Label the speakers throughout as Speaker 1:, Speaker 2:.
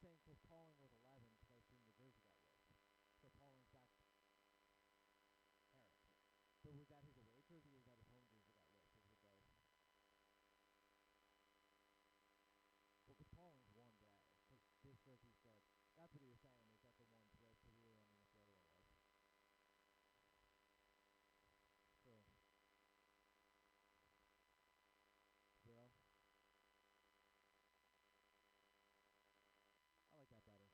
Speaker 1: saying because Pauling was 11 because I assumed the jersey got ripped. So Pauling's back Eric. So was that his away jersey or was that his home jersey that got ripped? Or was it both? Well, because Pauling's one today. Because this jersey's good. That's what he was saying, is that the one's ripped, because he was wondering what the other one was. True. 0. I like that better.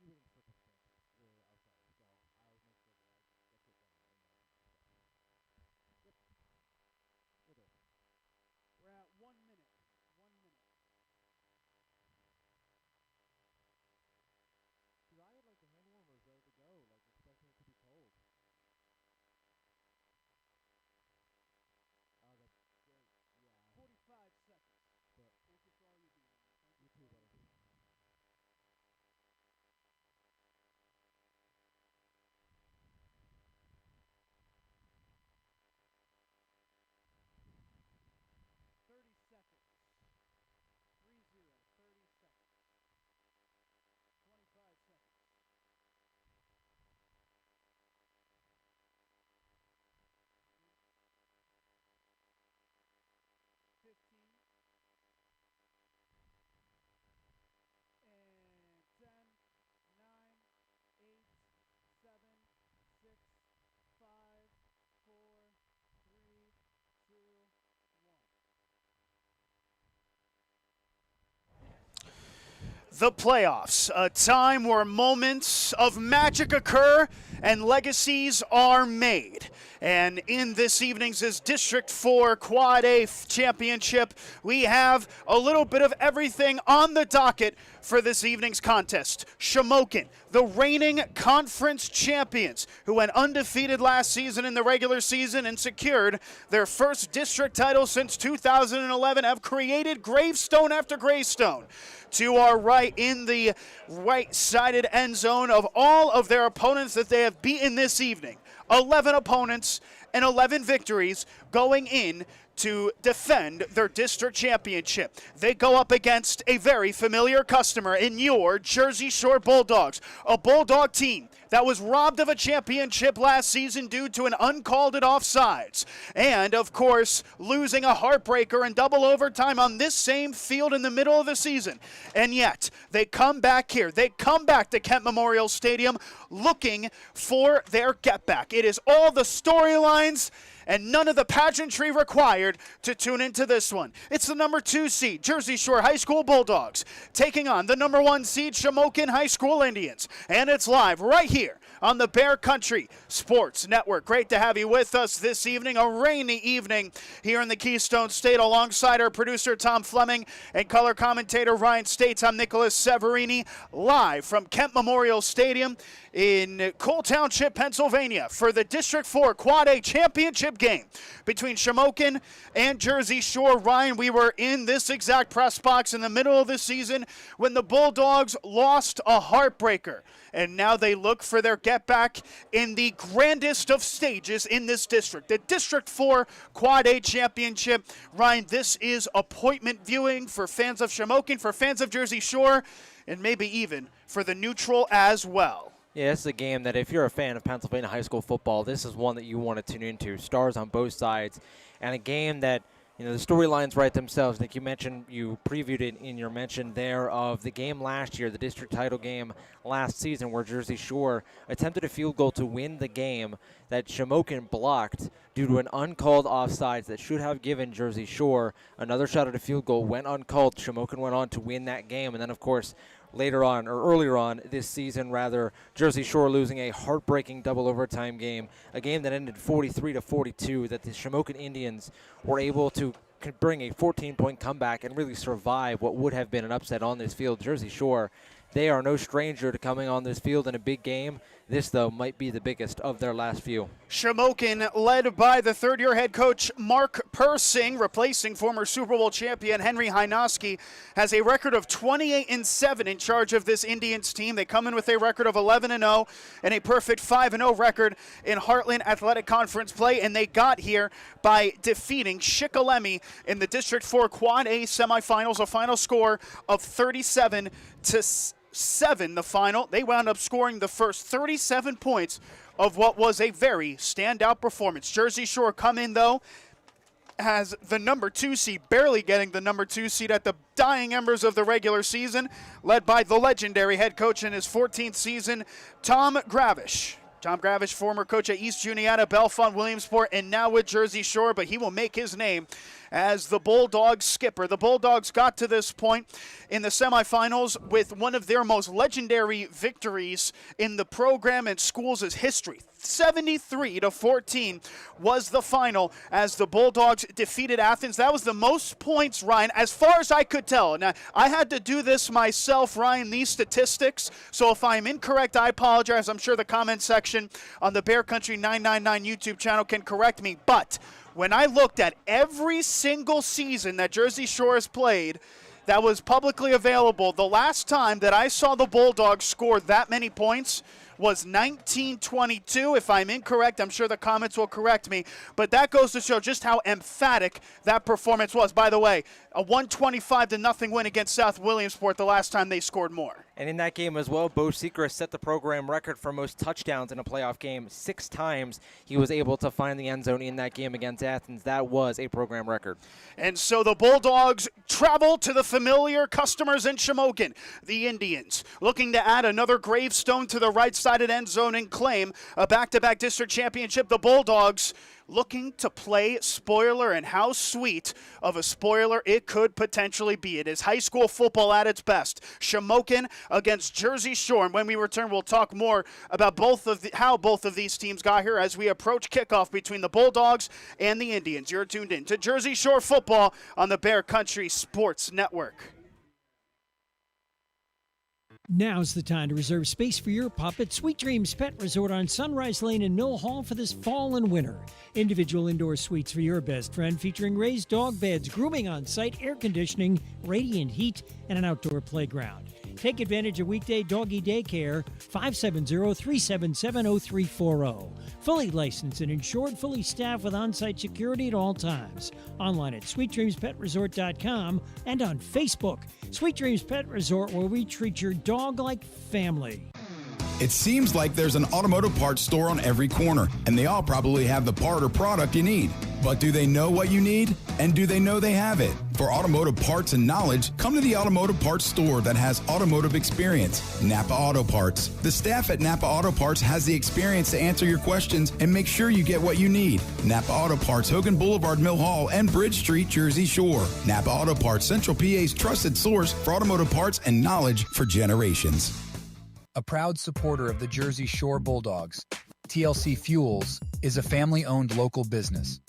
Speaker 1: in between circumstances or outside, so I'll make sure that I get to it done in no time. So, yep, we'll do.
Speaker 2: We're at 1 minute. 1 minute.
Speaker 1: Cause I had like the hand warmers ready to go, like expecting it to be cold. Oh, that's great. Yeah.
Speaker 2: 45 seconds.
Speaker 1: But
Speaker 2: thank you for all you do, man. Thank
Speaker 1: you
Speaker 2: you
Speaker 1: too,
Speaker 2: for all
Speaker 1: buddy.
Speaker 2: you do. 30 seconds. 3-0. 30 seconds. 25 seconds. 15. And 10, 9, 8, 7, 6, 5, 4, 3, 2, 1.
Speaker 3: The playoffs, a time where moments of magic occur and legacies are made. And in this evening's District 4 Quad A Championship, we have a little bit of everything on the docket for this evening's contest. Shamokin, the reigning conference champions, who went undefeated last season in the regular season and secured their first district title since 2011, have created gravestone after gravestone. To our right, in the right-sided end zone of all of their opponents that they have beaten this evening. 11 opponents and 11 victories going in to defend their district championship. They go up against a very familiar customer in your Jersey Shore Bulldogs, a Bulldog team that was robbed of a championship last season due to an uncalled it offsides. And, of course, losing a heartbreaker in double overtime on this same field in the middle of the season. And yet, they come back here. They come back to Kent Memorial Stadium looking for their get back. It is all the storylines and none of the pageantry required to tune into this one. It's the number 2 seed, Jersey Shore High School Bulldogs, taking on the number 1 seed, Shamokin High School Indians. And it's live right here on the Bear Country Sports Network. Great to have you with us this evening, a rainy evening here in the Keystone State, alongside our producer Tom Fleming and color commentator Ryan States. I'm Nicolas Severini, live from Kent Memorial Stadium in Cole Township, Pennsylvania, for the District 4 Quad A Championship game between Shamokin and Jersey Shore. Ryan, we were in this exact press box in the middle of the season when the Bulldogs lost a heartbreaker, and now they look for their get back in the grandest of stages in this district, the District 4 Quad A Championship. Ryan, this is appointment viewing for fans of Shamokin, for fans of Jersey Shore, and maybe even for the neutral as well.
Speaker 4: Yeah, this is a game that if you're a fan of Pennsylvania high school football, this is one that you want to tune into. Stars on both sides, and a game that, you know, the storylines write themselves. Like you mentioned, you previewed it in your mention there of the game last year, the district title game last season, where Jersey Shore attempted a field goal to win the game that Shamokin blocked due to an uncalled offsides that should have given Jersey Shore another shot at a field goal. Went uncalled. Shamokin went on to win that game, and then, of course, later on, or earlier on this season, rather, Jersey Shore losing a heartbreaking double overtime game, a game that ended 43-42, that the Shamokin Indians were able to bring a 14-point comeback and really survive what would have been an upset on this field. Jersey Shore, they are no stranger to coming on this field in a big game. This, though, might be the biggest of their last few.
Speaker 3: Shamokin, led by the third-year head coach Mark Persing, replacing former Super Bowl champion Henry Hynoski, has a record of 28-7 in charge of this Indians team. They come in with a record of 11-0 and a perfect 5-0 record in Heartland Athletic Conference play, and they got here by defeating Shikellamy in the District 4 Quad A semifinals, a final score of 37-7. The final. They wound up scoring the first 37 points of what was a very standout performance. Jersey Shore come in, though, as the number 2 seed, barely getting the number 2 seed at the dying embers of the regular season, led by the legendary head coach in his 14th season, Tom Gravish. Tom Gravish, former coach at East Juniata, Bellefonte, Williamsport, and now with Jersey Shore, but he will make his name as the Bulldogs skipper. The Bulldogs got to this point in the semifinals with one of their most legendary victories in the program and school's history. 73-14 was the final as the Bulldogs defeated Athens. That was the most points, Ryan, as far as I could tell. Now, I had to do this myself, Ryan, these statistics. So if I'm incorrect, I apologize. I'm sure the comment section on the Bear Country 999 YouTube channel can correct me. But when I looked at every single season that Jersey Shore has played that was publicly available, the last time that I saw the Bulldogs score that many points was 1922. If I'm incorrect, I'm sure the comments will correct me. But that goes to show just how emphatic that performance was. By the way, a 125-0 win against South Williamsport the last time they scored more.
Speaker 4: And in that game as well, Bo Sechrist set the program record for most touchdowns in a playoff game. 6 times he was able to find the end zone in that game against Athens. That was a program record. And
Speaker 3: so the Bulldogs travel to the familiar customers in Shamokin, the Indians, looking to add another gravestone to the right-sided end zone and claim a back-to-back district championship. The Bulldogs looking to play spoiler, and how sweet of a spoiler it could potentially be. It is high school football at its best. Shamokin against Jersey Shore. And when we return, we'll talk more about how both of these teams got here as we approach kickoff between the Bulldogs and the Indians. You're tuned in to Jersey Shore football on the Bear Country Sports Network.
Speaker 5: Now's the time to reserve space for your pup at Sweet Dreams Pet Resort on Sunrise Lane in Mill Hall for this fall and winter. Individual indoor suites for your best friend featuring raised dog beds, grooming on site, air conditioning, radiant heat, and an outdoor playground. Take advantage of weekday doggy daycare, 570-377-0340. Fully licensed and insured, fully staffed with on-site security at all times. Online at sweetdreamspetresort.com and on Facebook. Sweet Dreams Pet Resort, where we treat your dog like family.
Speaker 6: It seems like there's an automotive parts store on every corner, and they all probably have the part or product you need. But do they know what you need? And do they know they have it? For automotive parts and knowledge, come to the automotive parts store that has automotive experience, Napa Auto Parts. The staff at Napa Auto Parts has the experience to answer your questions and make sure you get what you need. Napa Auto Parts, Hogan Boulevard, Mill Hall, and Bridge Street, Jersey Shore. Napa Auto Parts, Central PA's trusted source for automotive parts and knowledge for generations.
Speaker 7: A proud supporter of the Jersey Shore Bulldogs, TLC Fuels is a family-owned local business.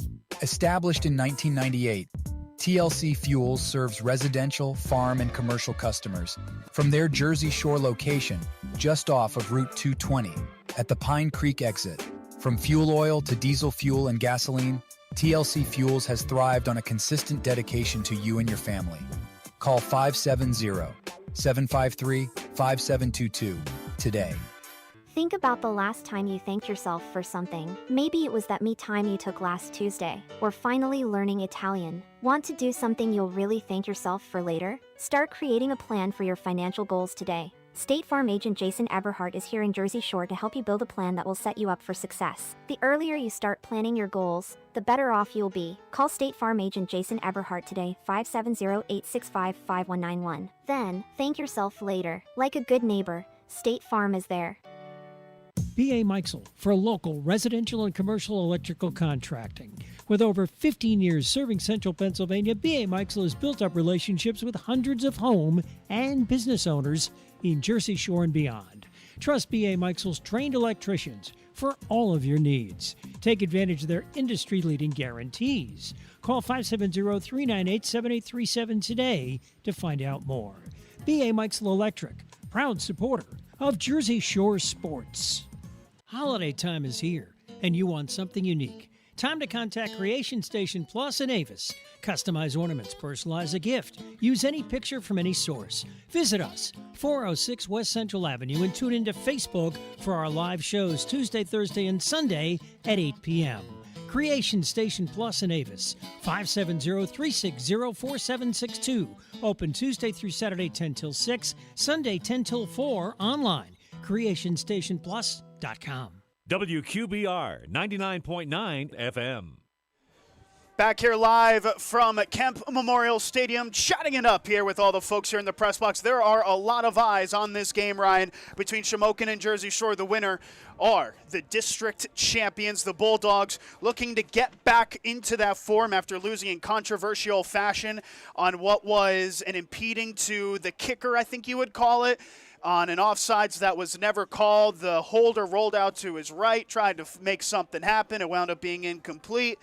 Speaker 7: Established in 1998, TLC Fuels serves residential, farm, and commercial customers from their Jersey Shore location just off of Route 220 at the Pine Creek exit. From fuel oil to diesel fuel and gasoline, TLC Fuels has thrived on a consistent dedication to you and your family. Call 570-753-5722 today.
Speaker 8: Think about the last time you thanked yourself for something. Maybe it was that me time you took last Tuesday, or finally learning Italian. Want to do something you'll really thank yourself for later? Start creating a plan for your financial goals today. State Farm agent Jason Eberhardt is here in Jersey Shore to help you build a plan that will set you up for success. The earlier you start planning your goals, the better off you'll be. Call State Farm agent Jason Eberhardt today, 570-865-5191. Then, thank yourself later. Like a good neighbor, State Farm is there.
Speaker 5: B.A. Meixel for local residential and commercial electrical contracting. With over 15 years serving central Pennsylvania, B.A. Meixel has built up relationships with hundreds of home and business owners in Jersey Shore and beyond. Trust B.A. Meixel's trained electricians for all of your needs. Take advantage of their industry-leading guarantees. Call 570-398-7837 today to find out more. B.A. Meixel Electric, proud supporter of Jersey Shore sports. Holiday time is here, and you want something unique. Time to contact Creation Station Plus in Avis. Customize ornaments, personalize a gift. Use any picture from any source. Visit us, 406 West Central Avenue, and tune into Facebook for our live shows Tuesday, Thursday, and Sunday at 8 p.m. Creation Station Plus in Avis, 570-360-4762. Open Tuesday through Saturday 10 till 6, Sunday 10 till 4, online, creationstationplus.com.
Speaker 9: WQBR 99.9 FM.
Speaker 3: Back here live from Kemp Memorial Stadium, chatting it up here with all the folks here in the press box. There are a lot of eyes on this game, Ryan, between Shamokin and Jersey Shore. The winner are the district champions, the Bulldogs, looking to get back into that form after losing in controversial fashion on what was an impeding to the kicker, I think you would call it, on an offsides that was never called. The holder rolled out to his right, tried to make something happen. It wound up being incomplete.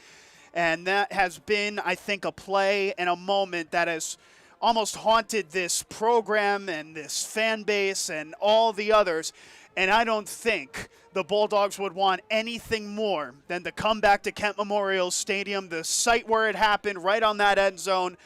Speaker 3: And that has been, I think, a play and a moment that has almost haunted this program and this fan base and all the others. And I don't think the Bulldogs would want anything more than to come back to Kent Memorial Stadium, the site where it happened, right on that end zone,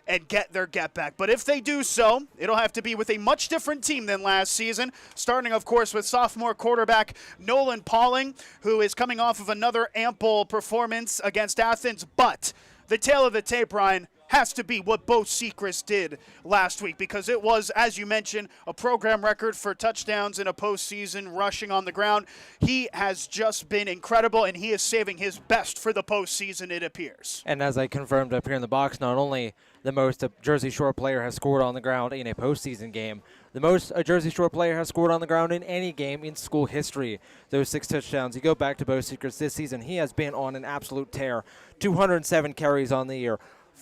Speaker 3: and get their get back. But if they do so, it'll have to be with a much different team than last season, starting, of course, with sophomore quarterback Nolan Pauling, who is coming off of another ample performance against Athens. But the tail of the tape, Ryan, has to be what Bo Sechrist did last week, because it was, as you mentioned, a program record for touchdowns in a postseason rushing on the ground. He has just been incredible, and he is saving his best for the postseason, it appears.
Speaker 4: And as I confirmed up here in the box, not only the most a Jersey Shore player has scored on the ground in a postseason game, the most a Jersey Shore player has scored on the ground in any game in school history. Those 6 touchdowns. You go back to Bo Sechrist this season, he has been on an absolute tear. 207 carries on the year.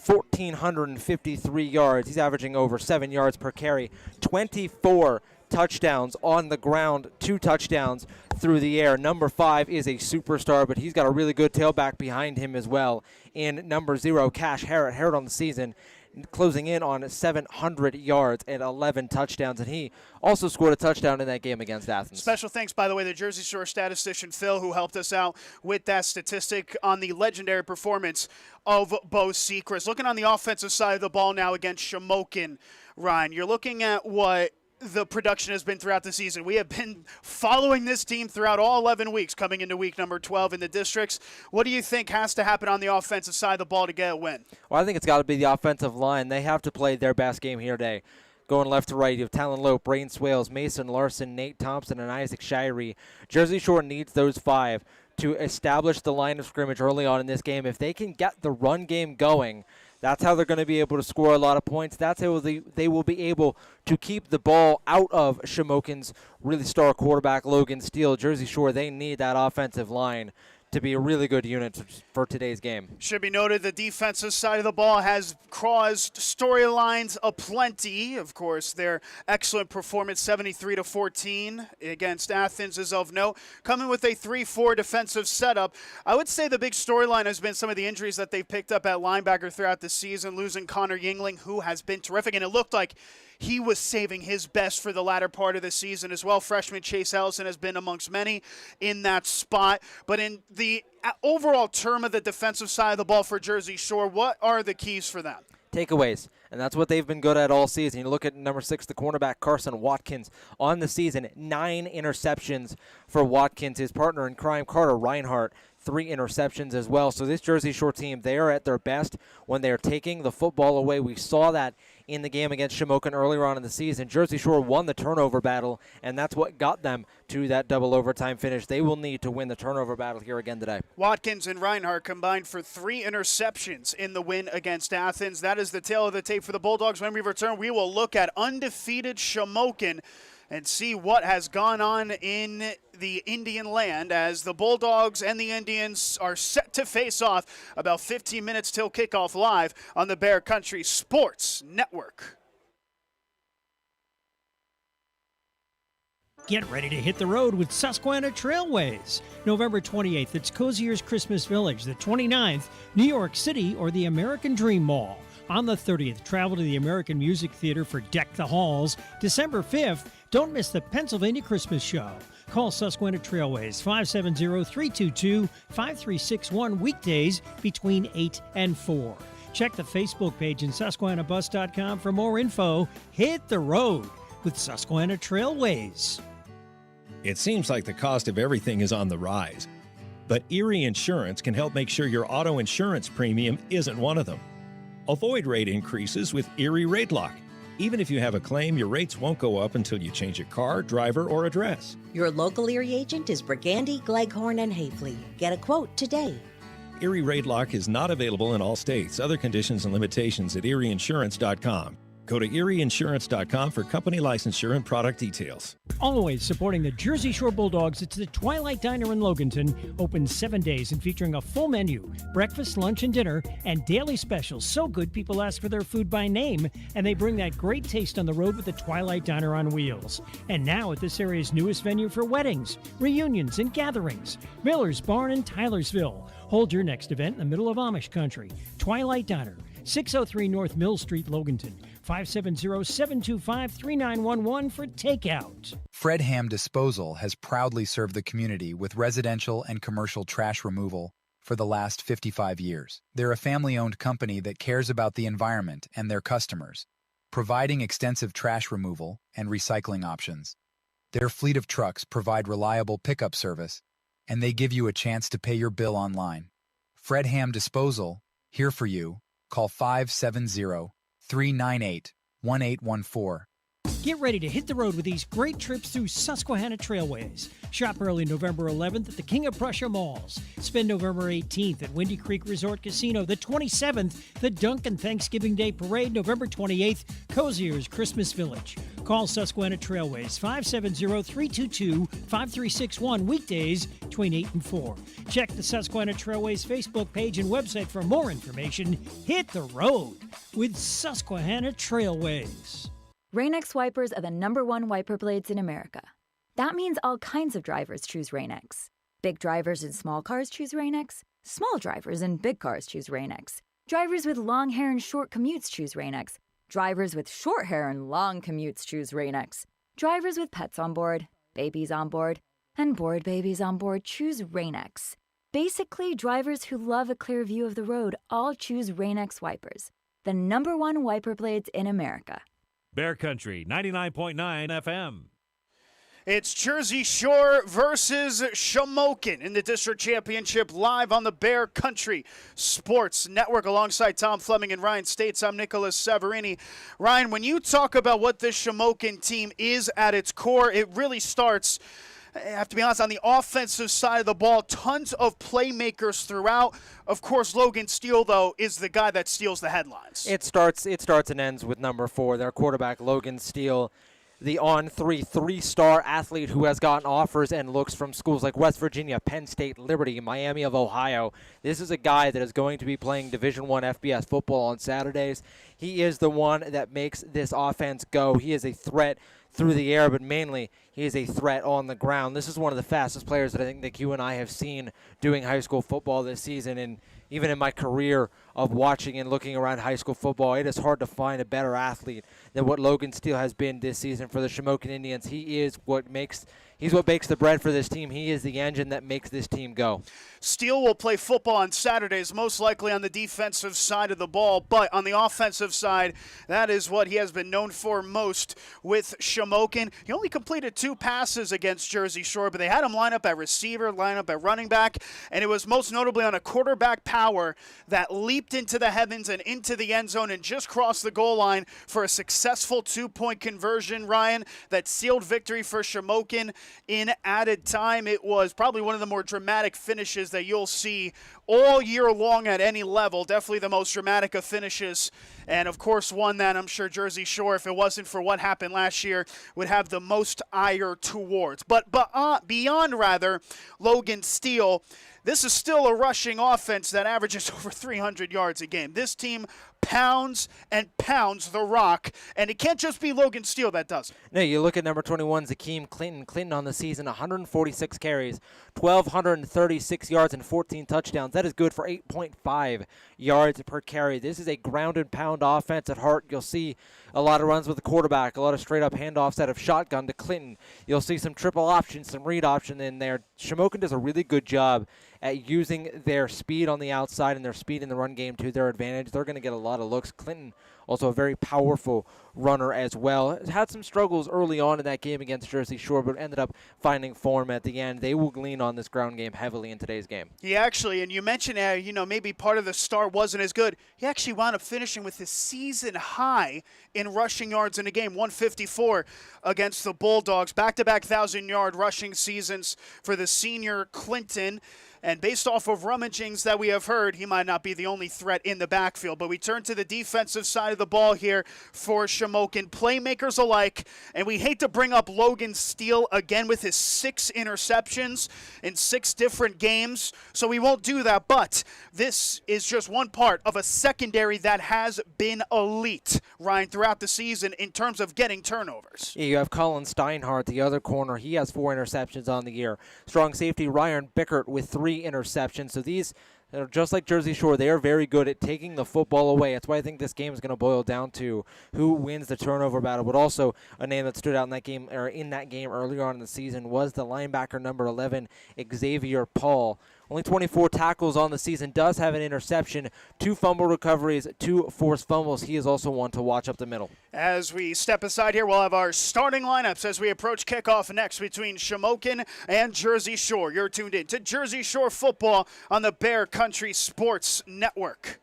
Speaker 4: 1,453 yards. He's averaging over 7 yards per carry. 24 touchdowns on the ground, 2 touchdowns through the air. Number 5 is a superstar, but he's got a really good tailback behind him as well in number 0, Cash Harrod. Harrod on the season closing in on 700 yards and 11 touchdowns, and he also scored a touchdown in that game against Athens.
Speaker 3: Special thanks, by the way, to Jersey Shore statistician Phil, who helped us out with that statistic on the legendary performance of Bo Sechrist. Looking on the offensive side of the ball now against Shamokin, Ryan, you're looking at what the production has been throughout the season. We have been following this team throughout all 11 weeks, coming into week number 12 in the districts. What do you think has to happen on the offensive side of the ball to get a win?
Speaker 4: Well, I think it's got to be the offensive line. They have to play their best game here today. Going left to right, you have Talon Lope, Brain Swales, Mason Larson, Nate Thompson, and Isaac Shirey. Jersey Shore needs those 5 to establish the line of scrimmage early on in this game. If they can get the run game going, that's how they're going to be able to score a lot of points. That's how they will be able to keep the ball out of Shamokin's really star quarterback, Logan Steele. Jersey Shore, they need that offensive line to be a really good unit for today's game.
Speaker 3: Should be noted the defensive side of the ball has caused storylines aplenty. Of course, their excellent performance, 73-14 against Athens, is of note. Coming with a 3-4 defensive setup, I would say the big storyline has been some of the injuries that they've picked up at linebacker throughout the season, losing Connor Yingling, who has been terrific, and it looked like he was saving his best for the latter part of the season as well. Freshman Chase Ellison has been amongst many in that spot. But in the overall term of the defensive side of the ball for Jersey Shore, what are the keys for them?
Speaker 4: Takeaways, and that's what they've been good at all season. You look at number 6, the cornerback Carson Watkins. On the season, 9 interceptions for Watkins. His partner in crime, Carter Reinhardt, 3 interceptions as well. So this Jersey Shore team, they are at their best when they are taking the football away. We saw that in the game against Shamokin earlier on in the season. Jersey Shore won the turnover battle, and that's what got them to that double overtime finish. They will need to win the turnover battle here again today.
Speaker 3: Watkins and Reinhardt combined for 3 interceptions in the win against Athens. That is the tail of the tape for the Bulldogs. When we return, we will look at undefeated Shamokin and see what has gone on in the Indian land as the Bulldogs and the Indians are set to face off about 15 minutes till kickoff live on the Bear Country Sports Network.
Speaker 5: Get ready to hit the road with Susquehanna Trailways. November 28th, it's Cozier's Christmas Village. The 29th, New York City or the American Dream Mall. On the 30th, travel to the American Music Theater for Deck the Halls. December 5th, don't miss the Pennsylvania Christmas Show. Call Susquehanna Trailways 570-322-5361 weekdays between 8 and 4. Check the Facebook page and SusquehannaBus.com for more info. Hit the road with Susquehanna Trailways.
Speaker 9: It seems like the cost of everything is on the rise, but Erie Insurance can help make sure your auto insurance premium isn't one of them. Avoid rate increases with Erie Rate Lock. Even if you have a claim, your rates won't go up until you change your car, driver, or address.
Speaker 10: Your local Erie agent is Brigandy, Gleghorn, and Hafley. Get a quote today.
Speaker 9: Erie Raid Lock is not available in all states. Other conditions and limitations at erieinsurance.com. Go to erieinsurance.com for company licensure and product details.
Speaker 5: Always supporting the Jersey Shore Bulldogs, it's the Twilight Diner in Loganton, open 7 days and featuring a full menu, breakfast, lunch, and dinner, and daily specials. So good, people ask for their food by name, and they bring that great taste on the road with the Twilight Diner on wheels. And now at this area's newest venue for weddings, reunions, and gatherings, Miller's Barn in Tylersville. Hold your next event in the middle of Amish country. Twilight Diner, 603 North Mill Street, Loganton. 570-725-3911 for takeout.
Speaker 7: Fred Ham Disposal has proudly served the community with residential and commercial trash removal for the last 55 years. They're a family-owned company that cares about the environment and their customers, providing extensive trash removal and recycling options. Their fleet of trucks provide reliable pickup service, and they give you a chance to pay your bill online. Fred Ham Disposal, here for you. Call 570-398-1814.
Speaker 5: Get ready to hit the road with these great trips through Susquehanna Trailways. Shop early November 11th at the King of Prussia Malls. Spend November 18th at Windy Creek Resort Casino. The 27th, the Duncan Thanksgiving Day Parade. November 28th, Cozier's Christmas Village. Call Susquehanna Trailways 570-322-5361 weekdays between 8 and 4. Check the Susquehanna Trailways Facebook page and website for more information. Hit the road with Susquehanna Trailways.
Speaker 10: Rain-X wipers are the #1 wiper blades in America. That means all kinds of drivers choose Rain-X. Big drivers in small cars choose Rain-X. Small drivers in big cars choose Rain-X. Drivers with long hair and short commutes choose Rain-X. Drivers with short hair and long commutes choose Rain-X. Drivers with pets on board, babies on board, and bored babies on board choose Rain-X. Basically, drivers who love a clear view of the road all choose Rain-X wipers, the #1 wiper blades in America.
Speaker 11: Bear Country, 99.9 FM.
Speaker 3: It's Jersey Shore versus Shamokin in the district championship live on the Bear Country Sports Network alongside Tom Fleming and Ryan States. I'm Nicolas Severini. Ryan, when you talk about what this Shamokin team is at its core, it really starts, I have to be honest, on the offensive side of the ball, tons of playmakers throughout. Of course, Logan Steele, though, is the guy that steals the headlines.
Speaker 4: It starts and ends with number 4, their quarterback, Logan Steele, the on-3 three-star athlete who has gotten offers and looks from schools like West Virginia, Penn State, Liberty, Miami of Ohio. This is a guy that is going to be playing Division I FBS football on Saturdays. He is the one that makes this offense go. He is a threat through the air, but mainly he is a threat on the ground. This is one of the fastest players that I think that you and I have seen doing high school football this season, and even in my career of watching and looking around high school football, it is hard to find a better athlete than what Logan Steele has been this season for the Shamokin Indians. He's what bakes the bread for this team. He is the engine that makes this team go.
Speaker 3: Steele will play football on Saturdays, most likely on the defensive side of the ball, but on the offensive side, that is what he has been known for most with Shamokin. He only completed 2 passes against Jersey Shore, but they had him line up at receiver, line up at running back, and it was most notably on a quarterback power that leaped into the heavens and into the end zone and just crossed the goal line for a successful 2-point conversion, Ryan, that sealed victory for Shamokin in added time. It was probably one of the more dramatic finishes that you'll see all year long at any level. Definitely the most dramatic of finishes. And, of course, one that I'm sure Jersey Shore, if it wasn't for what happened last year, would have the most ire towards. But beyond Logan Steele, this is still a rushing offense that averages over 300 yards a game. This team pounds and pounds the rock, and it can't just be Logan Steele that does it.
Speaker 4: No, you look at number 21, Zakeem Clinton. Clinton on the season, 146 carries, 1,236 yards, and 14 touchdowns. That is good for 8.5 yards per carry. This is a ground and pound offense at heart. You'll see a lot of runs with the quarterback, a lot of straight-up handoffs out of shotgun to Clinton. You'll see some triple options, some read option in there. Shamokin does a really good job at using their speed on the outside and their speed in the run game to their advantage. They're going to get a lot of looks. Clinton, also a very powerful runner as well. Had some struggles early on in that game against Jersey Shore, but ended up finding form at the end. They will lean on this ground game heavily in today's game.
Speaker 3: He actually, and you mentioned, maybe part of the start wasn't as good. He actually wound up finishing with his season high in rushing yards in a game, 154 against the Bulldogs. Back-to-back 1,000-yard rushing seasons for the senior Clinton. And based off of rummagings that we have heard, he might not be the only threat in the backfield. But we turn to the defensive side of the ball here for Shamokin. Playmakers alike. And we hate to bring up Logan Steele again with his 6 interceptions in 6 different games. So we won't do that. But this is just one part of a secondary that has been elite, Ryan, throughout the season in terms of getting turnovers.
Speaker 4: Yeah, you have Colin Steinhardt, the other corner. He has 4 interceptions on the year. Strong safety Ryan Bickert with 3 interceptions. So these are just like Jersey Shore. They are very good at taking the football away. That's why I think this game is going to boil down to who wins the turnover battle. But also a name that stood out in that game earlier on in the season was the linebacker number 11, Xavier Paul. Only 24 tackles on the season, does have an interception, 2 fumble recoveries, 2 forced fumbles. He is also one to watch up the middle.
Speaker 3: As we step aside here, we'll have our starting lineups as we approach kickoff next between Shamokin and Jersey Shore. You're tuned in to Jersey Shore football on the Bear Country Sports Network.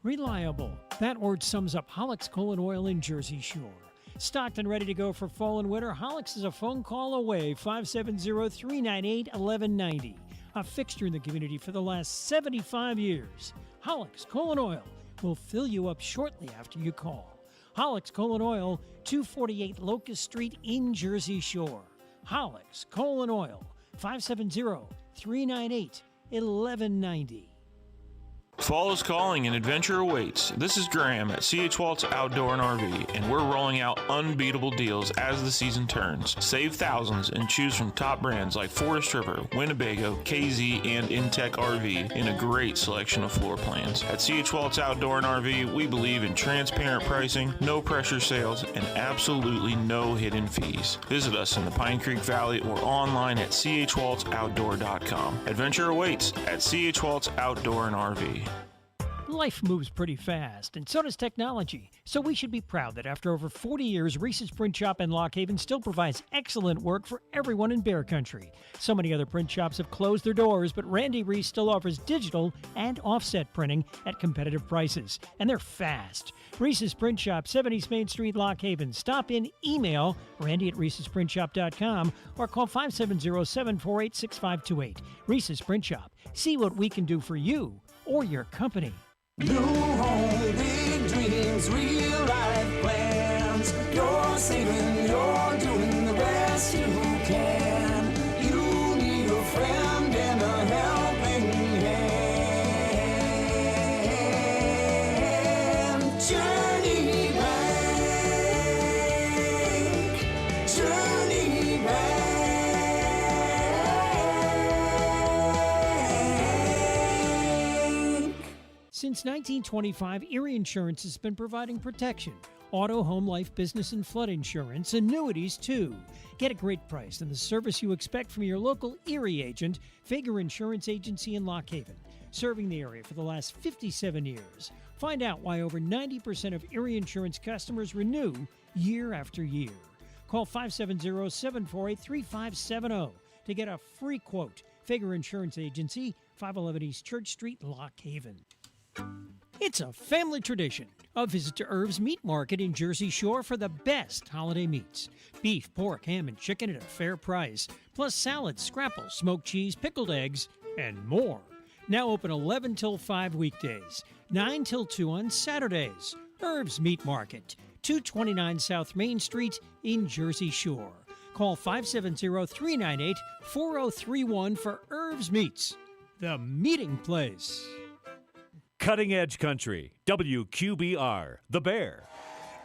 Speaker 5: Reliable. That word sums up Hollick's Colon Oil in Jersey Shore. Stocked and ready to go for fall and winter, Hollick's is a phone call away, 570-398-1190. A fixture in the community for the last 75 years. Hollick's Colon Oil will fill you up shortly after you call. Hollick's Colon Oil, 248 Locust Street in Jersey Shore. Hollick's Colon Oil, 570-398-1190.
Speaker 12: Fall is calling and adventure awaits. This is Graham at C.H. Waltz Outdoor and RV, and we're rolling out unbeatable deals as the season turns. Save thousands and choose from top brands like Forest River, Winnebago, KZ, and Intech RV in a great selection of floor plans. At C.H. Waltz Outdoor and RV, we believe in transparent pricing, no pressure sales, and absolutely no hidden fees. Visit us in the Pine Creek Valley or online at chwaltzoutdoor.com. Adventure awaits at C.H. Waltz Outdoor and RV.
Speaker 5: Life moves pretty fast, and so does technology. So we should be proud that after over 40 years, Reese's Print Shop in Lock Haven still provides excellent work for everyone in Bear Country. So many other print shops have closed their doors, but Randy Reese still offers digital and offset printing at competitive prices, and they're fast. Reese's Print Shop, 7 East Main Street, Lock Haven. Stop in, email randy@reesesprintshop.com or call 570-748-6528. Reese's Print Shop. See what we can do for you or your company.
Speaker 13: New home, big dreams, real life plans. You're saving, you're doing the best you can. You need a friend and a helping hand. Journey Bank, Journey Bank.
Speaker 5: Since 1925, Erie Insurance has been providing protection. Auto, home, life, business, and flood insurance. Annuities, too. Get a great price and the service you expect from your local Erie agent, Fager Insurance Agency in Lock Haven. Serving the area for the last 57 years. Find out why over 90% of Erie Insurance customers renew year after year. Call 570-748-3570 to get a free quote. Fager Insurance Agency, 511 East Church Street, Lock Haven. It's a family tradition. A visit to Irv's Meat Market in Jersey Shore for the best holiday meats. Beef, pork, ham, and chicken at a fair price. Plus salads, scrapples, smoked cheese, pickled eggs, and more. Now open 11 till 5 weekdays, 9 till 2 on Saturdays. Irv's Meat Market, 229 South Main Street in Jersey Shore. Call 570-398-4031 for Irv's Meats, the meeting place.
Speaker 11: Cutting Edge Country, WQBR, The Bear.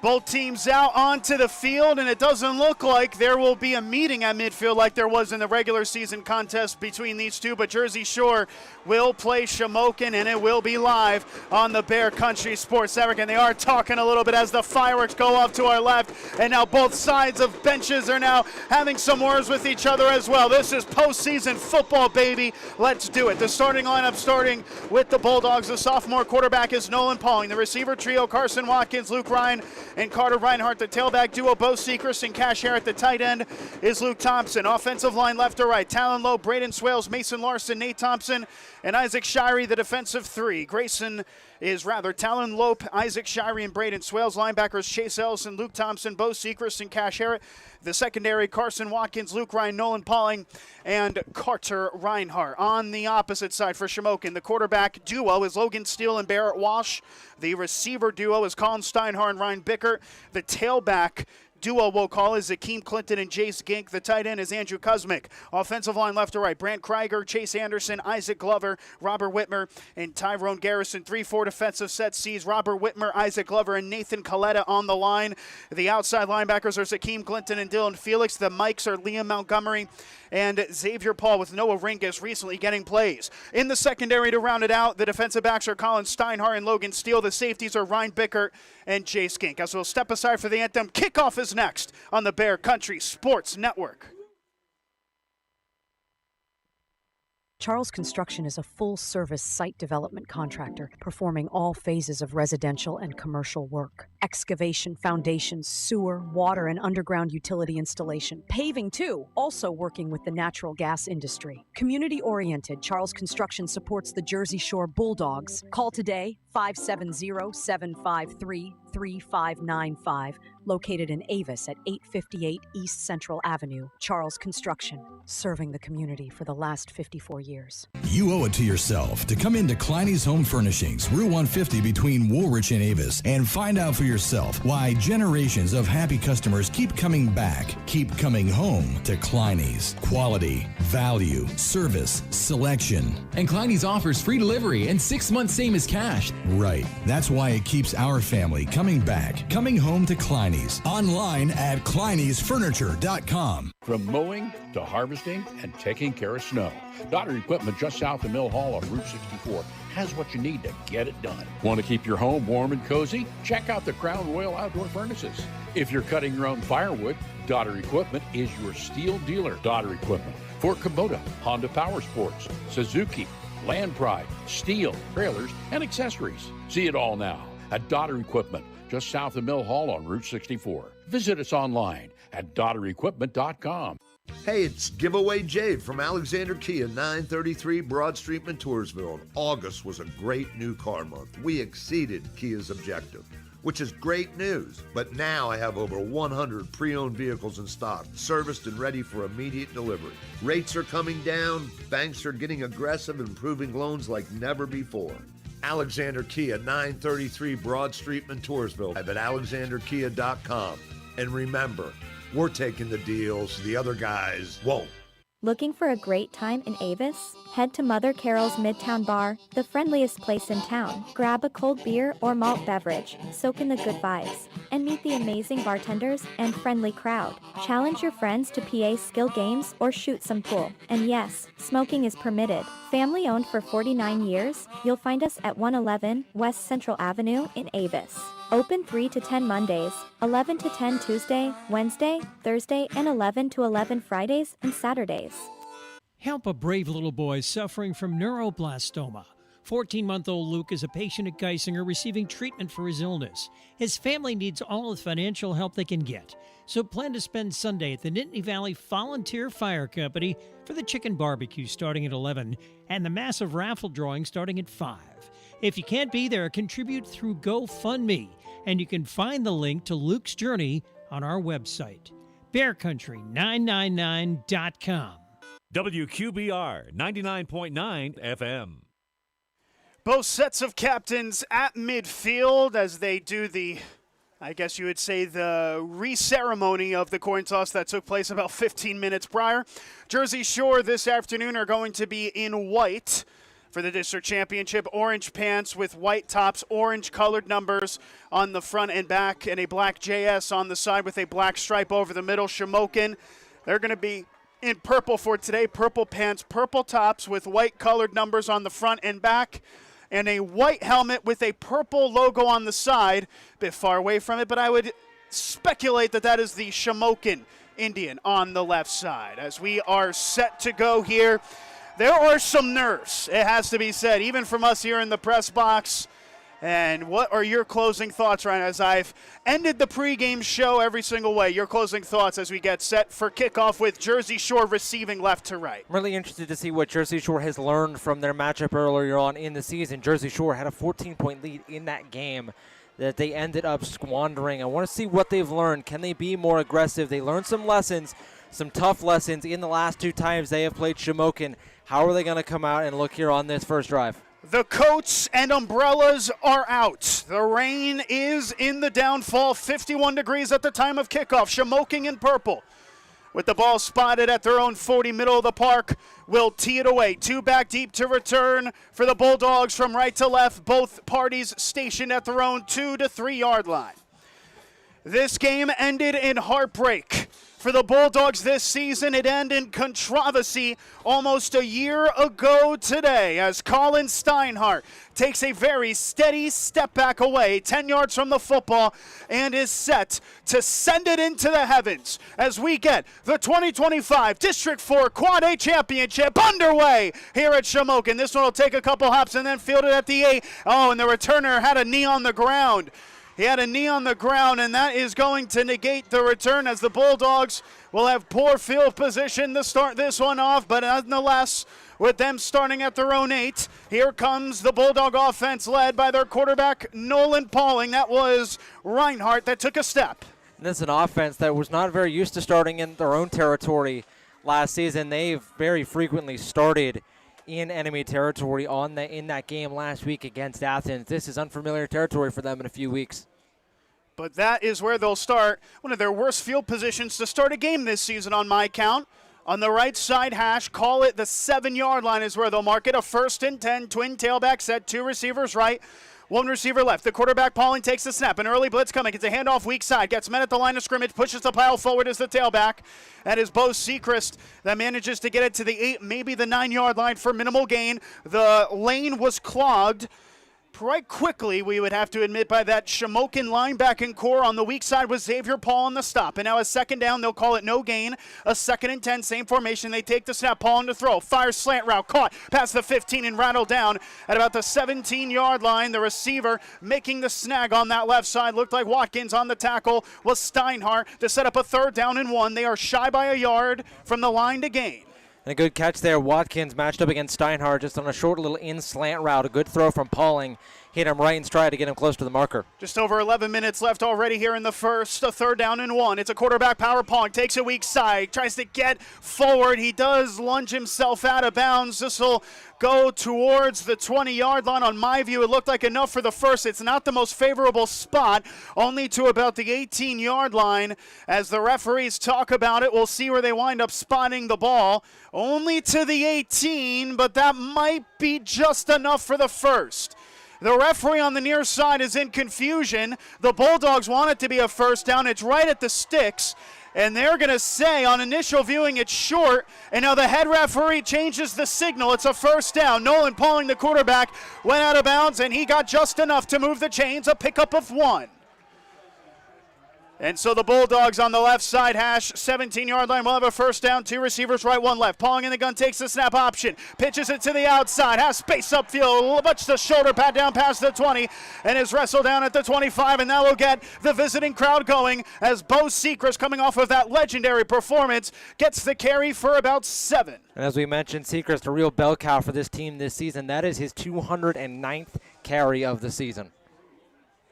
Speaker 3: Both teams out onto the field, and it doesn't look like there will be a meeting at midfield like there was in the regular season contest between these two, but Jersey Shore will play Shamokin, and it will be live on the Bear Country Sports Network, and they are talking a little bit as the fireworks go off to our left, and now both sides of benches are now having some words with each other as well. This is postseason football, baby. Let's do it. The starting lineup starting with the Bulldogs. The sophomore quarterback is Nolan Pauling. The receiver trio, Carson Watkins, Luke Ryan, and Carter Reinhardt. The tailback duo, Bo Sechrist and Cash Harrett. The tight end is Luke Thompson. Offensive line left to right, Talon Lowe, Braden Swales, Mason Larson, Nate Thompson, and Isaac Shirey. The defensive three, Grayson Talon Lope, Isaac Shirey, and Braden Swales. Linebackers Chase Ellison, Luke Thompson, Bo Sechrist, and Cash Harrett. The secondary, Carson Watkins, Luke Ryan, Nolan Pauling, and Carter Reinhart. On the opposite side for Shamokin, the quarterback duo is Logan Steele and Barrett Walsh. The receiver duo is Colin Steinhardt and Ryan Bickert. The tailback duo we'll call is Akeem Clinton and Jace Gink. The tight end is Andrew Kuzmic. Offensive line left to right, Brant Krieger, Chase Anderson, Isaac Glover, Robert Whitmer, and Tyrone Garrison. 3-4 defensive set sees Robert Whitmer, Isaac Glover, and Nathan Coletta on the line. The outside linebackers are Akeem Clinton and Dylan Felix. The mics are Liam Montgomery and Xavier Paul, with Noah Rinkus recently getting plays. In the secondary to round it out, the defensive backs are Colin Steinhardt and Logan Steele. The safeties are Ryan Bickert and Jace Gink. As we'll step aside for the anthem, kickoff is next on the Bear Country Sports Network.
Speaker 14: Charles Construction is a full-service site development contractor performing all phases of residential and commercial work. Excavation, foundations, sewer, water, and underground utility installation. Paving, too, also working with the natural gas industry. Community-oriented, Charles Construction supports the Jersey Shore Bulldogs. Call today, 570-753-3595, located in Avis at 858 East Central Avenue. Charles Construction, serving the community for the last 54 years.
Speaker 6: You owe it to yourself to come into Kleiny's Home Furnishings, Route 150 between Woolrich and Avis, and find out for yourself why generations of happy customers keep coming back, keep coming home to Kleiny's. Quality, value, service, selection.
Speaker 15: And Kleiny's offers free delivery and 6 months same as cash.
Speaker 6: Right. That's why it keeps our family coming back, coming home to Kleiny's. Online at Kleiny'sFurniture.com.
Speaker 16: From mowing to harvesting and taking care of snow, Daughter Equipment just south of Mill Hall on Route 64 has what you need to get it done. Want to keep your home warm and cozy? Check out the Crown Royal Outdoor Furnaces. If you're cutting your own firewood, Daughter Equipment is your steel dealer. Daughter Equipment for Kubota, Honda Power Sports, Suzuki, Land Pride, steel, trailers, and accessories. See it all now at Daughter Equipment, just south of Mill Hall on Route 64. Visit us online at daughterequipment.com.
Speaker 17: Hey, it's Giveaway Jade from Alexander Kia, 933 Broad Street, Montoursville. August was a great new car month. We exceeded Kia's objective, which is great news. But now I have over 100 pre-owned vehicles in stock, serviced and ready for immediate delivery. Rates are coming down, banks are getting aggressive and approving loans like never before. Alexander Kia, 933 Broad Street, Montoursville. At alexanderkia.com. And remember, we're taking the deals the other guys won't.
Speaker 8: Looking for a great time in Avis? Head to Mother Carol's Midtown Bar, the friendliest place in town. Grab a cold beer or malt beverage, soak in the good vibes, and meet the amazing bartenders and friendly crowd. Challenge your friends to PA skill games or shoot some pool. And yes, smoking is permitted. Family owned for 49 years, you'll find us at 111 West Central Avenue in Avis. Open 3 to 10 Mondays, 11 to 10 Tuesday, Wednesday, Thursday, and 11 to 11 Fridays and Saturdays.
Speaker 5: Help a brave little boy suffering from neuroblastoma. 14-month-old Luke is a patient at Geisinger receiving treatment for his illness. His family needs all the financial help they can get. So plan to spend Sunday at the Nittany Valley Volunteer Fire Company for the chicken barbecue starting at 11 and the massive raffle drawing starting at 5. If you can't be there, contribute through GoFundMe, and you can find the link to Luke's journey on our website, bearcountry999.com.
Speaker 11: WQBR 99.9 FM.
Speaker 3: Both sets of captains at midfield as they do the, I guess you would say, the re-ceremony of the coin toss that took place about 15 minutes prior. Jersey Shore this afternoon are going to be in white for the district championship. Orange pants with white tops, orange colored numbers on the front and back, and a black JS on the side with a black stripe over the middle. Shamokin, they're going to be in purple for today. Purple pants, purple tops with white colored numbers on the front and back, and a white helmet with a purple logo on the side. A bit far away from it, but I would speculate that that is the Shamokin Indian on the left side. As we are set to go here, there are some nerves, it has to be said, even from us here in the press box, And what are your closing thoughts, Ryan, as I've ended the pregame show every single way? Your closing thoughts as we get set for kickoff with Jersey Shore receiving left to right.
Speaker 4: I'm really interested to see what Jersey Shore has learned from their matchup earlier on in the season. Jersey Shore had a 14-point lead in that game that they ended up squandering. I want to see what they've learned. Can they be more aggressive? They learned some lessons, some tough lessons in the last 2 times they have played Shamokin. How are they going to come out and look here on this first drive?
Speaker 3: The coats and umbrellas are out. The rain is in the downfall. 51 degrees at the time of kickoff. Shamokin in purple. With the ball spotted at their own 40, middle of the park, will tee it away. 2 back deep to return for the Bulldogs from right to left. Both parties stationed at their own 2 to 3 yard line. This game ended in heartbreak. For the Bulldogs this season, it ended in controversy almost a year ago today as Colin Steinhardt takes a very steady step back away, 10 yards from the football, and is set to send it into the heavens as we get the 2025 District 4 Quad A Championship underway here at Shamokin. This one will take a couple hops and then field it at the 8. Oh, and the returner had a knee on the ground. He had a knee on the ground, and that is going to negate the return as the Bulldogs will have poor field position to start this one off. But nonetheless, with them starting at their own 8, here comes the Bulldog offense led by their quarterback, Nolan Pauling. That was Reinhardt that took a step.
Speaker 4: And this is an offense that was not very used to starting in their own territory last season. They've very frequently started in enemy territory in that game last week against Athens. This is unfamiliar territory for them in a few weeks.
Speaker 3: But that is where they'll start. One of their worst field positions to start a game this season on my count. On the right side hash, call it the 7-yard line is where they'll mark it. A 1st and 10, twin tailback set, 2 receivers right, 1 receiver left. The quarterback, Pauling, takes the snap. An early blitz coming. Gets a handoff weak side. Gets met at the line of scrimmage. Pushes the pile forward as the tailback. That is Bo Sechrist that manages to get it to the 8, maybe the 9-yard line for minimal gain. The lane was clogged quite quickly, we would have to admit, by that Shamokin linebacking core. On the weak side was Xavier Paul on the stop. And now a 2nd down, they'll call it no gain. A 2nd and 10, same formation. They take the snap. Paul on to throw. Fires slant route. Caught past the 15 and rattled down at about the 17-yard line. The receiver making the snag on that left side. Looked like Watkins on the tackle was Steinhardt to set up a 3rd down and 1. They are shy by a yard from the line to gain.
Speaker 4: And a good catch there. Watkins matched up against Steinhardt just on a short little in slant route. A good throw from Pauling. Hit him right in stride to get him close to the marker.
Speaker 3: Just over 11 minutes left already here in the first. A 3rd down and 1. It's a quarterback power. Pauling takes a weak side. Tries to get forward. He does lunge himself out of bounds. This will go towards the 20-yard line. On my view, it looked like enough for the first. It's not the most favorable spot, only to about the 18-yard line. As the referees talk about it, we'll see where they wind up spotting the ball. Only to the 18, but that might be just enough for the first. The referee on the near side is in confusion. The Bulldogs want it to be a 1st down. It's right at the sticks. And they're going to say on initial viewing it's short. And now the head referee changes the signal. It's a 1st down. Nolan Pauling, the quarterback, went out of bounds, and he got just enough to move the chains. A pickup of 1. And so the Bulldogs on the left side hash, 17-yard line, will have a 1st down, 2 receivers right, 1 left. Pauling in the gun takes the snap option, pitches it to the outside, has space upfield, much the shoulder pat down past the 20, and is wrestled down at the 25, and that will get the visiting crowd going as Bo Sechrist, coming off of that legendary performance, gets the carry for about 7.
Speaker 4: And as we mentioned, Sechrist, a real bell cow for this team this season. That is his 209th carry of the season.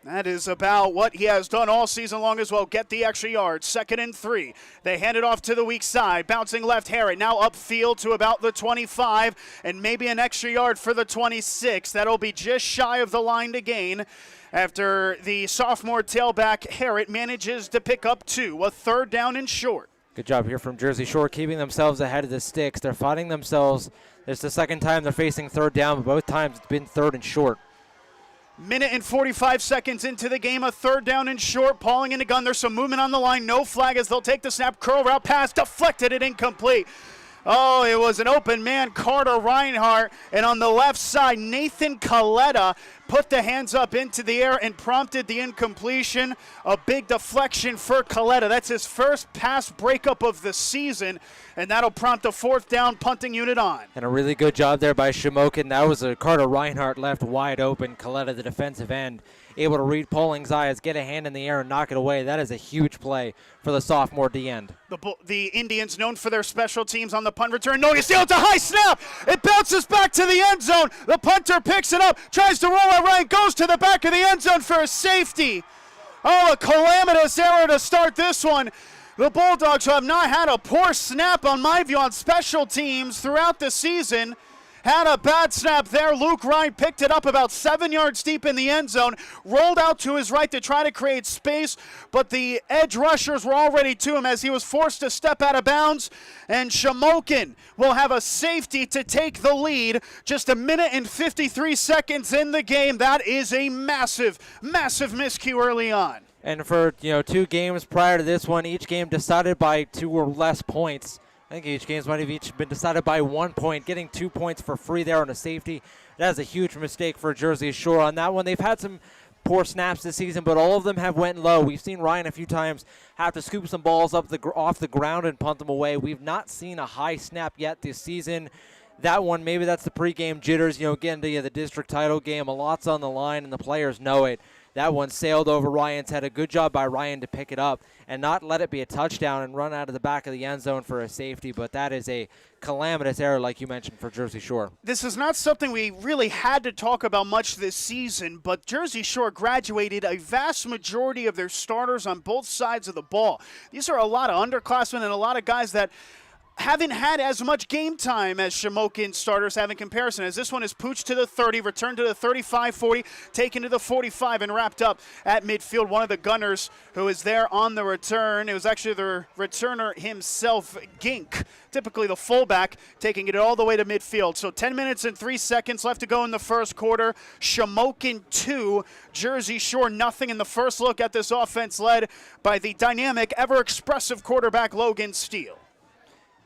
Speaker 3: That is about what he has done all season long as well. Get the extra yards. 2nd and 3. They hand it off to the weak side. Bouncing left, Harrod. Now upfield to about the 25 and maybe an extra yard for the 26. That'll be just shy of the line to gain after the sophomore tailback, Harrod, manages to pick up 2. A 3rd down and short.
Speaker 4: Good job here from Jersey Shore, keeping themselves ahead of the sticks. They're fighting themselves. It's the 2nd time they're facing 3rd down, but both times it's been 3rd and short.
Speaker 3: Minute and 45 seconds into the game, a 3rd down and short. Pauling in the gun. There's some movement on the line. No flag as they'll take the snap. Curl route pass. Deflected it incomplete. Oh, it was an open man, Carter Reinhardt. And on the left side, Nathan Coletta put the hands up into the air and prompted the incompletion. A big deflection for Coletta. That's his first pass breakup of the season, and that'll prompt a 4th down punting unit on.
Speaker 4: And a really good job there by Shamokin. That was a Carter Reinhardt left wide open. Coletta, the defensive end, able to read Polling's eyes, get a hand in the air, and knock it away. That is a huge play for the sophomore D end.
Speaker 3: The Indians, known for their special teams on the punt return. No, you see, it's a high snap. It bounces back to the end zone. The punter picks it up, tries to roll it right, goes to the back of the end zone for a safety. Oh, a calamitous error to start this one. The Bulldogs, who have not had a poor snap, on my view, on special teams throughout the season, had a bad snap there. Luke Ryan picked it up about 7 yards deep in the end zone, rolled out to his right to try to create space, but the edge rushers were already to him as he was forced to step out of bounds, and Shamokin will have a safety to take the lead. Just a minute and 53 seconds in the game. That is a massive, massive miscue early on.
Speaker 4: And for 2 games prior to this one, each game decided by 2 or less points. I think each game's might have each been decided by 1 point. Getting 2 points for free there on a safety, that is a huge mistake for Jersey Shore on that one. They've had some poor snaps this season, but all of them have went low. We've seen Ryan a few times have to scoop some balls up off the ground and punt them away. We've not seen a high snap yet this season. That one, maybe that's the pregame jitters, getting to the district title game. A lot's on the line, and the players know it. That one sailed over Ryan's head. A good job by Ryan to pick it up and not let it be a touchdown and run out of the back of the end zone for a safety. But that is a calamitous error, like you mentioned, for Jersey Shore.
Speaker 3: This is not something we really had to talk about much this season, but Jersey Shore graduated a vast majority of their starters on both sides of the ball. These are a lot of underclassmen and a lot of guys that haven't had as much game time as Shamokin starters have in comparison, as this one is pooched to the 30, returned to the 35-40, taken to the 45, and wrapped up at midfield. One of the gunners who is there on the return, it was actually the returner himself, Gink, typically the fullback, taking it all the way to midfield. So 10 minutes and 3 seconds left to go in the first quarter. Shamokin 2, Jersey Shore nothing in the first look at this offense led by the dynamic, ever-expressive quarterback Logan Steele.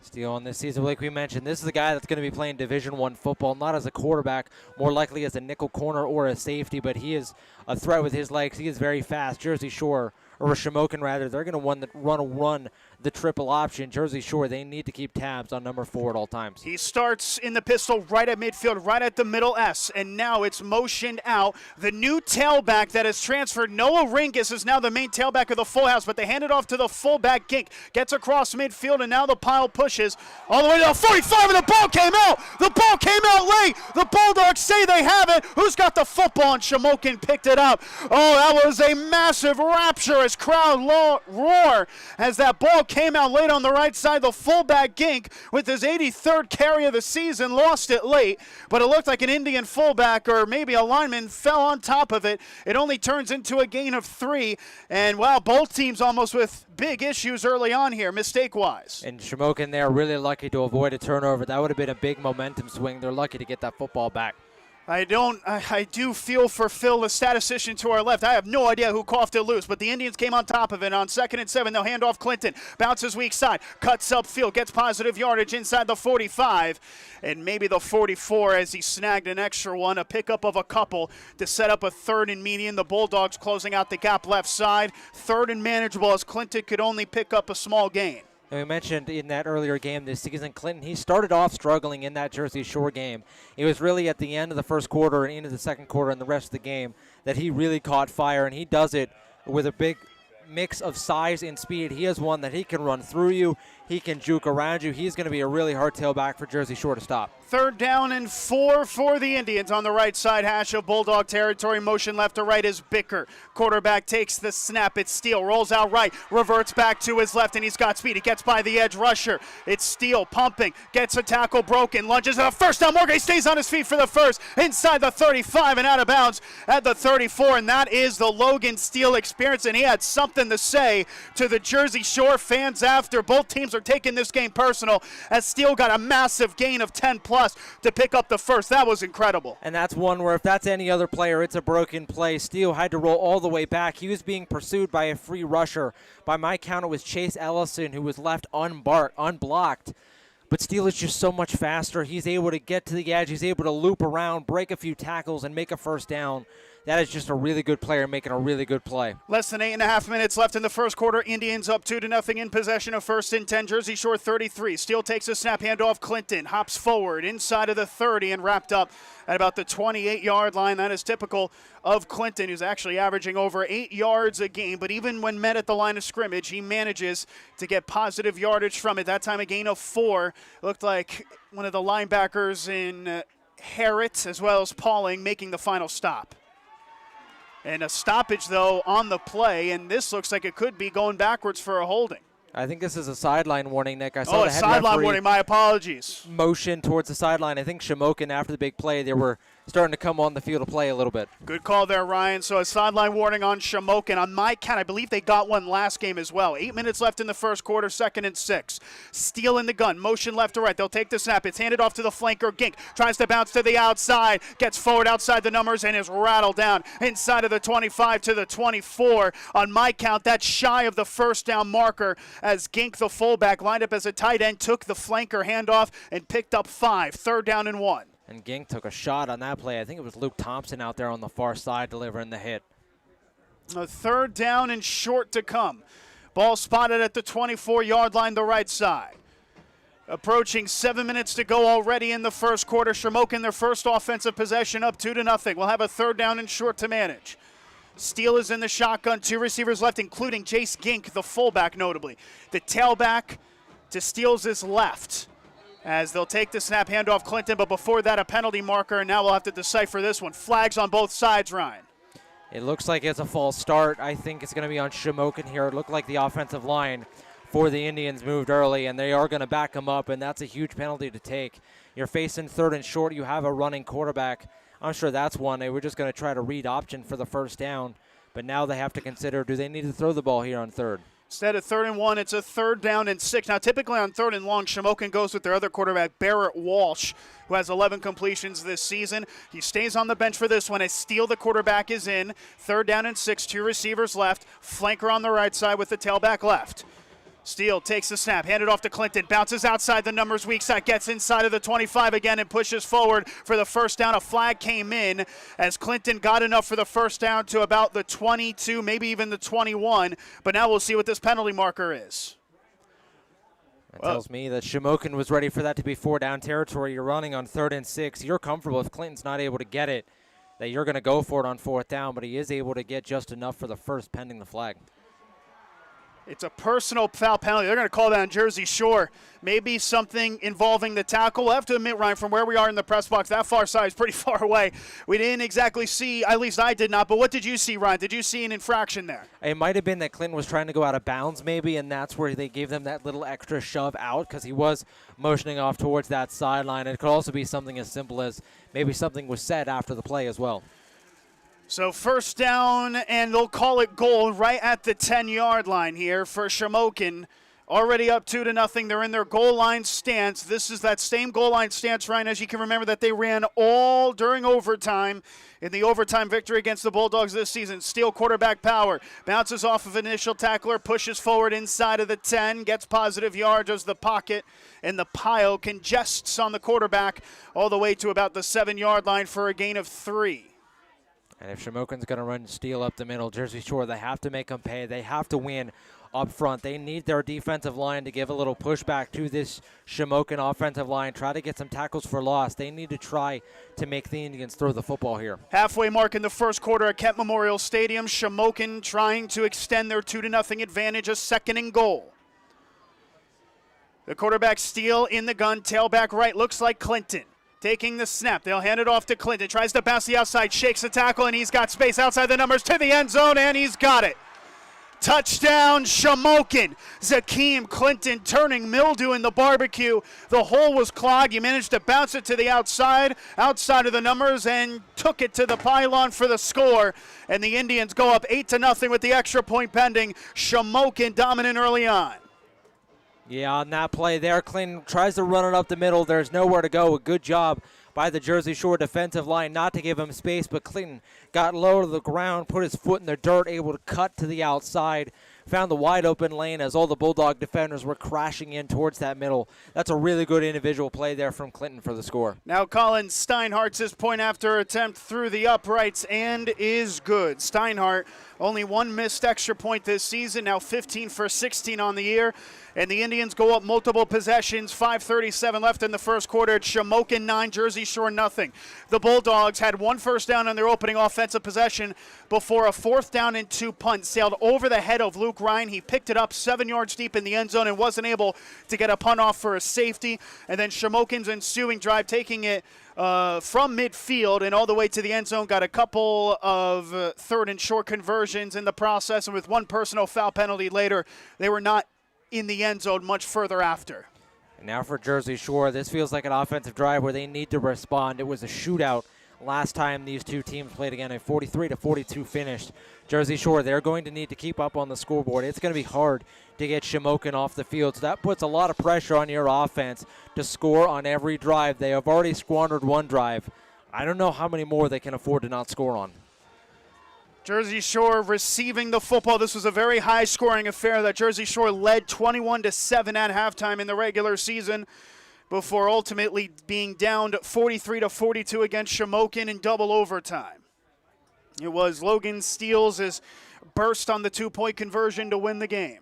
Speaker 4: Steele on this season, like we mentioned, this is a guy that's going to be playing Division I football, not as a quarterback, more likely as a nickel corner or a safety, but he is a threat with his legs. He is very fast. Jersey Shore, or Shamokin rather, they're going to run the triple option. Jersey Shore, they need to keep tabs on number 4 at all times.
Speaker 3: He starts in the pistol right at midfield, right at the middle S, and now it's motioned out. The new tailback that has transferred, Noah Ringus, is now the main tailback of the full house, but they hand it off to the fullback, Gink. Gets across midfield, and now the pile pushes all the way to the 45, and the ball came out! The ball came out late! The Bulldogs say they have it! Who's got the football? And Shamokin picked it up. Oh, that was a massive rapturous crowd roar as that ball came out late on the right side. The fullback, Gink, with his 83rd carry of the season, lost it late, but it looked like an Indian fullback or maybe a lineman fell on top of it. It only turns into a gain of 3, and wow, both teams almost with big issues early on here, mistake-wise.
Speaker 4: And Shamokin there really lucky to avoid a turnover. That would have been a big momentum swing. They're lucky to get that football back.
Speaker 3: I do feel for Phil, the statistician to our left. I have no idea who coughed it loose, but the Indians came on top of it. On 2nd and 7, they'll hand off Clinton. Bounces weak side, cuts upfield, gets positive yardage inside the 45, and maybe the 44 as he snagged an extra one, a pickup of a couple to set up a 3rd and median. The Bulldogs closing out the gap left side. 3rd and manageable as Clinton could only pick up a small gain.
Speaker 4: And we mentioned in that earlier game this season, Clinton, he started off struggling in that Jersey Shore game. It was really at the end of the first quarter and into the second quarter and the rest of the game that he really caught fire, and he does it with a big mix of size and speed. He is one that he can run through you. He can juke around you. He's going to be a really hard tailback for Jersey Shore to stop.
Speaker 3: 3rd down and 4 for the Indians on the right side hash of Bulldog territory. Motion left to right is Bicker. Quarterback takes the snap. It's Steele. Rolls out right. Reverts back to his left, and he's got speed. He gets by the edge rusher. It's Steele pumping. Gets a tackle broken. Lunges at a first down. Morgan stays on his feet for the first. Inside the 35 and out of bounds at the 34. And that is the Logan Steele experience. And he had something to say to the Jersey Shore fans after. Both teams are taking this game personal as Steele got a massive gain of 10 plus to pick up the first. That was incredible.
Speaker 4: And that's one where if that's any other player, it's a broken play. Steele had to roll all the way back. He was being pursued by a free rusher. By my count, it was Chase Ellison who was left unblocked. But Steele is just so much faster. He's able to get to the edge. He's able to loop around, break a few tackles, and make a first down. That is just a really good player making a really good play.
Speaker 3: Less than 8.5 minutes left in the first quarter. Indians up 2-0 in possession of first and 10. Jersey Shore 33. Steele takes a snap, handoff. Clinton hops forward inside of the 30 and wrapped up at about the 28-yard line. That is typical of Clinton, who's actually averaging over 8 yards a game. But even when met at the line of scrimmage, he manages to get positive yardage from it. That time a gain of 4. Looked like one of the linebackers in Harrett as well as Pauling making the final stop. And a stoppage, though, on the play, and this looks like it could be going backwards for a holding.
Speaker 4: I think this is a sideline warning, Nick. I saw the
Speaker 3: a
Speaker 4: head
Speaker 3: sideline
Speaker 4: referee
Speaker 3: warning. My apologies.
Speaker 4: Motion towards the sideline. I think Shamokin, after the big play, they were starting to come on the field to play a little bit.
Speaker 3: Good call there, Ryan. So a sideline warning on Shamokin. On my count, I believe they got one last game as well. 8 minutes left in the first quarter, 2nd and 6. Steele in the gun, motion left to right. They'll take the snap. It's handed off to the flanker. Gink tries to bounce to the outside, gets forward outside the numbers, and is rattled down inside of the 25 to the 24. On my count, that's shy of the first down marker as Gink, the fullback, lined up as a tight end, took the flanker handoff and picked up 5. 3rd down and 1.
Speaker 4: And Gink took a shot on that play. I think it was Luke Thompson out there on the far side delivering the hit.
Speaker 3: A 3rd down and short to come. Ball spotted at the 24-yard line, the right side. Approaching 7 minutes to go already in the first quarter. Shamokin, their first offensive possession, up 2-0. We'll have a 3rd down and short to manage. Steele is in the shotgun. 2 receivers left, including Jace Gink, the fullback notably. The tailback to Steele's is left, as they'll take the snap, handoff Clinton, but before that a penalty marker, and now we'll have to decipher this one. Flags on both sides, Ryan.
Speaker 4: It looks like it's a false start. I think it's going to be on Shamokin here. It looked like the offensive line for the Indians moved early, and they are going to back him up, and that's a huge penalty to take. You're facing 3rd and short. You have a running quarterback. I'm sure that's one. They were just going to try to read option for the first down, but now they have to consider, do they need to throw the ball here on 3rd?
Speaker 3: Instead of 3rd and 1, it's a 3rd down and 6. Now, typically on 3rd and long, Shamokin goes with their other quarterback, Barrett Walsh, who has 11 completions this season. He stays on the bench for this one as Steele, the quarterback, is in. 3rd down and 6, 2 receivers left. Flanker on the right side with the tailback left. Steele takes the snap, handed off to Clinton, bounces outside the numbers, weak side, gets inside of the 25 again and pushes forward for the first down. A flag came in as Clinton got enough for the first down to about the 22, maybe even the 21, but now we'll see what this penalty marker is.
Speaker 4: That tells me that Shamokin was ready for that to be 4-down territory. You're running on 3rd and 6. You're comfortable if Clinton's not able to get it, that you're going to go for it on 4th down, but he is able to get just enough for the first pending the flag.
Speaker 3: It's a personal foul penalty. They're going to call that on Jersey Shore. Maybe something involving the tackle. I have to admit, Ryan, from where we are in the press box, that far side is pretty far away. We didn't exactly see, at least I did not, but what did you see, Ryan? Did you see an infraction there?
Speaker 4: It might have been that Clinton was trying to go out of bounds maybe, and that's where they gave them that little extra shove out because he was motioning off towards that sideline. It could also be something as simple as maybe something was said after the play as well.
Speaker 3: So first down, and they'll call it goal right at the 10-yard line here for Shamokin. Already up 2-0. They're in their goal line stance. This is that same goal line stance, Ryan, as you can remember, that they ran all during overtime in the overtime victory against the Bulldogs this season. Steele quarterback power. Bounces off of initial tackler, pushes forward inside of the 10, gets positive yards as the pocket and the pile congests on the quarterback all the way to about the 7-yard line for a gain of 3.
Speaker 4: And if Shamokin's going to run Steele up the middle, Jersey Shore, they have to make them pay. They have to win up front. They need their defensive line to give a little pushback to this Shamokin offensive line, try to get some tackles for loss. They need to try to make the Indians throw the football here.
Speaker 3: Halfway mark in the first quarter at Kent Memorial Stadium. Shamokin trying to extend their 2-0 advantage, a 2nd and goal. The quarterback Steele in the gun, tailback right, looks like Clinton. Taking the snap, they'll hand it off to Clinton. Tries to bounce the outside, shakes the tackle, and he's got space outside the numbers to the end zone, and he's got it. Touchdown, Shamokin. Zakeem Clinton turning mildew in the barbecue. The hole was clogged. He managed to bounce it to the outside of the numbers, and took it to the pylon for the score. And the Indians go up 8-0 with the extra point pending. Shamokin dominant early on.
Speaker 4: Yeah, on that play there, Clinton tries to run it up the middle. There's nowhere to go. A good job by the Jersey Shore defensive line not to give him space, but Clinton got low to the ground, put his foot in the dirt, able to cut to the outside found the wide open lane as all the Bulldog defenders were crashing in towards that middle. That's a really good individual play there from Clinton for the score.
Speaker 3: Now Colin Steinhardt's his point after attempt through the uprights and is good. Steinhardt only one missed extra point this season, now 15 for 16 on the year. And the Indians go up multiple possessions, 5:37 left in the first quarter. It's Shamokin 9, Jersey Shore nothing. The Bulldogs had one first down on their opening offensive possession before a 4th down and 2 punt sailed over the head of Luke Ryan. He picked it up 7 yards deep in the end zone and wasn't able to get a punt off for a safety. And then Shamokin's ensuing drive, taking it from midfield and all the way to the end zone, got a couple of 3rd and short conversions in the process, and with one personal foul penalty later, they were not in the end zone much further after.
Speaker 4: And now for Jersey Shore, this feels like an offensive drive where they need to respond. It was a shootout last time these two teams played again, a 43-42 finish. Jersey Shore, they're going to need to keep up on the scoreboard. It's going to be hard to get Shamokin off the field, so that puts a lot of pressure on your offense to score on every drive. They have already squandered one drive. I don't know how many more they can afford to not score on.
Speaker 3: Jersey Shore receiving the football. This was a very high-scoring affair that Jersey Shore led 21-7 at halftime in the regular season before ultimately being down 43-42 against Shamokin in double overtime. It was Logan Steele's burst on the 2-point conversion to win the game.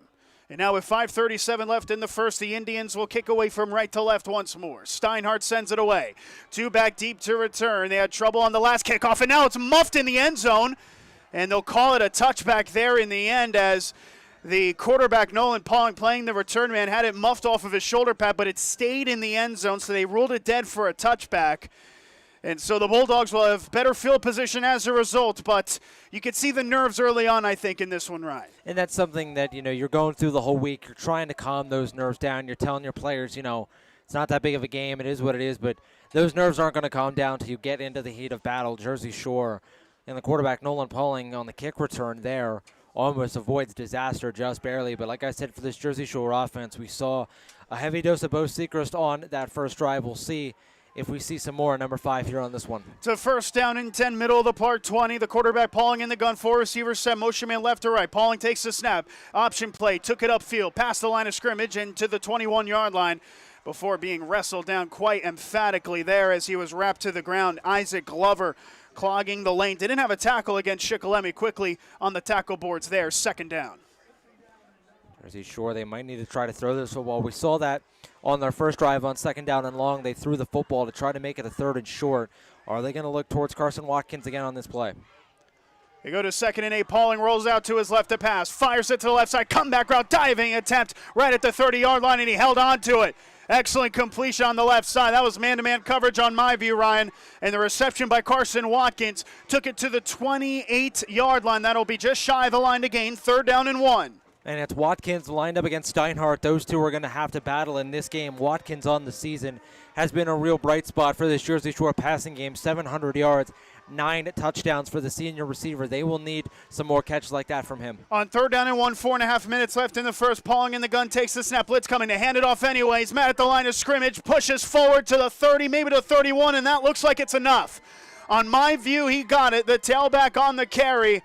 Speaker 3: And now with 5:37 left in the first, the Indians will kick away from right to left once more. Steinhardt sends it away. 2 back deep to return. They had trouble on the last kickoff, and now it's muffed in the end zone. And they'll call it a touchback there in the end as the quarterback, Nolan Pauling, playing the return man, had it muffed off of his shoulder pad, but it stayed in the end zone, so they ruled it dead for a touchback. And so the Bulldogs will have better field position as a result, but you could see the nerves early on, I think, in this one, Ryan.
Speaker 4: And that's something that, you're going through the whole week. You're trying to calm those nerves down. You're telling your players, it's not that big of a game. It is what it is, but those nerves aren't going to calm down until you get into the heat of battle. Jersey Shore and the quarterback, Nolan Pauling, on the kick return there almost avoids disaster just barely. But like I said, for this Jersey Shore offense, we saw a heavy dose of Bo Sechrist on that first drive. We'll see if we see some more, number 5 here on this one.
Speaker 3: It's a first down and 10, middle of the park 20. The quarterback Pauling in the gun, 4 receivers set, motion man left to right. Pauling takes the snap, option play, took it upfield, past the line of scrimmage and to the 21-yard line before being wrestled down quite emphatically there as he was wrapped to the ground. Isaac Glover clogging the lane. Didn't have a tackle against Shikalemi. Quickly on the tackle boards there, 2nd down.
Speaker 4: Jersey Shore, they might need to try to throw this football. We saw that on their first drive on 2nd down and long. They threw the football to try to make it a 3rd and short. Are they going to look towards Carson Watkins again on this play?
Speaker 3: They go to 2nd and 8. Pauling rolls out to his left to pass. Fires it to the left side. Comeback route, diving attempt right at the 30-yard line, and he held on to it. Excellent completion on the left side. That was man-to-man coverage on my view, Ryan. And the reception by Carson Watkins took it to the 28-yard line. That'll be just shy of the line to gain. 3rd down and 1.
Speaker 4: And it's Watkins lined up against Steinhardt. Those two are going to have to battle in this game. Watkins on the season has been a real bright spot for this Jersey Shore passing game. 700 yards, 9 touchdowns for the senior receiver. They will need some more catches like that from him.
Speaker 3: On 3rd down and 1, 4.5 minutes left in the first. Pauling in the gun takes the snap. Blitz coming to hand it off anyways. Matt at the line of scrimmage, pushes forward to the 30, maybe to 31, and that looks like it's enough. On my view, he got it. The tailback on the carry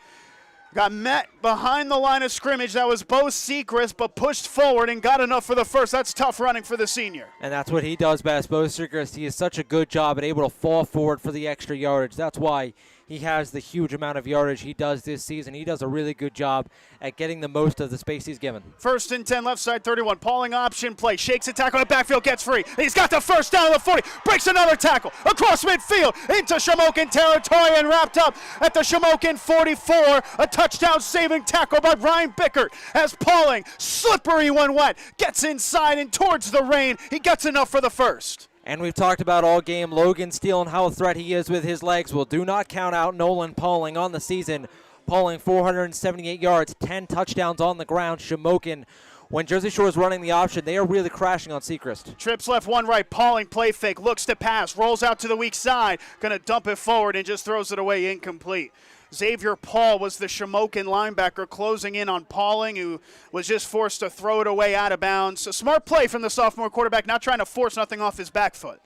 Speaker 3: got met behind the line of scrimmage. That was Bo Sechrist, but pushed forward and got enough for the first. That's tough running for the senior.
Speaker 4: And that's what he does best. Bo Sechrist, he is such a good job at able to fall forward for the extra yardage. That's why he has the huge amount of yardage he does this season. He does a really good job at getting the most of the space he's given.
Speaker 3: 1st and 10, left side 31. Pauling option play. Shakes a tackle in the backfield, gets free. He's got the first down at the 40. Breaks another tackle across midfield into Shamokin territory and wrapped up at the Shamokin 44. A touchdown-saving tackle by Ryan Bickert as Pauling, slippery when wet, gets inside and towards the rain. He gets enough for the first.
Speaker 4: And we've talked about all game Logan Steele and how a threat he is with his legs. Well, do not count out Nolan Pauling on the season. Pauling 478 yards, 10 touchdowns on the ground. Shamokin, when Jersey Shore is running the option, they are really crashing on Sechrist.
Speaker 3: Trips left, 1 right. Pauling play fake, looks to pass, rolls out to the weak side. Going to dump it forward and just throws it away incomplete. Xavier Paul was the Shamokin linebacker closing in on Pauling, who was just forced to throw it away out of bounds. A smart play from the sophomore quarterback, not trying to force nothing off his back foot.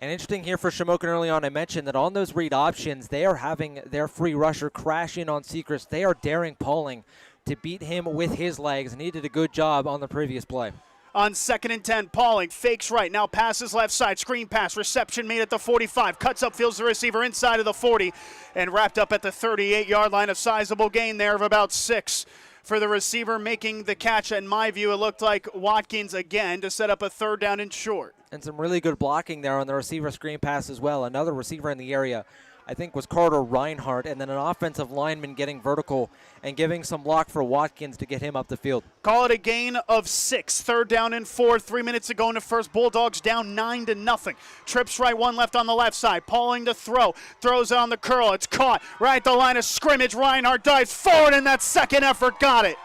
Speaker 4: And interesting here for Shamokin early on, I mentioned that on those read options, they are having their free rusher crash in on Sechrist. They are daring Pauling to beat him with his legs, and he did a good job on the previous play.
Speaker 3: On 2nd and 10, Pauling fakes right, now passes left side, screen pass, reception made at the 45, cuts up, fields the receiver inside of the 40, and wrapped up at the 38-yard line. A sizable gain there of about 6 for the receiver making the catch. In my view, it looked like Watkins again to set up a 3rd down and short.
Speaker 4: And some really good blocking there on the receiver screen pass as well. Another receiver in the area, I think, was Carter Reinhardt, and then an offensive lineman getting vertical and giving some block for Watkins to get him up the field.
Speaker 3: Call it a gain of 6. 3rd down and 4. 3 minutes to go in the first. Bulldogs down 9-0. Trips right, 1 left on the left side. Pauling to throw. Throws on the curl. It's caught right at the line of scrimmage. Reinhardt dives forward, and that second effort got it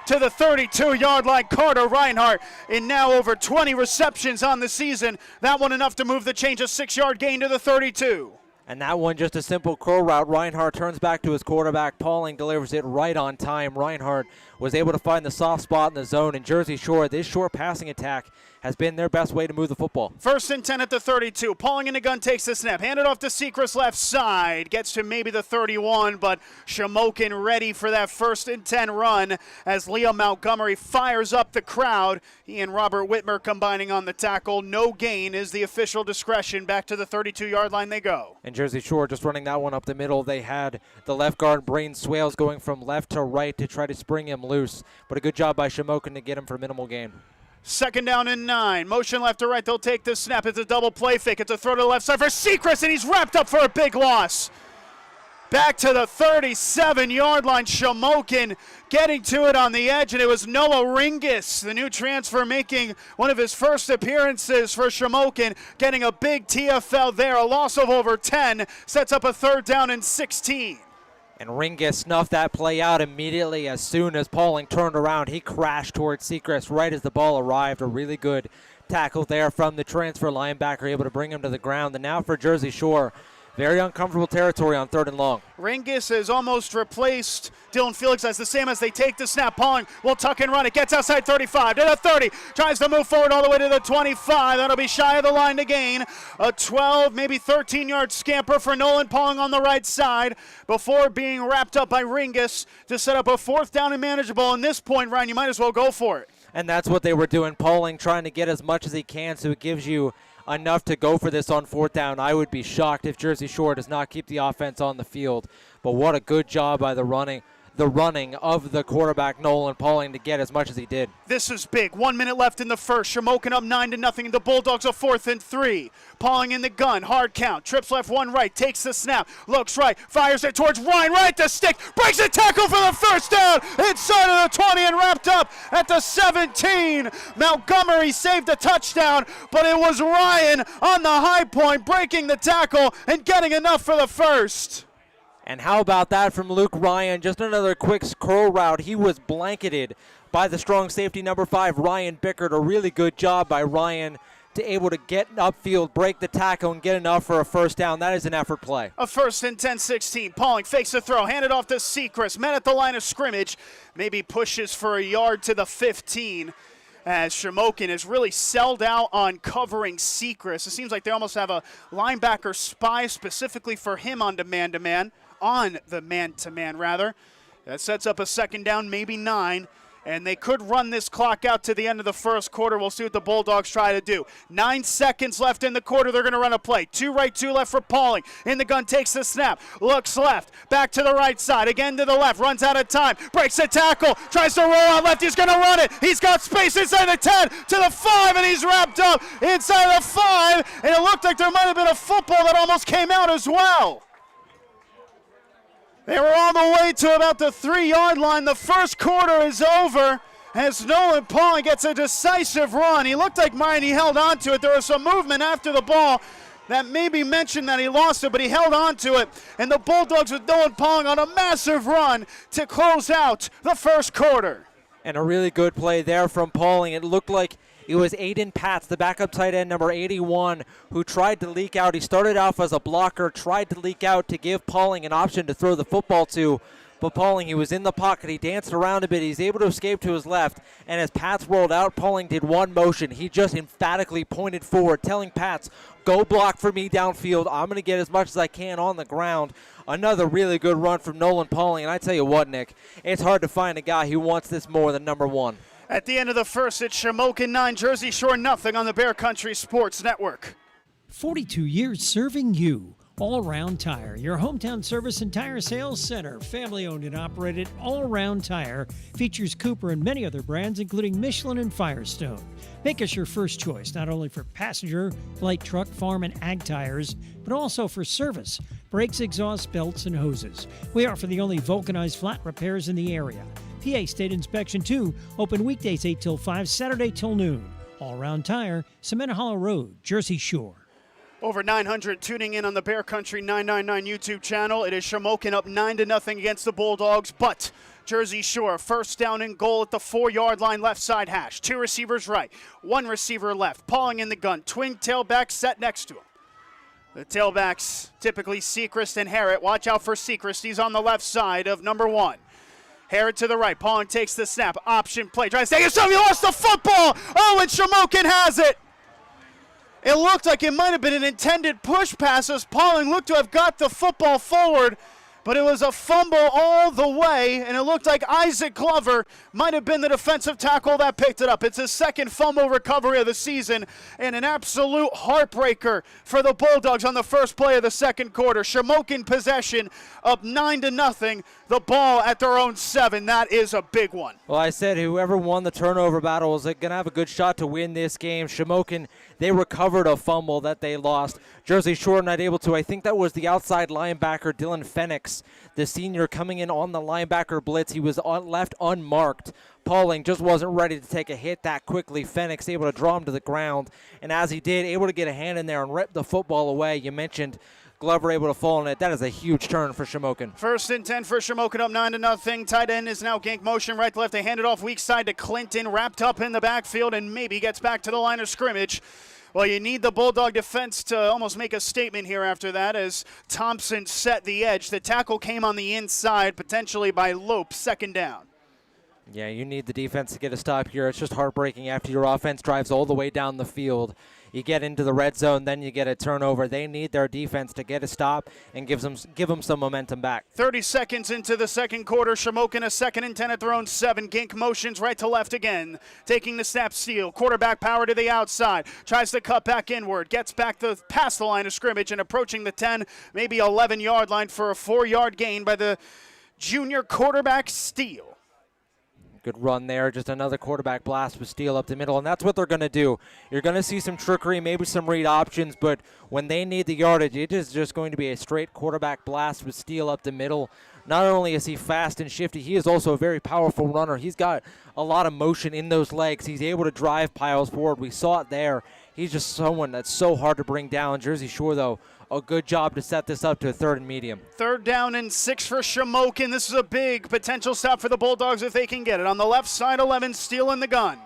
Speaker 3: to the 32-yard line. Carter Reinhardt in now over 20 receptions on the season. That one enough to move the change. A 6-yard gain to the 32.
Speaker 4: And that one just a simple curl route. Reinhardt turns back to his quarterback. Pauling delivers it right on time. Reinhardt was able to find the soft spot in the zone. In Jersey Shore, this short passing attack has been their best way to move the football.
Speaker 3: 1st and 10 at the 32. Pauling in the gun takes the snap. Handed off to Sechrist left side. Gets to maybe the 31, but Shamokin ready for that 1st and 10 run as Leo Montgomery fires up the crowd. He and Robert Whitmer combining on the tackle. No gain is the official discretion. Back to the 32-yard line they go.
Speaker 4: And Jersey Shore just running that one up the middle. They had the left guard, Brain Swales, going from left to right to try to spring him loose. But a good job by Shamokin to get him for minimal gain.
Speaker 3: 2nd down and 9. Motion left to right. They'll take the snap. It's a double play fake. It's a throw to the left side for Sechrist, and he's wrapped up for a big loss. Back to the 37-yard line. Shamokin getting to it on the edge, and it was Noah Ringis, the new transfer, making one of his first appearances for Shamokin, getting a big TFL there. A loss of over 10 sets up a 3rd down and 16.
Speaker 4: And Ringis snuffed that play out immediately as soon as Pauling turned around. He crashed towards Sechrist right as the ball arrived. A really good tackle there from the transfer linebacker, able to bring him to the ground. And now for Jersey Shore, very uncomfortable territory on 3rd and long.
Speaker 3: Ringis has almost replaced Dylan Felix as the same as they take the snap. Pauling will tuck and run. It gets outside 35 to the 30. Tries to move forward all the way to the 25. That'll be shy of the line to gain. A 12, maybe 13-yard scamper for Nolan Pauling on the right side before being wrapped up by Ringis to set up a 4th down and manageable. At this point, Ryan, you might as well go for it.
Speaker 4: And that's what they were doing. Pauling trying to get as much as he can so it gives you enough to go for this on 4th down. I would be shocked if Jersey Shore does not keep the offense on the field. But what a good job by the running of the quarterback, Nolan Pauling, to get as much as he did.
Speaker 3: This is big. 1 minute left in the first. Shamokin up 9-0. The Bulldogs a 4th and 3. Pauling in the gun. Hard count. Trips left, 1 right. Takes the snap. Looks right. Fires it towards Ryan. Right to stick. Breaks a tackle for the 1st down. Inside of the 20 and wrapped up at the 17. Montgomery saved a touchdown, but it was Ryan on the high point breaking the tackle and getting enough for the 1st.
Speaker 4: And how about that from Luke Ryan? Just another quick curl route. He was blanketed by the strong safety number 5, Ryan Bickert. A really good job by Ryan to able to get upfield, break the tackle, and get enough for a 1st down. That is an effort play.
Speaker 3: A 1st and 10-16. Pauling fakes the throw. Handed off to Sechrist. Men at the line of scrimmage. Maybe pushes for a yard to the 15. As Shamokin is really selled out on covering Sechrist. It seems like they almost have a linebacker spy specifically for him on man-to-man. On the man-to-man, rather. That sets up a 2nd down, maybe 9. And they could run this clock out to the end of the first quarter. We'll see what the Bulldogs try to do. 9 seconds left in the quarter. They're going to run a play. 2 right, 2 left for Pauling. In the gun, takes the snap. Looks left. Back to the right side. Again to the left. Runs out of time. Breaks a tackle. Tries to roll out left. He's going to run it. He's got space inside the 10 to the 5, and he's wrapped up inside the 5. And it looked like there might have been a football that almost came out as well. They were all the way to about the 3-yard line. The first quarter is over as Nolan Pauling gets a decisive run. He looked like mine. He held on to it. There was some movement after the ball that maybe mentioned that he lost it, but he held on to it. And the Bulldogs with Nolan Pauling on a massive run to close out the first quarter.
Speaker 4: And a really good play there from Pauling. It looked like it was Aiden Patz, the backup tight end, number 81, who tried to leak out. He started off as a blocker, tried to leak out to give Pauling an option to throw the football to. but Pauling, he was in the pocket. He danced around a bit. He's able to escape to his left, and as Pats rolled out, Pauling did one motion. He just emphatically pointed forward, telling Pats, go block for me downfield. I'm going to get as much as I can on the ground. Another really good run from Nolan Pauling, and I tell you what, Nick, it's hard to find a guy who wants this more than number one.
Speaker 3: At the end of the first, it's Shamokin 9, Jersey Shore nothing on the Bear Country Sports Network.
Speaker 5: 42 years serving you. All Round Tire, your hometown service and tire sales center. Family owned and operated, All Round Tire features Cooper and many other brands, including Michelin and Firestone. Make us your first choice, not only for passenger, light truck, farm, and ag tires, but also for service, brakes, exhaust, belts, and hoses. We offer the only vulcanized flat repairs in the area. PA State Inspection 2, open weekdays 8 till 5, Saturday till noon. All Round Tire, Cement Hollow Road, Jersey Shore.
Speaker 3: Over 900 tuning in on the Bear Country 999 YouTube channel. It is Shamokin up 9-0 against the Bulldogs, but Jersey Shore first down and goal at the 4-yard line, left side hash. 2 receivers right, 1 receiver left. Pauling in the gun, twin tailbacks set next to him. The tailbacks typically Sechrist and Harrod. Watch out for Sechrist. He's on the left side of number 1. Harrod to the right. Pauling takes the snap. Option play. Tries to take it. He lost the football. Oh, and Shamokin has it. It looked like it might have been an intended push pass as Pauling looked to have got the football forward, but it was a fumble all the way, and it looked like Isaac Glover might have been the defensive tackle that picked it up. It's his second fumble recovery of the season, and an absolute heartbreaker for the Bulldogs on the first play of the second quarter. Shamokin possession up 9-0, the ball at their own 7. That is a big one.
Speaker 4: Well, I said whoever won the turnover battle is going to have a good shot to win this game. Shamokin, they recovered a fumble that they lost. Jersey Shore not able to. I think that was the outside linebacker, Dylan Fenix, the senior, coming in on the linebacker blitz. He was left unmarked. Pauling just wasn't ready to take a hit that quickly. Fenix able to draw him to the ground, and as he did, able to get a hand in there and rip the football away. You mentioned Glover able to fall on it. That is a huge turn for Shamokin.
Speaker 3: First and 10 for Shamokin, up 9-0. Tight end is now gank motion right to left. They hand it off weak side to Clinton, wrapped up in the backfield, and maybe gets back to the line of scrimmage. Well, you need the Bulldog defense to almost make a statement here after that as Thompson set the edge. The tackle came on the inside, potentially by Lope, second down.
Speaker 4: Yeah, you need the defense to get a stop here. It's just heartbreaking after your offense drives all the way down the field. You get into the red zone, then you get a turnover. They need their defense to get a stop and give them some momentum back.
Speaker 3: 30 seconds into the second quarter. Shamokin a 2nd and 10 at their own 7. Gink motions right to left again. Taking the snap, steal. Quarterback power to the outside. Tries to cut back inward. Gets back past the line of scrimmage and approaching the 10, maybe 11-yard line for a 4-yard gain by the junior quarterback, Steele.
Speaker 4: Good run there. Just another quarterback blast with Steele up the middle, and that's what they're going to do. You're going to see some trickery, maybe some read options, but when they need the yardage, it is just going to be a straight quarterback blast with Steele up the middle. Not only is he fast and shifty, he is also a very powerful runner. He's got a lot of motion in those legs. He's able to drive piles forward. We saw it there. He's just someone that's so hard to bring down. Jersey Shore, though, a good job to set this up to a 3rd and medium.
Speaker 3: 3rd down and 6 for Shamokin. This is a big potential stop for the Bulldogs if they can get it. On the left side, 11, Steele in the gun.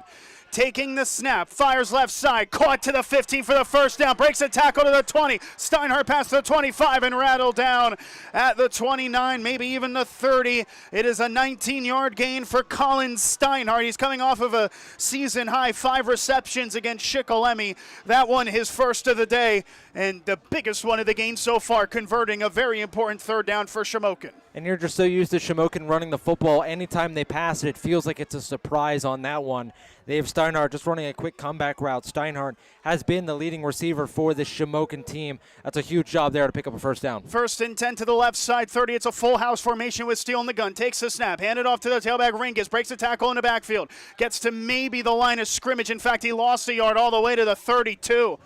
Speaker 3: Taking the snap, fires left side, caught to the 15 for the first down, breaks a tackle to the 20. Steinhardt past the 25 and rattled down at the 29, maybe even the 30. It is a 19-yard gain for Colin Steinhardt. He's coming off of a season-high 5 receptions against Shikellamy. That one his first of the day, and the biggest one of the game so far, converting a very important 3rd down for Shamokin.
Speaker 4: And you're just so used to Shamokin running the football. Anytime they pass it, it feels like it's a surprise on that one. They have Steinhardt just running a quick comeback route. Steinhardt has been the leading receiver for this Shamokin team. That's a huge job there to pick up a 1st down.
Speaker 3: 1st and 10 to the left side, 30. It's a full house formation with Steele in the gun. Takes the snap, handed off to the tailback, Ringus. Breaks a tackle in the backfield. Gets to maybe the line of scrimmage. In fact, he lost a yard all the way to the 32.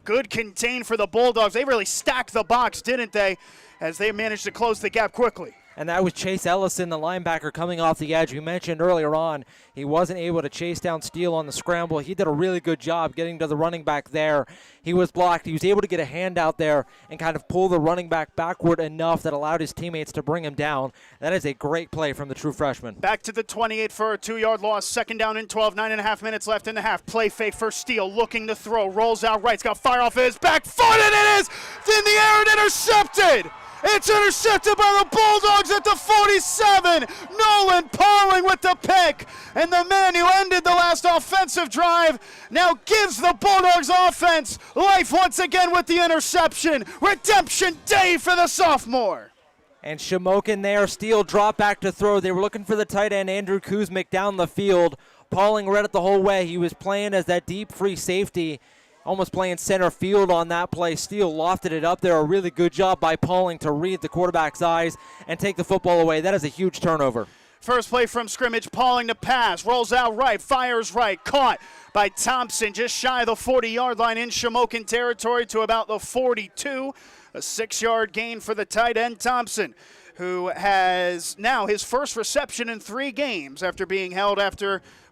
Speaker 3: Good contain for the Bulldogs. They really stacked the box, didn't they, as they managed to close the gap quickly.
Speaker 4: And that was Chase Ellison, the linebacker, coming off the edge. We mentioned earlier on he wasn't able to chase down Steele on the scramble. He did a really good job getting to the running back there. He was blocked. He was able to get a hand out there and kind of pull the running back backward enough that allowed his teammates to bring him down. That is a great play from the true freshman.
Speaker 3: Back to the 28 for a 2-yard loss. 2nd down and 12, 9.5 minutes left in the half. Play fake for Steele, looking to throw. Rolls out right. He's got fire off his back foot, and it is in the air and intercepted. It's intercepted by the Bulldogs at the 47. Nolan Pauling with the pick. And the man who ended the last offensive drive now gives the Bulldogs offense life once again with the interception. Redemption day for the sophomore.
Speaker 4: And Shamokin there, Steele drop back to throw. They were looking for the tight end, Andrew Kuzmic, down the field. Pauling read it the whole way. He was playing as that deep free safety, almost playing center field on that play. Steele lofted it up there. A really good job by Pauling to read the quarterback's eyes and take the football away. That is a huge turnover.
Speaker 3: First play from scrimmage, Pauling to pass, rolls out right, fires right, caught by Thompson just shy of the 40-yard line in Shamokin territory to about the 42. A 6-yard gain for the tight end Thompson, who has now his first reception in 3 games after being held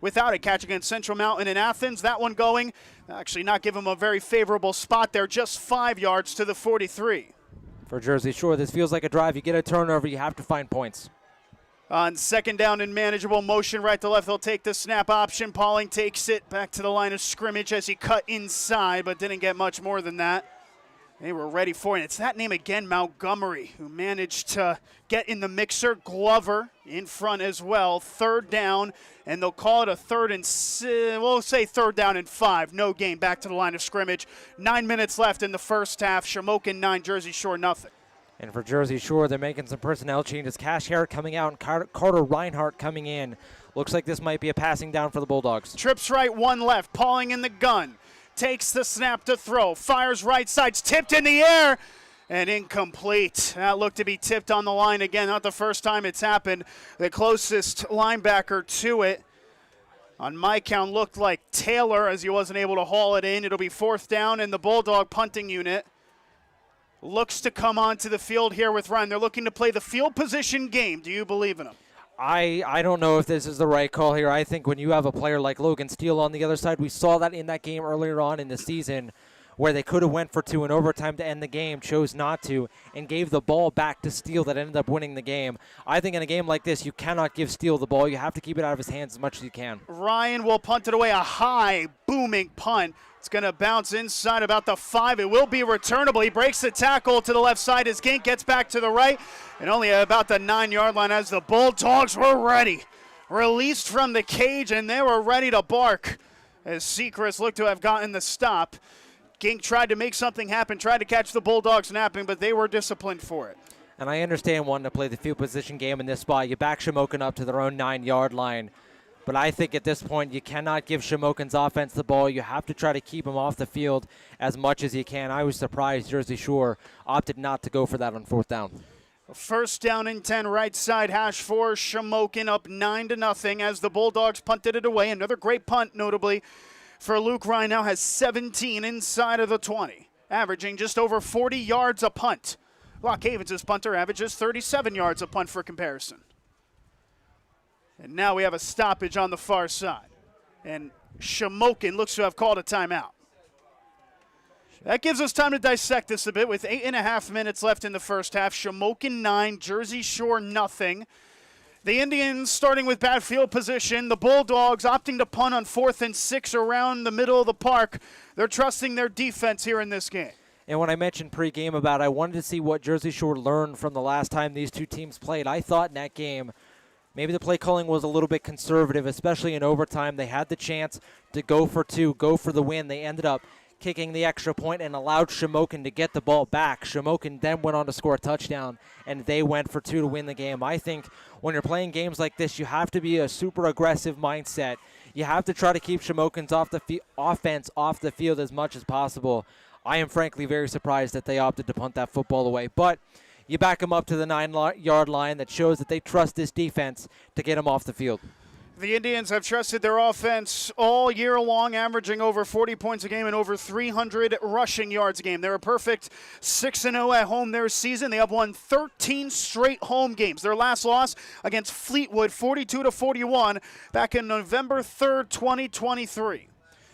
Speaker 3: without a catch against Central Mountain in Athens. That one going, actually not give him a very favorable spot there, just 5 yards to the 43.
Speaker 4: For Jersey Shore, this feels like a drive. You get a turnover, you have to find points.
Speaker 3: On second down and manageable motion right to left, they'll take the snap option. Pauling takes it back to the line of scrimmage as he cut inside, but didn't get much more than that. They were ready for it. It's that name again, Montgomery, who managed to get in the mixer. Glover in front as well. Third down, and they'll call it a we'll say third down and 5. No gain, back to the line of scrimmage. 9 minutes left in the first half. Shamokin 9, Jersey Shore nothing.
Speaker 4: And for Jersey Shore, they're making some personnel changes. Cash Harrod coming out and Carter Reinhardt coming in. Looks like this might be a passing down for the Bulldogs.
Speaker 3: Trips right, 1 left. Pauling in the gun. Takes the snap to throw. Fires right side. Tipped in the air. And incomplete. That looked to be tipped on the line again. Not the first time it's happened. The closest linebacker to it, on my count, looked like Taylor as he wasn't able to haul it in. It'll be 4th down, and the Bulldog punting unit looks to come onto the field here with Ryan. They're looking to play the field position game. Do you believe in them?
Speaker 4: I don't know if this is the right call here. I think when you have a player like Logan Steele on the other side, we saw that in that game earlier on in the season where they could have went for 2 in overtime to end the game, chose not to, and gave the ball back to Steele that ended up winning the game. I think in a game like this, you cannot give Steele the ball. You have to keep it out of his hands as much as you can.
Speaker 3: Ryan will punt it away, a high, booming punt. It's going to bounce inside about the 5. It will be returnable. He breaks the tackle to the left side. His gink gets back to the right, and only about the 9-yard line as the Bulldogs were ready. Released from the cage, and they were ready to bark as Sechrist looked to have gotten the stop. Gink tried to make something happen, tried to catch the Bulldogs napping, but they were disciplined for it.
Speaker 4: And I understand wanting to play the field position game in this spot. You back Shamokin up to their own 9-yard line. But I think at this point you cannot give Shamokin's offense the ball. You have to try to keep him off the field as much as you can. I was surprised Jersey Shore opted not to go for that on 4th down.
Speaker 3: 1st down and 10, right side hash for Shamokin, up 9-0 as the Bulldogs punted it away. Another great punt, notably, for Luke Ryan. Now has 17 inside of the 20, averaging just over 40 yards a punt. Lock Havens' punter averages 37 yards a punt for comparison. And now we have a stoppage on the far side. And Shamokin looks to have called a timeout. That gives us time to dissect this a bit with 8.5 minutes left in the first half. Shamokin 9, Jersey Shore nothing. The Indians starting with bad field position. The Bulldogs opting to punt on 4th and 6 around the middle of the park. They're trusting their defense here in this game.
Speaker 4: And when I mentioned pregame about I wanted to see what Jersey Shore learned from the last time these two teams played, I thought in that game maybe the play calling was a little bit conservative, especially in overtime. They had the chance to go for 2, go for the win. They ended up kicking the extra point and allowed Shamokin to get the ball back. Shamokin then went on to score a touchdown, and they went for 2 to win the game. I think when you're playing games like this, you have to be a super aggressive mindset. You have to try to keep Shamokin's offense off the field as much as possible. I am frankly very surprised that they opted to punt that football away, but you back them up to the 9-yard line. That shows that they trust this defense to get them off the field.
Speaker 3: The Indians have trusted their offense all year long, averaging over 40 points a game and over 300 rushing yards a game. They're a perfect 6-0 at home this season. They have won 13 straight home games. Their last loss against Fleetwood, 42-41, back in November 3rd, 2023.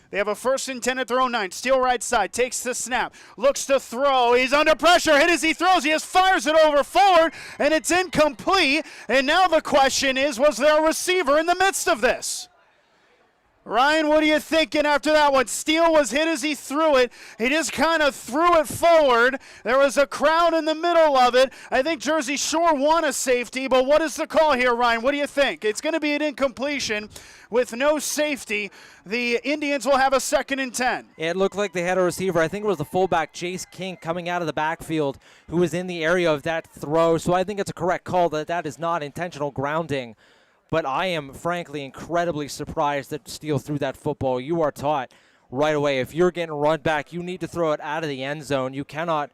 Speaker 3: They have a 1st and 10 at their own 9. Steele right side, takes the snap, looks to throw. He's under pressure, hit as he throws. He just fires it over forward, and it's incomplete. And now the question is, was there a receiver in the midst of this? Ryan, what are you thinking after that one? Steele was hit as he threw it. He just kind of threw it forward. There was a crowd in the middle of it. I think Jersey Shore won a safety, but what is the call here, Ryan? What do you think? It's going to be an incompletion with no safety. The Indians will have a 2nd and 10.
Speaker 4: It looked like they had a receiver. I think it was the fullback, Jace King, coming out of the backfield, who was in the area of that throw. So I think it's a correct call that is not intentional grounding. But I am, frankly, incredibly surprised that Steele threw that football. You are taught right away, if you're getting run back, you need to throw it out of the end zone. You cannot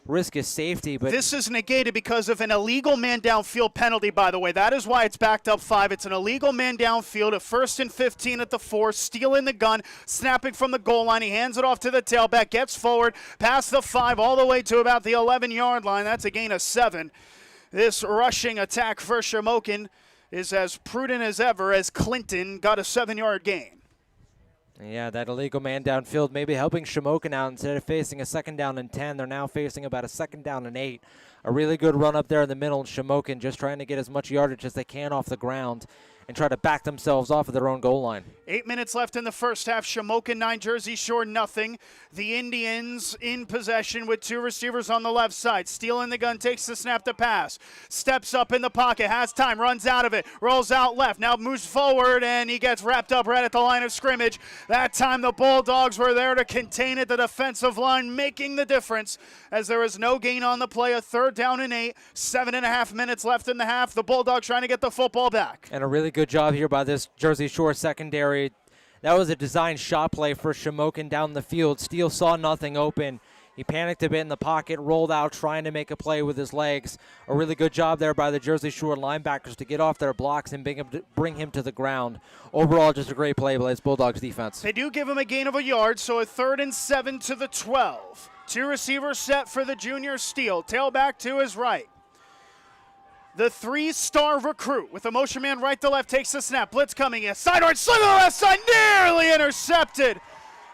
Speaker 4: risk his safety. But
Speaker 3: this is negated because of an illegal man downfield penalty, by the way. That is why it's backed up 5. It's an illegal man downfield, a 1st and 15 at the 4, Steele in the gun, snapping from the goal line. He hands it off to the tailback, gets forward, past the 5, all the way to about the 11-yard line. That's a gain of 7. This rushing attack for Shamokin is as prudent as ever, as Clinton got a 7-yard gain.
Speaker 4: Yeah, that illegal man downfield maybe helping Shamokin out. Instead of facing a 2nd down and 10, they're now facing about a 2nd down and 8. A really good run up there in the middle, and Shamokin just trying to get as much yardage as they can off the ground and try to back themselves off of their own goal line.
Speaker 3: 8 minutes left in the first half. Shamokin 9, Jersey Shore nothing. The Indians in possession with 2 receivers on the left side. Steele in the gun, takes the snap to pass. Steps up in the pocket, has time, runs out of it, rolls out left, now moves forward, and he gets wrapped up right at the line of scrimmage. That time the Bulldogs were there to contain it. The defensive line making the difference as there is no gain on the play. A 3rd down and 8. 7.5 minutes left in the half. The Bulldogs trying to get the football back.
Speaker 4: And a really good job here by this Jersey Shore secondary. That was a design shot play for Shamokin down the field. Steele saw nothing open. He panicked a bit in the pocket, rolled out, trying to make a play with his legs. A really good job there by the Jersey Shore linebackers to get off their blocks and bring him to the ground. Overall, just a great play by this Bulldogs defense.
Speaker 3: They do give him a gain of a yard, so a 3rd and 7 to the 12. 2 receivers set for the junior Steele. Tailback to his right. The 3-star recruit with a motion man right to left takes the snap. Blitz coming in. Sidearm sling to the left side. Nearly intercepted.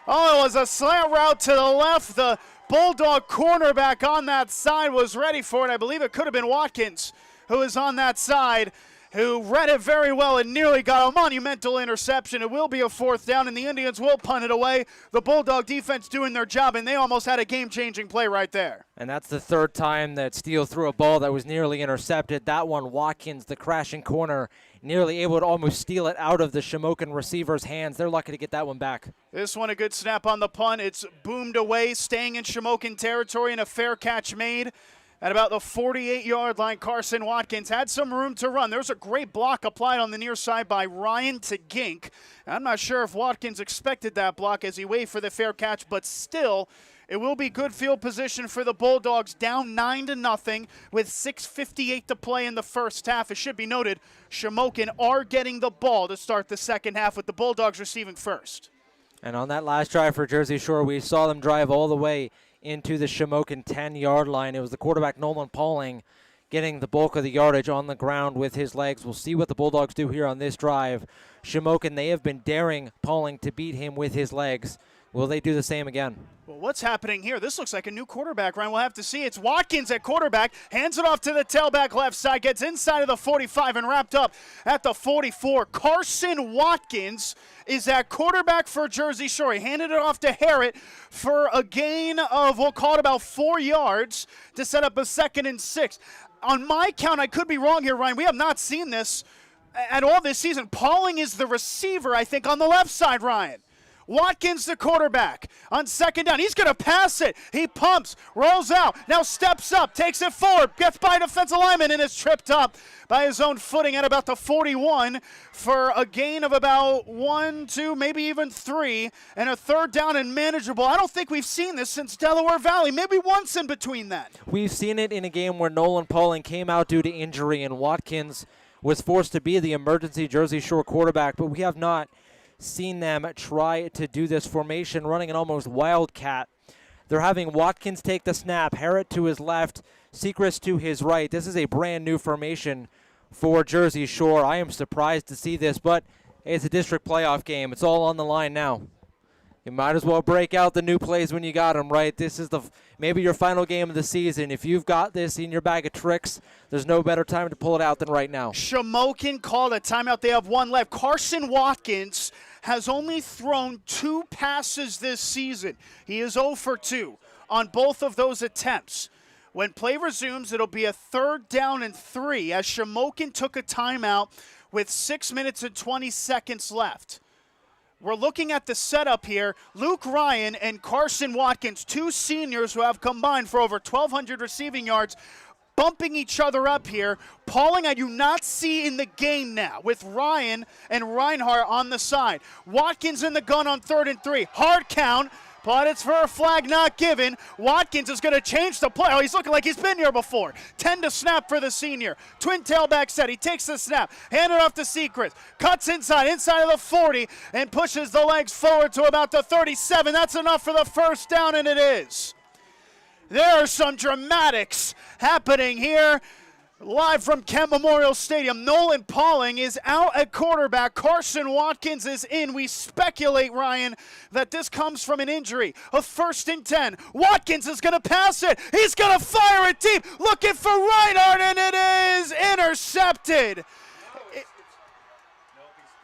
Speaker 3: Oh, it was a slant route to the left. The Bulldog cornerback on that side was ready for it. I believe it could have been Watkins who was on that side, who read it very well and nearly got a monumental interception. It will be a 4th down, and the Indians will punt it away. The Bulldog defense doing their job, and they almost had a game-changing play right there.
Speaker 4: And that's the 3rd time that Steele threw a ball that was nearly intercepted. That one, Watkins, the crashing corner, nearly able to almost steal it out of the Shamokin receiver's hands. They're lucky to get that one back.
Speaker 3: This one a good snap on the punt. It's boomed away, staying in Shamokin territory, and a fair catch made. At about the 48-yard line, Carson Watkins had some room to run. There's a great block applied on the near side by Ryan to Gink. I'm not sure if Watkins expected that block as he waited for the fair catch, but still, it will be good field position for the Bulldogs, down 9-0 with 6:58 to play in the first half. It should be noted, Shamokin are getting the ball to start the second half with the Bulldogs receiving first.
Speaker 4: And on that last drive for Jersey Shore, we saw them drive all the way into the Shamokin 10-yard line. It was the quarterback, Nolan Pauling, getting the bulk of the yardage on the ground with his legs. We'll see what the Bulldogs do here on this drive. Shamokin, they have been daring Pauling to beat him with his legs. Will they do the same again?
Speaker 3: Well, what's happening here? This looks like a new quarterback, Ryan. We'll have to see. It's Watkins at quarterback, hands it off to the tailback left side, gets inside of the 45 and wrapped up at the 44. Carson Watkins is at quarterback for Jersey Shore. He handed it off to Harrett for a gain of, we'll call it about 4 yards to set up a 2nd and 6. On my count, I could be wrong here, Ryan. We have not seen this at all this season. Pauling is the receiver, I think, on the left side, Ryan. Watkins, the quarterback, on 2nd down. He's going to pass it. He pumps, rolls out, now steps up, takes it forward, gets by a defensive lineman, and is tripped up by his own footing at about the 41 for a gain of about 1, 2, maybe even 3, and a 3rd down and manageable. I don't think we've seen this since Delaware Valley, maybe once in between that.
Speaker 4: We've seen it in a game where Nolan Pauling came out due to injury, and Watkins was forced to be the emergency Jersey Shore quarterback, but we have not seen them try to do this formation, running an almost wildcat. They're having Watkins take the snap, Harrett to his left, Sechrist to his right. This is a brand new formation for Jersey Shore. I am surprised to see this, but it's a district playoff game. It's all on the line now. You might as well break out the new plays when you got them, right? This is maybe your final game of the season. If you've got this in your bag of tricks, there's no better time to pull it out than right now.
Speaker 3: Shamokin called a timeout. They have one left. Carson Watkins has only thrown 2 passes this season. He is 0 for 2 on both of those attempts. When play resumes, it'll be a 3rd down and 3 as Shamokin took a timeout with 6 minutes and 20 seconds left. We're looking at the setup here. Luke Ryan and Carson Watkins, 2 seniors who have combined for over 1,200 receiving yards, bumping each other up here. Pauling I do not see in the game now with Ryan and Reinhardt on the side. Watkins in the gun on 3rd and 3. Hard count, but it's for a flag not given. Watkins is going to change the play. Oh, he's looking like he's been here before. 10 to snap for the senior. Twin tailback set. He takes the snap. Hand it off to Secrets. Cuts inside of the 40, and pushes the legs forward to about the 37. That's enough for the first down, and it is. There are some dramatics happening here. Live from Kent Memorial Stadium, Nolan Pauling is out at quarterback. Carson Watkins is in. We speculate, Ryan, that this comes from an injury. A 1st and 10. Watkins is going to pass it. He's going to fire it deep. Looking for Reinhardt, and it is intercepted.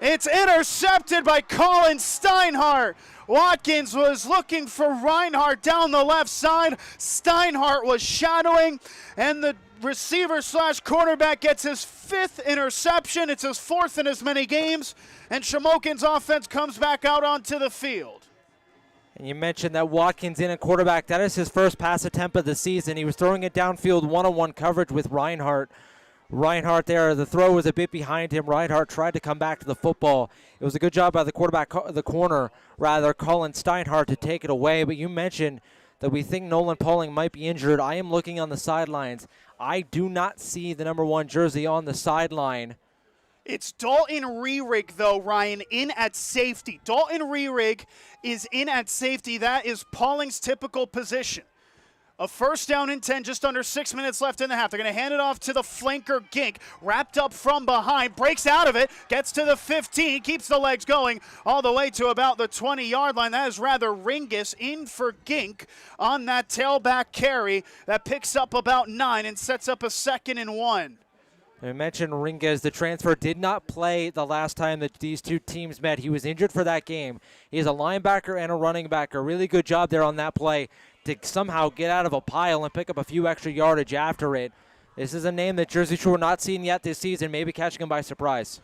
Speaker 3: It's intercepted by Colin Steinhardt. Watkins was looking for Reinhardt down the left side. Steinhardt was shadowing, and the receiver/cornerback gets his 5th interception. It's his 4th in as many games, and Shamokin's offense comes back out onto the field.
Speaker 4: And you mentioned that Watkins in at quarterback. That is his first pass attempt of the season. He was throwing it downfield one-on-one coverage with Reinhardt. Reinhardt there, the throw was a bit behind him. Reinhardt tried to come back to the football. It was a good job by the corner, Colin Steinhardt, to take it away. But you mentioned that we think Nolan Pauling might be injured. I am looking on the sidelines. I do not see the number 1 jersey on the sideline.
Speaker 3: It's Dalton Rerig, though, Ryan, in at safety. Dalton Rerig is in at safety. That is Pauling's typical position. A 1st down and 10, just under 6 minutes left in the half. They're going to hand it off to the flanker, Gink, wrapped up from behind, breaks out of it, gets to the 15, keeps the legs going all the way to about the 20-yard line. That is rather Ringus in for Gink on that tailback carry that picks up about 9 and sets up a 2nd and 1.
Speaker 4: I mentioned Ringus, the transfer, did not play the last time that these 2 teams met. He was injured for that game. He is a linebacker and a running back. A really good job there on that play to somehow get out of a pile and pick up a few extra yardage after it. This is a name that Jersey Shore not seen yet this season, maybe catching him by surprise.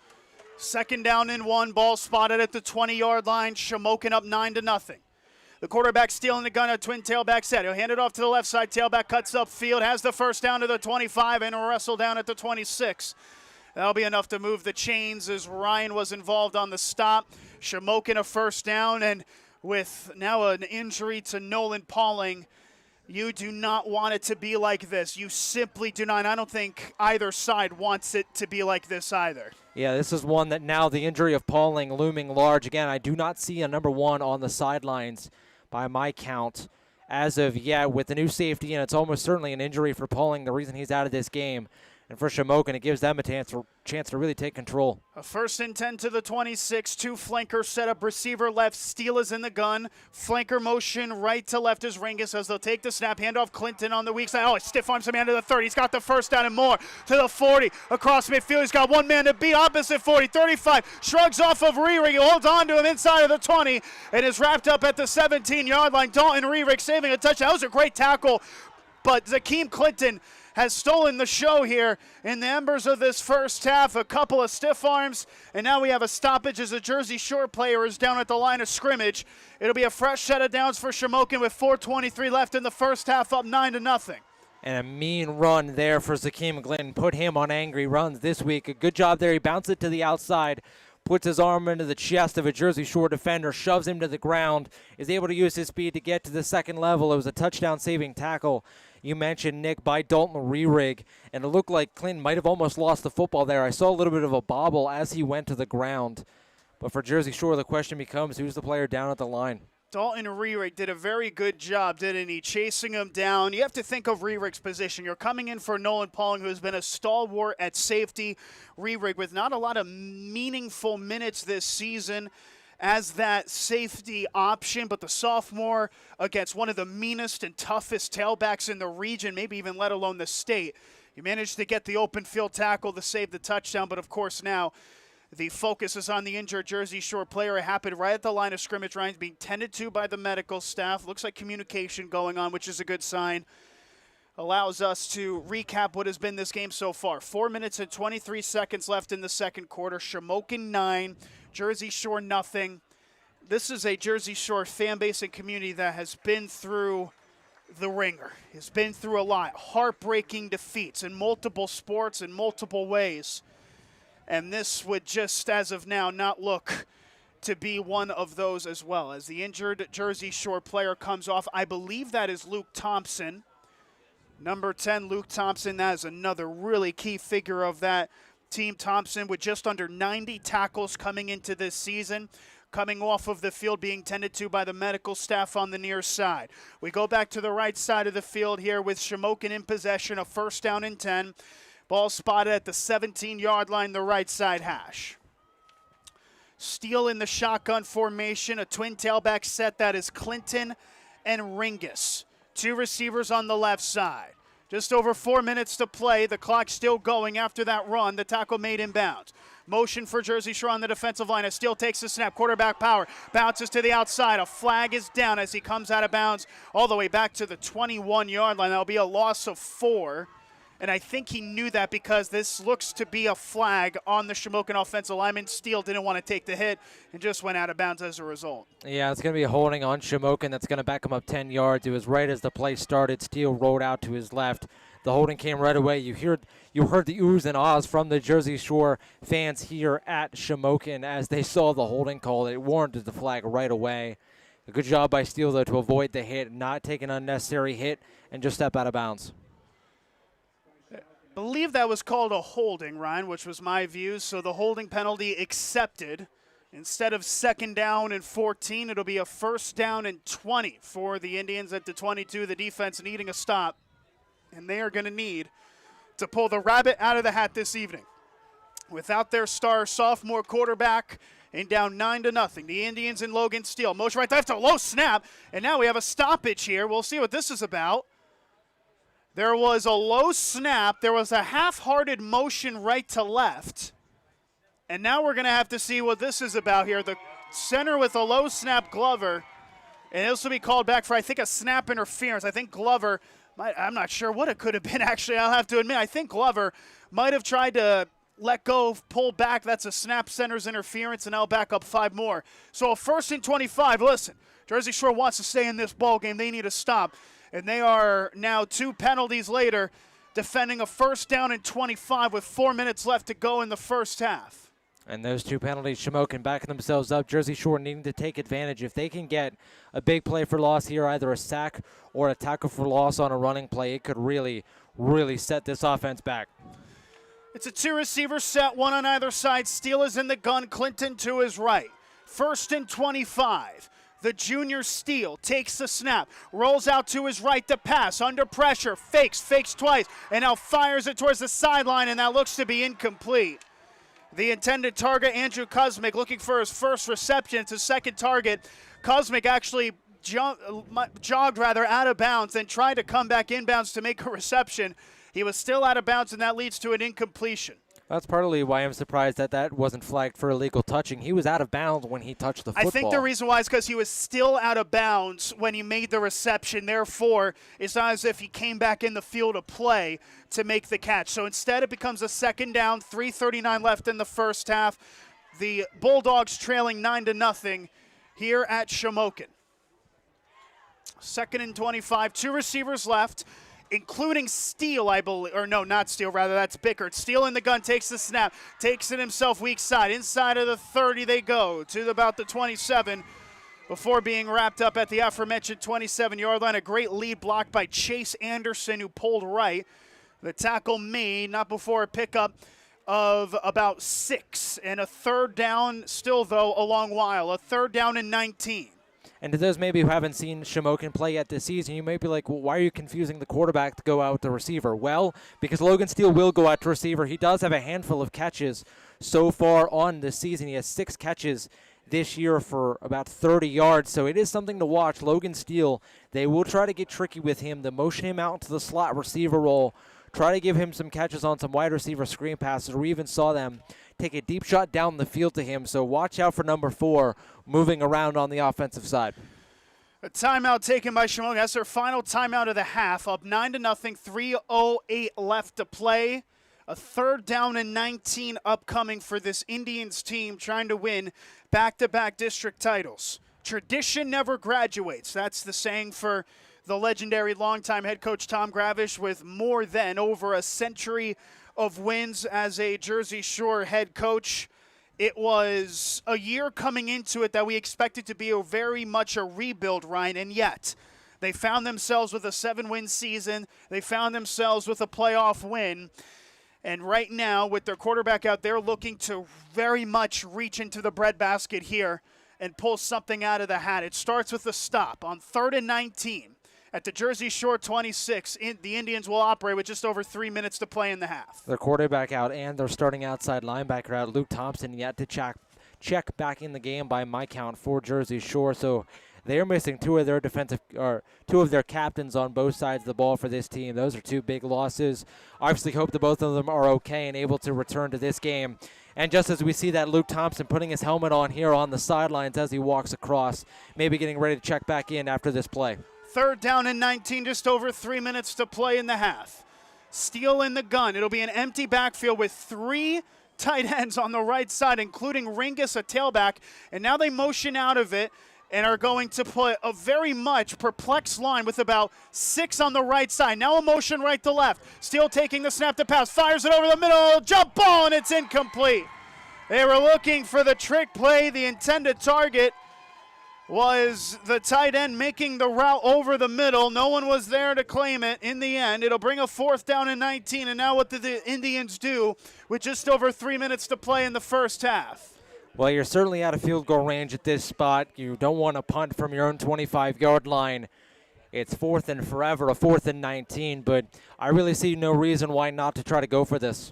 Speaker 3: 2nd down and 1, ball spotted at the 20-yard line. Shamokin up 9-0. The quarterback stealing the gun, a twin tailback set. He'll hand it off to the left side. Tailback cuts upfield, has the 1st down to the 25, and a wrestle down at the 26. That'll be enough to move the chains as Ryan was involved on the stop. Shamokin a 1st down, and with now an injury to Nolan Pauling, you do not want it to be like this. You simply do not. I don't think either side wants it to be like this either.
Speaker 4: Yeah, this is one that now the injury of Pauling looming large. Again, I do not see a number 1 on the sidelines by my count as of yet with the new safety, and it's almost certainly an injury for Pauling, the reason he's out of this game. And for Shamokin, it gives them a chance to really take control.
Speaker 3: A 1st and 10 to the 26. 2 flankers set up. Receiver left. Steele is in the gun. Flanker motion right to left is Ringus as they'll take the snap. Handoff Clinton on the weak side. Oh, he stiff arms him man to the 30. He's got the 1st down and more to the 40. Across midfield, he's got 1 man to beat. Opposite 40. 35. Shrugs off of Rerig. He holds on to him inside of the 20 and is wrapped up at the 17-yard line. Dalton Rerig saving a touchdown. That was a great tackle, but Zakeem Clinton has stolen the show here in the embers of this first half. A couple of stiff arms, and now we have a stoppage as a Jersey Shore player is down at the line of scrimmage. It'll be a fresh set of downs for Shamokin with 4:23 left in the first half, up 9-0.
Speaker 4: And a mean run there for Zakeem Clinton. Put him on angry runs this week. A good job there. He bounced it to the outside, puts his arm into the chest of a Jersey Shore defender, shoves him to the ground, is able to use his speed to get to the 2nd level. It was a touchdown-saving tackle, you mentioned, Nick, by Dalton Rerig, and it looked like Clinton might have almost lost the football there. I saw a little bit of a bobble as he went to the ground. But for Jersey Shore, the question becomes, who's the player down at the line?
Speaker 3: Dalton Rerig did a very good job, didn't he? Chasing him down. You have to think of Rerig's position. You're coming in for Nolan Pauling, who has been a stalwart at safety. Rerig with not a lot of meaningful minutes this season as that safety option, but the sophomore against one of the meanest and toughest tailbacks in the region, maybe even let alone the state. He managed to get the open field tackle to save the touchdown, but of course now The focus is on the injured Jersey Shore player. It happened right at the line of scrimmage. Ryan's being tended to by the medical staff. Looks like communication going on, which is a good sign. Allows us to recap what has been this game so far. 4 minutes and 23 seconds left in the second quarter. Shamokin 9, Jersey Shore nothing. This is a Jersey Shore fan base and community that has been through the ringer. Has been through a lot. Heartbreaking defeats in multiple sports in multiple ways. And this would just, as of now, not look to be one of those as well. As the injured Jersey Shore player comes off, I believe that is Luke Thompson. Number 10, Luke Thompson, that is another really key figure of that team. Thompson with just under 90 tackles coming into this season, coming off of the field, being tended to by the medical staff on the near side. We go back to the right side of the field here with Shamokin in possession, a first down and 10. Ball spotted at the 17-yard line, the right side hash. Steele in the shotgun formation, a twin tailback set. That is Clinton and Ringus. Two receivers on the left side. Just over 4 minutes to play. The clock still going after that run. The tackle made inbounds. Motion for Jersey Shore on the defensive line as Steele takes the snap. Quarterback power. Bounces to the outside. A flag is down as he comes out of bounds all the way back to the 21-yard line. That'll be a loss of 4. And I think he knew that because this looks to be a flag on the Shamokin offensive lineman. Steele didn't want to take the hit and just went out of bounds as a result.
Speaker 4: Yeah, it's going to be a holding on Shamokin that's going to back him up 10 yards. It was right as the play started. Steele rolled out to his left. The holding came right away. You heard the oohs and ahs from the Jersey Shore fans here at Shamokin as they saw the holding call. It warranted the flag right away. A good job by Steele, though, to avoid the hit, not take an unnecessary hit, and just step out of bounds.
Speaker 3: I believe that was called a holding, Ryan, which was my view. So the holding penalty accepted. Instead of 2nd down and 14, it'll be a 1st down and 20 for the Indians at the 22. The defense needing a stop, and they are going to need to pull the rabbit out of the hat this evening. Without their star sophomore quarterback and down 9-0. The Indians and Logan Steele. Motion right left, a low snap, and now we have a stoppage here. We'll see what this is about. There was a low snap. There was a half-hearted motion right to left. And now we're going to have to see what this is about here. The center with a low snap, Glover. And this will be called back for, I think, a snap interference. I think Glover, I'm not sure what it could have been, actually. I'll have to admit, I think Glover might have tried to let go, pull back. That's a snap center's interference, and I'll back up 5 more. So a 1st and 25. Listen, Jersey Shore wants to stay in this ball game. They need to stop. And they are now 2 penalties later, defending a 1st down and 25 with 4 minutes left to go in the first half.
Speaker 4: And those 2 penalties, Shamokin backing themselves up. Jersey Shore needing to take advantage. If they can get a big play for loss here, either a sack or a tackle for loss on a running play, it could really, really set this offense back.
Speaker 3: It's a 2-receiver set, one on either side. Steele is in the gun, Clinton to his right. 1st and 25. The junior Steele takes the snap, rolls out to his right to pass, under pressure, fakes twice, and now fires it towards the sideline, and that looks to be incomplete. The intended target, Andrew Kuzmic, looking for his first reception. It's his second target. Kuzmic actually jogged out of bounds, then tried to come back inbounds to make a reception. He was still out of bounds, and that leads to an incompletion.
Speaker 4: That's partly why I'm surprised that wasn't flagged for illegal touching. He was out of bounds when he touched the football.
Speaker 3: I think the reason why is because he was still out of bounds when he made the reception. Therefore, it's not as if he came back in the field of play to make the catch. So instead, it becomes a 2nd down, 3:39 left in the first half. The Bulldogs trailing 9-0 here at Shamokin. 2nd and 25, 2 receivers left, including Steele, I believe. Or no, not Steele, rather, that's Bickert. Steele in the gun, takes the snap, takes it himself weak side. Inside of the 30 they go to about the 27 before being wrapped up at the aforementioned 27-yard line. A great lead block by Chase Anderson, who pulled right. The tackle made, not before a pickup of about 6. And a 3rd down still, though, a long while. A 3rd down and 19.
Speaker 4: And to those maybe who haven't seen Shamokin play yet this season, you may be like, well, why are you confusing the quarterback to go out with the receiver? Well, because Logan Steele will go out to receiver. He does have a handful of catches so far on this season. He has 6 catches this year for about 30 yards, so it is something to watch. Logan Steele, they will try to get tricky with him. They motion him out into the slot receiver role try to give him some catches on some wide receiver screen passes. We even saw them take a deep shot down the field to him. So watch out for number 4 moving around on the offensive side.
Speaker 3: A timeout taken by Shamokin. That's their final timeout of the half. Up 9-0, 3:08 left to play. A 3rd down and 19 upcoming for this Indians team trying to win back-to-back district titles. Tradition never graduates. That's the saying for the legendary longtime head coach Tom Gravish, with more than over a century of wins as a Jersey Shore head coach. It was a year coming into it that we expected to be very much a rebuild, Ryan, and yet they found themselves with a 7-win season. They found themselves with a playoff win. And right now, with their quarterback out there, looking to very much reach into the breadbasket here and pull something out of the hat. It starts with a stop on 3rd and 19 at the Jersey Shore 26. The Indians will operate with just over 3 minutes to play in the half.
Speaker 4: Their quarterback out and their starting outside linebacker out, Luke Thompson, yet to check back in the game by my count for Jersey Shore. So they are missing two of their captains on both sides of the ball for this team. Those are 2 big losses. Obviously hope that both of them are okay and able to return to this game. And just as we see that Luke Thompson putting his helmet on here on the sidelines as he walks across, maybe getting ready to check back in after this play.
Speaker 3: 3rd down and 19, just over 3 minutes to play in the half. Steele in the gun. It'll be an empty backfield with 3 tight ends on the right side, including Ringus, a tailback. And now they motion out of it and are going to put a very much perplexed line with about 6 on the right side. Now a motion right to left. Steele taking the snap to pass, fires it over the middle, jump ball, and it's incomplete. They were looking for the trick play. The intended target was the tight end making the route over the middle. No one was there to claim it in the end. It'll bring a 4th down and 19, and now what did the Indians do with just over 3 minutes to play in the first half?
Speaker 4: Well, you're certainly out of field goal range at this spot. You don't want to punt from your own 25-yard line. It's 4th and forever, a 4th and 19, but I really see no reason why not to try to go for this.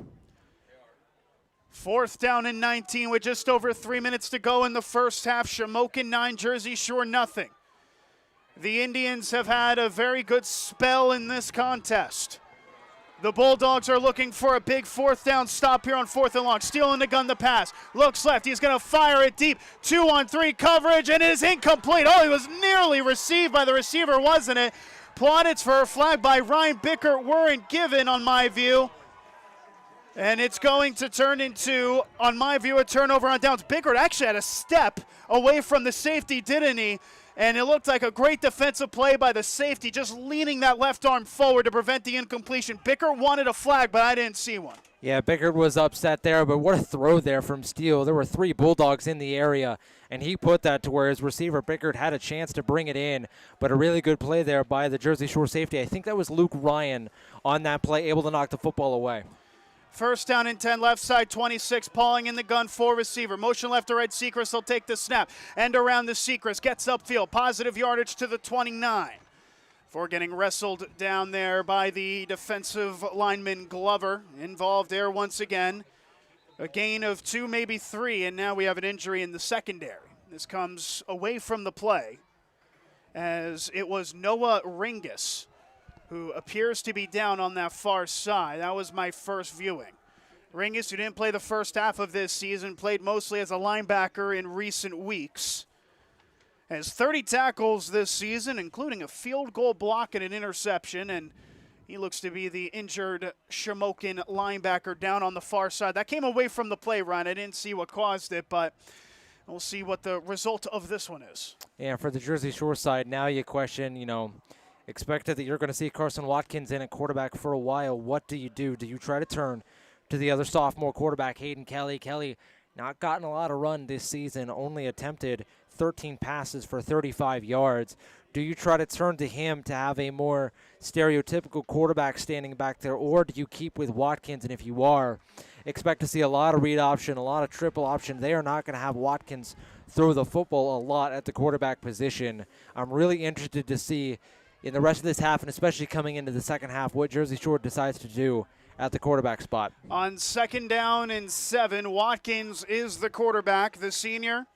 Speaker 3: 4th down and 19 with just over 3 minutes to go in the first half. Shamokin 9, Jersey Shore nothing. The Indians have had a very good spell in this contest. The Bulldogs are looking for a big 4th down stop here on 4th and long. Steele in the gun to pass. Looks left. He's going to fire it deep. 2-on-3 coverage, and it is incomplete. Oh, he was nearly received by the receiver, wasn't it? Plaudits for a flag by Ryan Bickert weren't given on my view. And it's going to turn into, on my view, a turnover on downs. Bickert actually had a step away from the safety, didn't he? And it looked like a great defensive play by the safety, just leaning that left arm forward to prevent the incompletion. Bickert wanted a flag, but I didn't see one.
Speaker 4: Yeah, Bickert was upset there, but what a throw there from Steele. There were 3 Bulldogs in the area, and he put that to where his receiver, Bickert, had a chance to bring it in. But a really good play there by the Jersey Shore safety. I think that was Luke Ryan on that play, able to knock the football away.
Speaker 3: 1st down and 10, left side 26, Pauling in the gun, 4 receiver. Motion left to right, Sechrist will take the snap. End around the Sechrist, gets upfield, positive yardage to the 29. Before getting wrestled down there by the defensive lineman Glover. Involved there once again. A gain of 2, maybe 3, and now we have an injury in the secondary. This comes away from the play as it was Noah Ringus who appears to be down on that far side. That was my first viewing. Ringus, who didn't play the first half of this season, played mostly as a linebacker in recent weeks. Has 30 tackles this season, including a field goal block and an interception, and he looks to be the injured Shamokin linebacker down on the far side. That came away from the play, Ryan. I didn't see what caused it, but we'll see what the result of this one is.
Speaker 4: Yeah, for the Jersey Shore side, now you question, expected that you're going to see Carson Watkins in at quarterback for a while. What do you do? Do you try to turn to the other sophomore quarterback, Hayden Kelly? Kelly not gotten a lot of run this season, only attempted 13 passes for 35 yards. Do you try to turn to him to have a more stereotypical quarterback standing back there, or do you keep with Watkins? And if you are, expect to see a lot of read option, a lot of triple option. They are not going to have Watkins throw the football a lot at the quarterback position. I'm really interested to see in the rest of this half, and especially coming into the second half, what Jersey Shore decides to do at the quarterback spot.
Speaker 3: On 2nd down and 7, Watkins is the quarterback, the senior.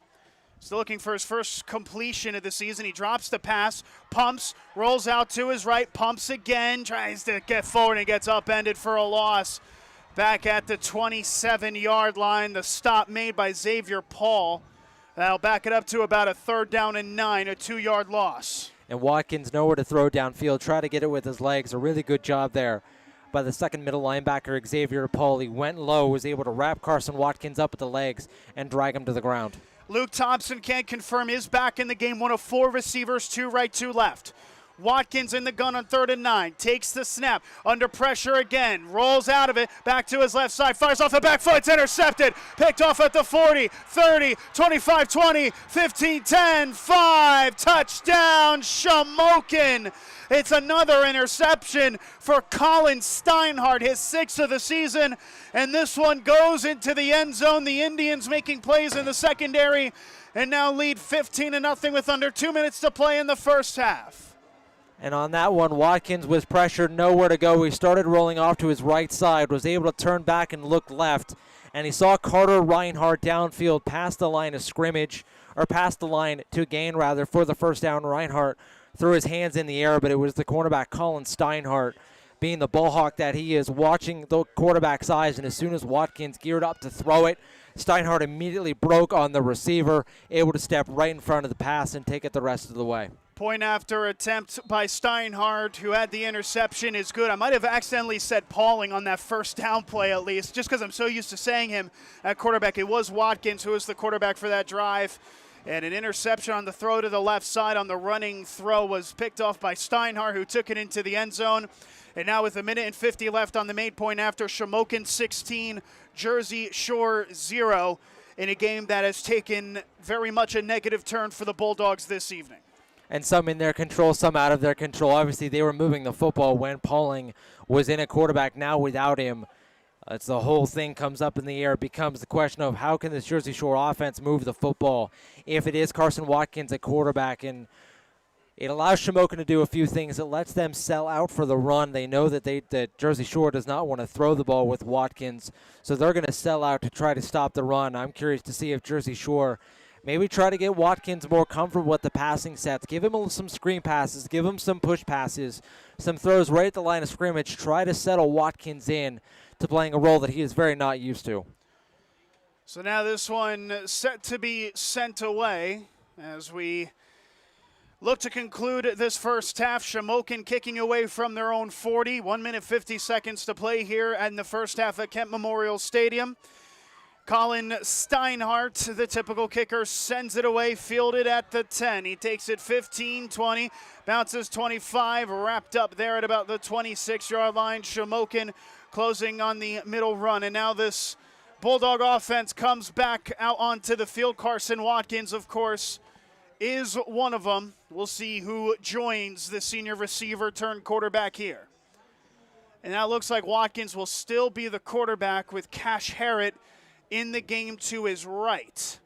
Speaker 3: Still looking for his first completion of the season. He drops the pass, pumps, rolls out to his right, pumps again, tries to get forward and gets upended for a loss. Back at the 27-yard line, the stop made by Xavier Paul. That'll back it up to about a 3rd down and 9, a 2-yard loss.
Speaker 4: And Watkins nowhere to throw downfield, try to get it with his legs. A really good job there by the second middle linebacker, Xavier Paul. He went low, was able to wrap Carson Watkins up at the legs and drag him to the ground.
Speaker 3: Luke Thompson can't confirm is back in the game. 1 of 4 receivers, 2 right, 2 left. Watkins in the gun on 3rd and 9. Takes the snap. Under pressure again. Rolls out of it. Back to his left side. Fires off the back foot. It's intercepted. Picked off at the 40, 30, 25, 20, 15, 10, 5. Touchdown, Shamokin. It's another interception for Colin Steinhardt, his 6th of the season. And this one goes into the end zone. The Indians making plays in the secondary and now lead 15-0 with under 2 minutes to play in the first half.
Speaker 4: And on that one, Watkins was pressured, nowhere to go. He started rolling off to his right side, was able to turn back and look left. And he saw Carter Reinhardt downfield past the line of scrimmage, or past the line to gain, rather, for the first down. Reinhardt threw his hands in the air, but it was the cornerback, Colin Steinhardt, being the ball hawk that he is, watching the quarterback's eyes. And as soon as Watkins geared up to throw it, Steinhardt immediately broke on the receiver, able to step right in front of the pass and take it the rest of the way.
Speaker 3: Point after attempt by Steinhardt, who had the interception, is good. I might have accidentally said Pauling on that first down play at least, just because I'm so used to saying him at quarterback. It was Watkins who was the quarterback for that drive. And an interception on the throw to the left side on the running throw was picked off by Steinhardt, who took it into the end zone. And now with 1:50 left on the made point after, Shamokin 16, Jersey Shore 0, in a game that has taken very much a negative turn for the Bulldogs this evening.
Speaker 4: And some in their control, some out of their control. Obviously, they were moving the football when Pauling was in a quarterback. Now without him, it's the whole thing comes up in the air. It becomes the question of how can this Jersey Shore offense move the football if it is Carson Watkins at quarterback. And it allows Shamokin to do a few things. It lets them sell out for the run. They know that Jersey Shore does not want to throw the ball with Watkins, so they're going to sell out to try to stop the run. I'm curious to see if Jersey Shore maybe try to get Watkins more comfortable with the passing sets. Give him some screen passes. Give him some push passes. Some throws right at the line of scrimmage. Try to settle Watkins in to playing a role that he is very not used to.
Speaker 3: So now this one set to be sent away as we look to conclude this first half. Shamokin kicking away from their own 40. 1:50 to play here in the first half at Kent Memorial Stadium. Colin Steinhardt, the typical kicker, sends it away, fielded at the 10. He takes it 15, 20, bounces 25, wrapped up there at about the 26-yard line. Shamokin closing on the middle run. And now this Bulldog offense comes back out onto the field. Carson Watkins, of course, is one of them. We'll see who joins the senior receiver turned quarterback here. And now it looks like Watkins will still be the quarterback with Cash Harrett in the game to his right.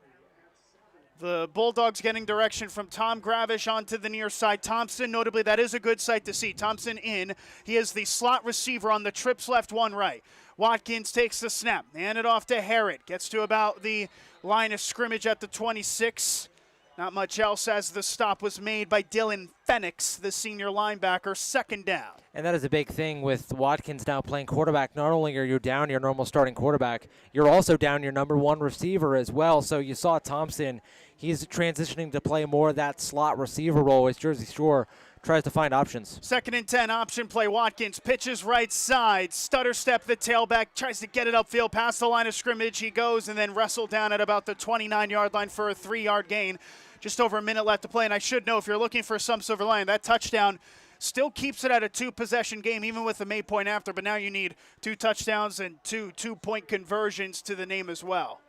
Speaker 3: The Bulldogs getting direction from Tom Gravish onto the near side. Thompson, notably, that is a good sight to see. Thompson in. He is the slot receiver on the trips left, one right. Watkins takes the snap. Hand it off to Harrett. Gets to about the line of scrimmage at the 26. Not much else as the stop was made by Dylan Phoenix, the senior linebacker, second down.
Speaker 4: And that is a big thing with Watkins now playing quarterback. Not only are you down your normal starting quarterback, you're also down your number one receiver as well. So you saw Thompson, he's transitioning to play more of that slot receiver role as Jersey Shore tries to find options.
Speaker 3: 2nd and 10, option play. Watkins pitches right side, stutter step the tailback, tries to get it upfield past the line of scrimmage. He goes and then wrestled down at about the 29-yard line for a 3-yard gain. Just over a minute left to play, and I should know if you're looking for some silver lining, that touchdown still keeps it at a 2-possession game, even with the made point after, but now you need 2 touchdowns and 2 two-point conversions to the name as well.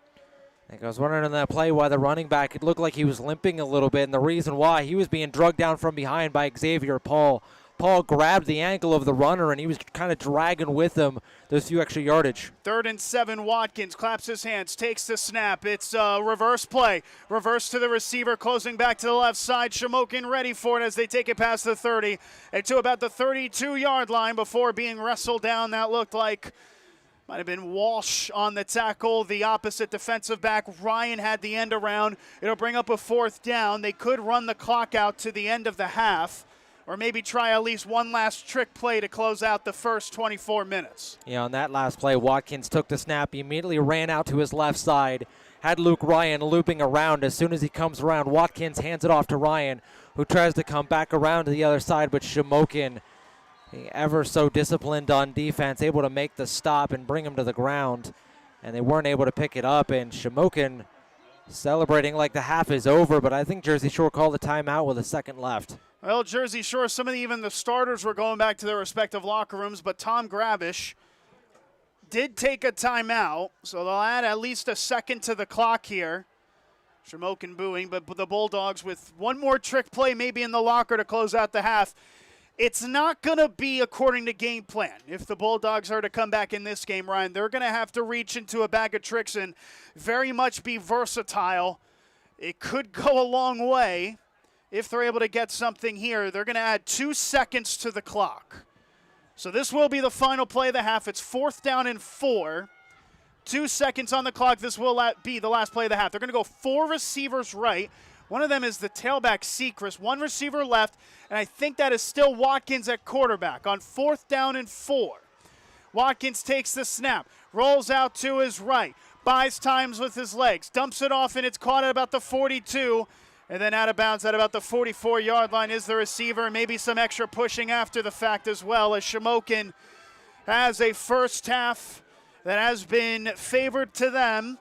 Speaker 4: I think I was wondering on that play why the running back, it looked like he was limping a little bit, and the reason why, he was being drugged down from behind by Xavier Paul. Paul grabbed the ankle of the runner, and he was kind of dragging with him those few extra yardage.
Speaker 3: 3rd and 7, Watkins claps his hands, takes the snap. It's a reverse play. Reverse to the receiver, closing back to the left side. Shamokin ready for it as they take it past the 30 and to about the 32-yard line before being wrestled down. That looked like Might have been Walsh on the tackle, the opposite defensive back. Ryan had the end around. It'll bring up a 4th down. They could run the clock out to the end of the half, or maybe try at least one last trick play to close out the first 24 minutes.
Speaker 4: Yeah, on that last play, Watkins took the snap. He immediately ran out to his left side, had Luke Ryan looping around. As soon as he comes around, Watkins hands it off to Ryan, who tries to come back around to the other side, but Shamokin, ever so disciplined on defense, able to make the stop and bring him to the ground, and they weren't able to pick it up. And Shamokin celebrating like the half is over, but I think Jersey Shore called a timeout with a second left.
Speaker 3: Well, Jersey Shore, even the starters were going back to their respective locker rooms, but Tom Gravish did take a timeout, so they'll add at least a second to the clock here. Shamokin booing, but the Bulldogs with one more trick play maybe in the locker to close out the half. It's not going to be according to game plan. If the Bulldogs are to come back in this game, Ryan, they're going to have to reach into a bag of tricks and very much be versatile. It could go a long way if they're able to get something here. They're going to add 2 seconds to the clock. So this will be the final play of the half. It's 4th down and 4. 2 seconds on the clock. This will be the last play of the half. They're going to go 4 receivers right. One of them is the tailback, Sechrist. 1 receiver left, and I think that is still Watkins at quarterback on 4th down and 4. Watkins takes the snap, rolls out to his right, buys times with his legs, dumps it off, and it's caught at about the 42, and then out of bounds at about the 44-yard line is the receiver. Maybe some extra pushing after the fact as well, as Shamokin has a first half that has been favored to them,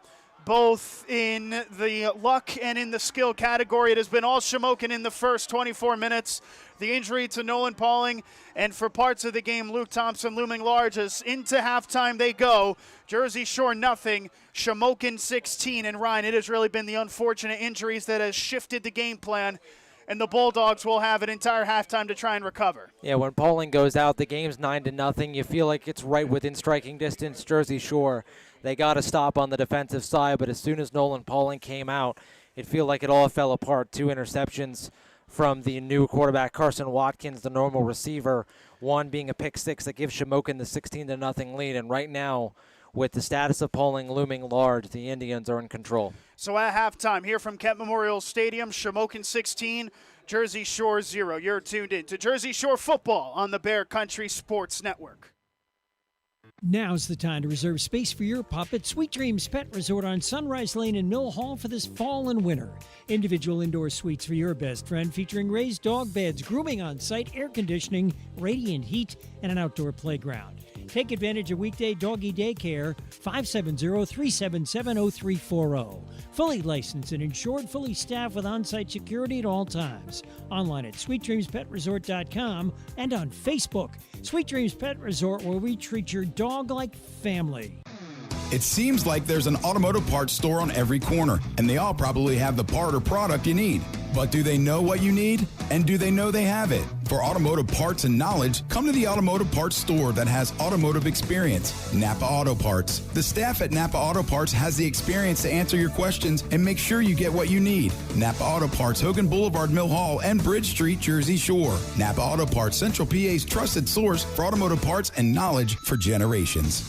Speaker 3: both in the luck and in the skill category. It has been all Shamokin in the first 24 minutes. The injury to Nolan Pauling, and for parts of the game, Luke Thompson looming large as into halftime they go. Jersey Shore nothing, Shamokin 16. And Ryan, it has really been the unfortunate injuries that has shifted the game plan, and the Bulldogs will have an entire halftime to try and recover.
Speaker 4: Yeah, when Pauling goes out, the game's 9-0. You feel like it's right within striking distance. Jersey Shore, they got to stop on the defensive side, but as soon as Nolan Pauling came out, it felt like it all fell apart. 2 interceptions from the new quarterback, Carson Watkins, the normal receiver, one being a pick 6 that gives Shamokin the 16-0 lead. And right now, with the status of Pauling looming large, the Indians are in control.
Speaker 3: So at halftime here from Kent Memorial Stadium, Shamokin 16, Jersey Shore 0. You're tuned in to Jersey Shore football on the Bear Country Sports Network.
Speaker 5: Now's the time to reserve space for your pup at Sweet Dreams Pet Resort on Sunrise Lane in Mill Hall for this fall and winter. Individual indoor suites for your best friend featuring raised dog beds, grooming on site, air conditioning, radiant heat, and an outdoor playground. Take advantage of weekday doggy daycare, 570-377-0340. Fully licensed and insured, fully staffed with on-site security at all times. Online at sweetdreamspetresort.com and on Facebook. Sweet Dreams Pet Resort, where we treat your dog like family.
Speaker 6: It seems like there's an automotive parts store on every corner, and they all probably have the part or product you need. But do they know what you need? And do they know they have it? For automotive parts and knowledge, come to the automotive parts store that has automotive experience, Napa Auto Parts. The staff at Napa Auto Parts has the experience to answer your questions and make sure you get what you need. Napa Auto Parts, Hogan Boulevard, Mill Hall, and Bridge Street, Jersey Shore. Napa Auto Parts, Central PA's trusted source for automotive parts and knowledge for generations.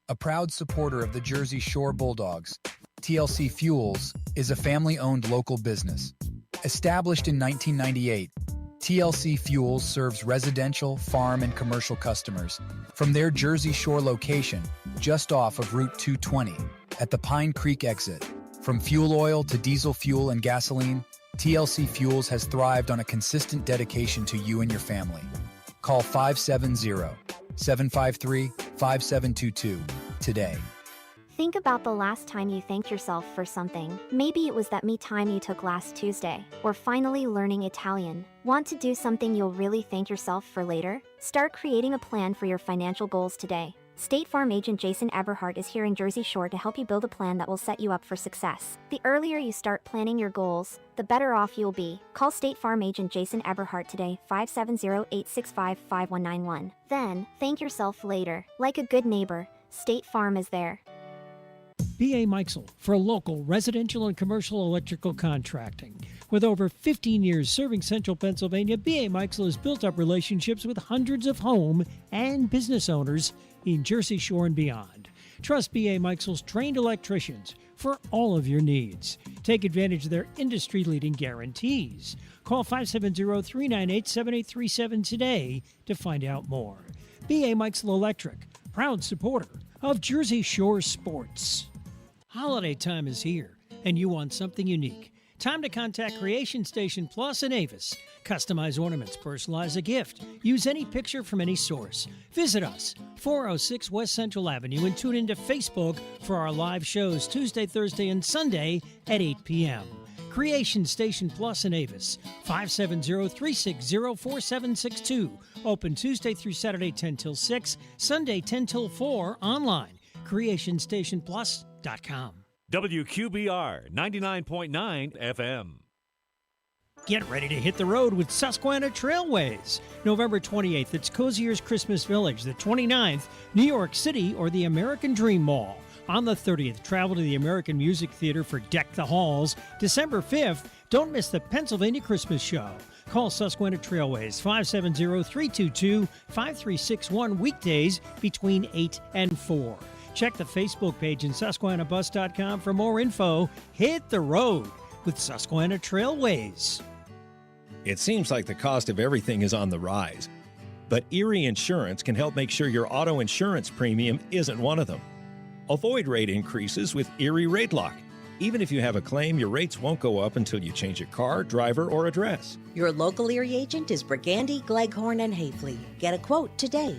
Speaker 7: A proud supporter of the Jersey Shore Bulldogs, TLC Fuels is a family-owned local business. Established in 1998, TLC Fuels serves residential, farm, and commercial customers from their Jersey Shore location just off of Route 220 at the Pine Creek exit. From fuel oil to diesel fuel and gasoline, TLC Fuels has thrived on a consistent dedication to you and your family. Call 570-753-5722 today.
Speaker 8: Think about the last time you thanked yourself for something. Maybe it was that me time you took last Tuesday, or finally learning Italian. Want to do something you'll really thank yourself for later? Start creating a plan for your financial goals today. State Farm agent Jason Eberhardt is here in Jersey Shore to help you build a plan that will set you up for success. The earlier you start planning your goals, the better off you'll be. Call State Farm agent Jason Eberhardt today, 570-865-5191. Then, thank yourself later. Like a good neighbor, State Farm is there.
Speaker 5: B.A. Meixel for local residential and commercial electrical contracting. With over 15 years serving central Pennsylvania, B.A. Meixel has built up relationships with hundreds of home and business owners in Jersey Shore and beyond. Trust B.A. Meixel's trained electricians for all of your needs. Take advantage of their industry-leading guarantees. Call 570-398-7837 today to find out more. B.A. Meixel Electric, proud supporter of Jersey Shore sports. Holiday time is here, and you want something unique. Time to contact Creation Station Plus in Avis. Customize ornaments, personalize a gift. Use any picture from any source. Visit us, 406 West Central Avenue, and tune into Facebook for our live shows Tuesday, Thursday, and Sunday at 8 p.m. Creation Station Plus in Avis, 570-360-4762. Open Tuesday through Saturday 10 till 6, Sunday 10 till 4, online, creationstationplus.com.
Speaker 11: WQBR 99.9 FM.
Speaker 5: Get ready to hit the road with Susquehanna Trailways. November 28th, it's Cozier's Christmas Village. The 29th, New York City or the American Dream Mall. On the 30th, travel to the American Music Theater for Deck the Halls. December 5th, don't miss the Pennsylvania Christmas Show. Call Susquehanna Trailways, 570-322-5361, weekdays between 8 and 4. Check the Facebook page and SusquehannaBus.com for more info. Hit the road with Susquehanna Trailways.
Speaker 9: It seems like the cost of everything is on the rise, but Erie Insurance can help make sure your auto insurance premium isn't one of them. Avoid rate increases with Erie Rate Lock. Even if you have a claim, your rates won't go up until you change a car, driver, or address.
Speaker 18: Your local Erie agent is Brigandy, Gleghorn, and Hafley. Get a quote today.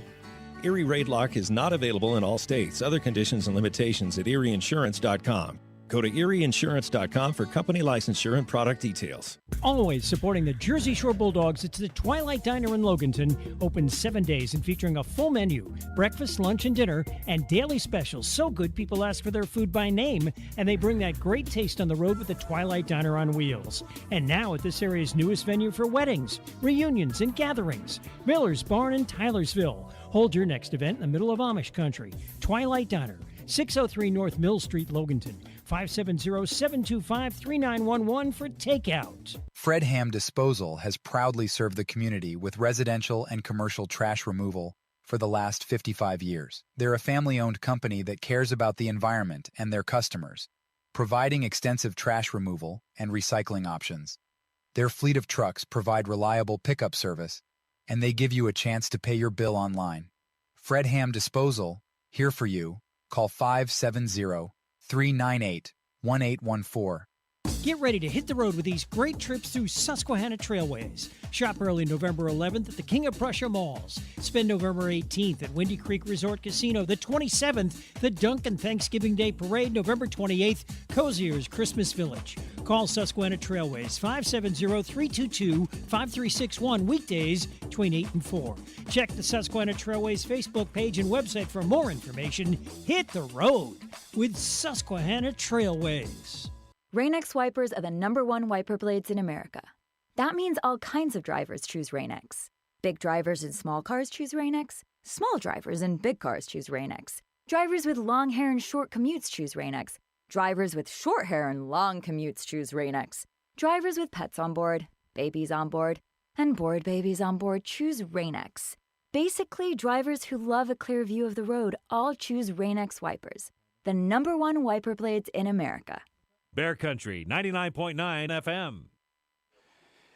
Speaker 9: Erie Rate Lock is not available in all states. Other conditions and limitations at erieinsurance.com. Go to erieinsurance.com for company licensure and product details.
Speaker 5: Always supporting the Jersey Shore Bulldogs, it's the Twilight Diner in Loganton, open 7 days and featuring a full menu, breakfast, lunch, and dinner, and daily specials. So good, people ask for their food by name, and they bring that great taste on the road with the Twilight Diner on wheels. And now at this area's newest venue for weddings, reunions, and gatherings, Miller's Barn in Tylersville. Hold your next event in the middle of Amish country. Twilight Diner, 603 North Mill Street, Loganton. 570-725-3911 for takeout.
Speaker 7: Fred Ham Disposal has proudly served the community with residential and commercial trash removal for the last 55 years. They're a family-owned company that cares about the environment and their customers, providing extensive trash removal and recycling options. Their fleet of trucks provide reliable pickup service, and they give you a chance to pay your bill online. Fred Ham Disposal, here for you. Call 570-398-1814.
Speaker 5: Get ready to hit the road with these great trips through Susquehanna Trailways. Shop early November 11th at the King of Prussia Malls. Spend November 18th at Windy Creek Resort Casino. The 27th, the Duncan Thanksgiving Day Parade. November 28th, Cozier's Christmas Village. Call Susquehanna Trailways, 570-322-5361, weekdays between 8 and 4. Check the Susquehanna Trailways Facebook page and website for more information. Hit the road with Susquehanna Trailways.
Speaker 10: Rain-X wipers are the #1 wiper blades in America. That means all kinds of drivers choose Rain-X. Big drivers in small cars choose Rain-X. Small drivers in big cars choose Rain-X. Drivers with long hair and short commutes choose Rain-X. Drivers with short hair and long commutes choose Rain-X. Drivers with pets on board, babies on board, and bored babies on board choose Rain-X. Basically, drivers who love a clear view of the road all choose Rain-X wipers, the #1 wiper blades in America.
Speaker 11: Bear Country 99.9 FM.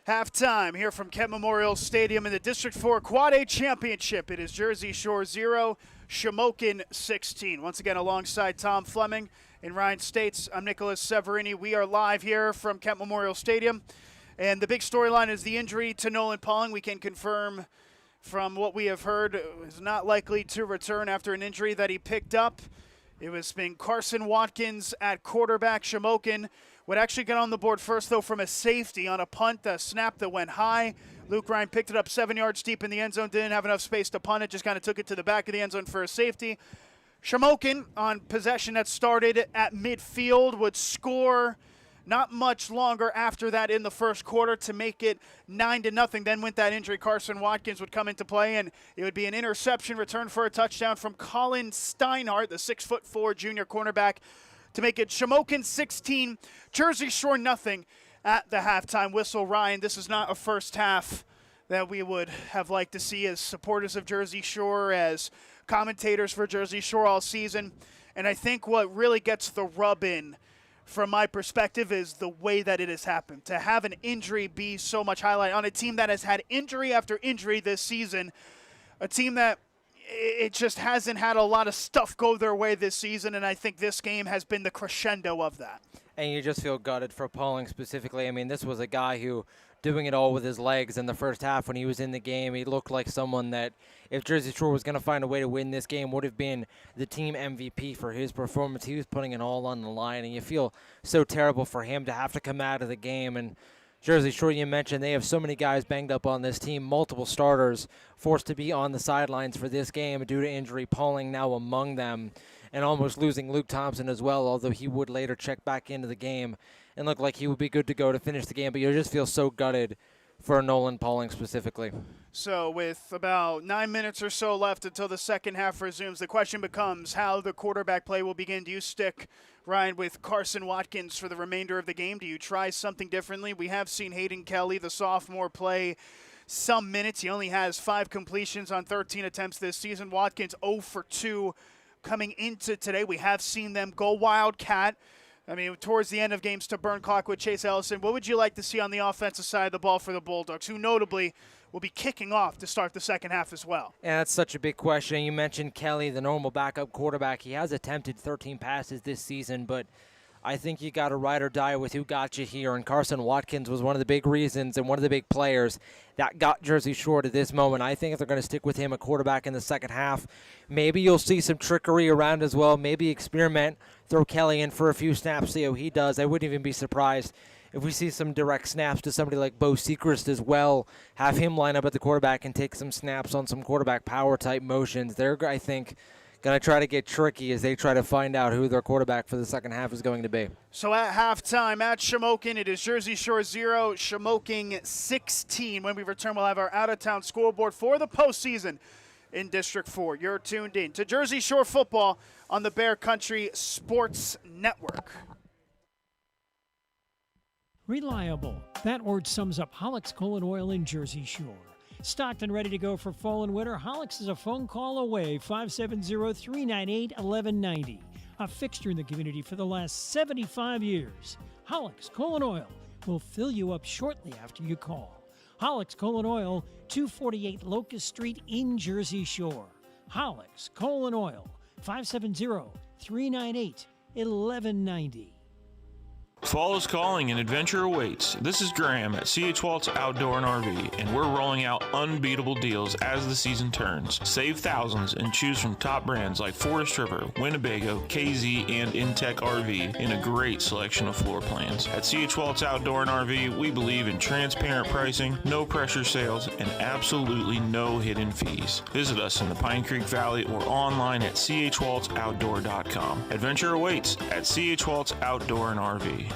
Speaker 3: Halftime here from Kent Memorial Stadium in the District 4 Quad A Championship. It is Jersey Shore 0, Shamokin 16. Once again, alongside Tom Fleming and Ryan States, I'm Nicolas Severini. We are live here from Kent Memorial Stadium. And the big storyline is the injury to Nolan Pauling. We can confirm from what we have heard is not likely to return after an injury that he picked up. It was been Carson Watkins at quarterback. Shamokin would actually get on the board first, though, from a safety on a punt, a snap that went high. Luke Ryan picked it up 7 yards deep in the end zone, didn't have enough space to punt it, just kind of took it to the back of the end zone for a safety. Shamokin, on possession that started at midfield, would score not much longer after that in the first quarter to make it 9-0. Then with that injury, Carson Watkins would come into play, and it would be an interception return for a touchdown from Colin Steinhardt, the 6'4" junior cornerback, to make it Shamokin 16, Jersey Shore nothing at the halftime whistle. Ryan, this is not a first half that we would have liked to see as supporters of Jersey Shore, as commentators for Jersey Shore all season. And I think what really gets the rub in from my perspective is the way that it has happened. To have an injury be so much highlight on a team that has had injury after injury this season, a team that it just hasn't had a lot of stuff go their way this season, and I think this game has been the crescendo of that.
Speaker 4: And you just feel gutted for Pauling specifically. I mean, this was a guy who, doing it all with his legs in the first half when he was in the game, he looked like someone that, if Jersey Shore was going to find a way to win this game, would have been the team MVP for his performance. He was putting it all on the line, and you feel so terrible for him to have to come out of the game. And Jersey Shore, you mentioned, they have so many guys banged up on this team, multiple starters forced to be on the sidelines for this game due to injury, Pauling now among them, and almost losing Luke Thompson as well, although he would later check back into the game and look like he would be good to go to finish the game. But you just feel so gutted for Nolan Pauling specifically.
Speaker 3: So with about 9 minutes or so left until the second half resumes, the question becomes how the quarterback play will begin. Do you stick, Ryan, with Carson Watkins for the remainder of the game? Do you try something differently? We have seen Hayden Kelly, the sophomore, play some minutes. He only has 5 completions on 13 attempts this season. Watkins 0 for 2 coming into today. We have seen them go Wildcat. I mean, towards the end of games to burn clock with Chase Ellison. What would you like to see on the offensive side of the ball for the Bulldogs, who notably will be kicking off to start the second half as well?
Speaker 4: And that's such a big question. You mentioned Kelly, the normal backup quarterback. He has attempted 13 passes this season, but I think you got to ride or die with who got you here. And Carson Watkins was one of the big reasons and one of the big players that got Jersey Shore to this moment. I think if they're going to stick with him a quarterback in the second half, maybe you'll see some trickery around as well. Maybe experiment, throw Kelly in for a few snaps, see how he does. I wouldn't even be surprised if we see some direct snaps to somebody like Bo Sechrist as well. Have him line up at the quarterback and take some snaps on some quarterback power type motions. They're, I think, going to try to get tricky as they try to find out who their quarterback for the second half is going to be.
Speaker 3: So at halftime at Shamokin, it is Jersey Shore 0, Shamokin 16. When we return, we'll have our out-of-town scoreboard for the postseason in District 4. You're tuned in to Jersey Shore football on the Bear Country Sports Network.
Speaker 5: Reliable. That word sums up Hollick's Coal Oil in Jersey Shore. Stocked and ready to go for fall and winter, Hollick's is a phone call away, 570-398-1190. A fixture in the community for the last 75 years. Hollick's Coal Oil will fill you up shortly after you call. Hollick's Coal Oil, 248 Locust Street in Jersey Shore. Hollick's Coal Oil, 570-398-1190.
Speaker 12: Fall is calling and adventure awaits. This is Graham at C.H. Waltz Outdoor and RV, and we're rolling out unbeatable deals as the season turns. Save thousands and choose from top brands like Forest River, Winnebago, KZ, and Intech RV in a great selection of floor plans. At C.H. Waltz Outdoor and RV, we believe in transparent pricing, no pressure sales, and absolutely no hidden fees. Visit us in the Pine Creek Valley or online at chwaltzoutdoor.com. Adventure awaits at C.H. Waltz Outdoor and RV.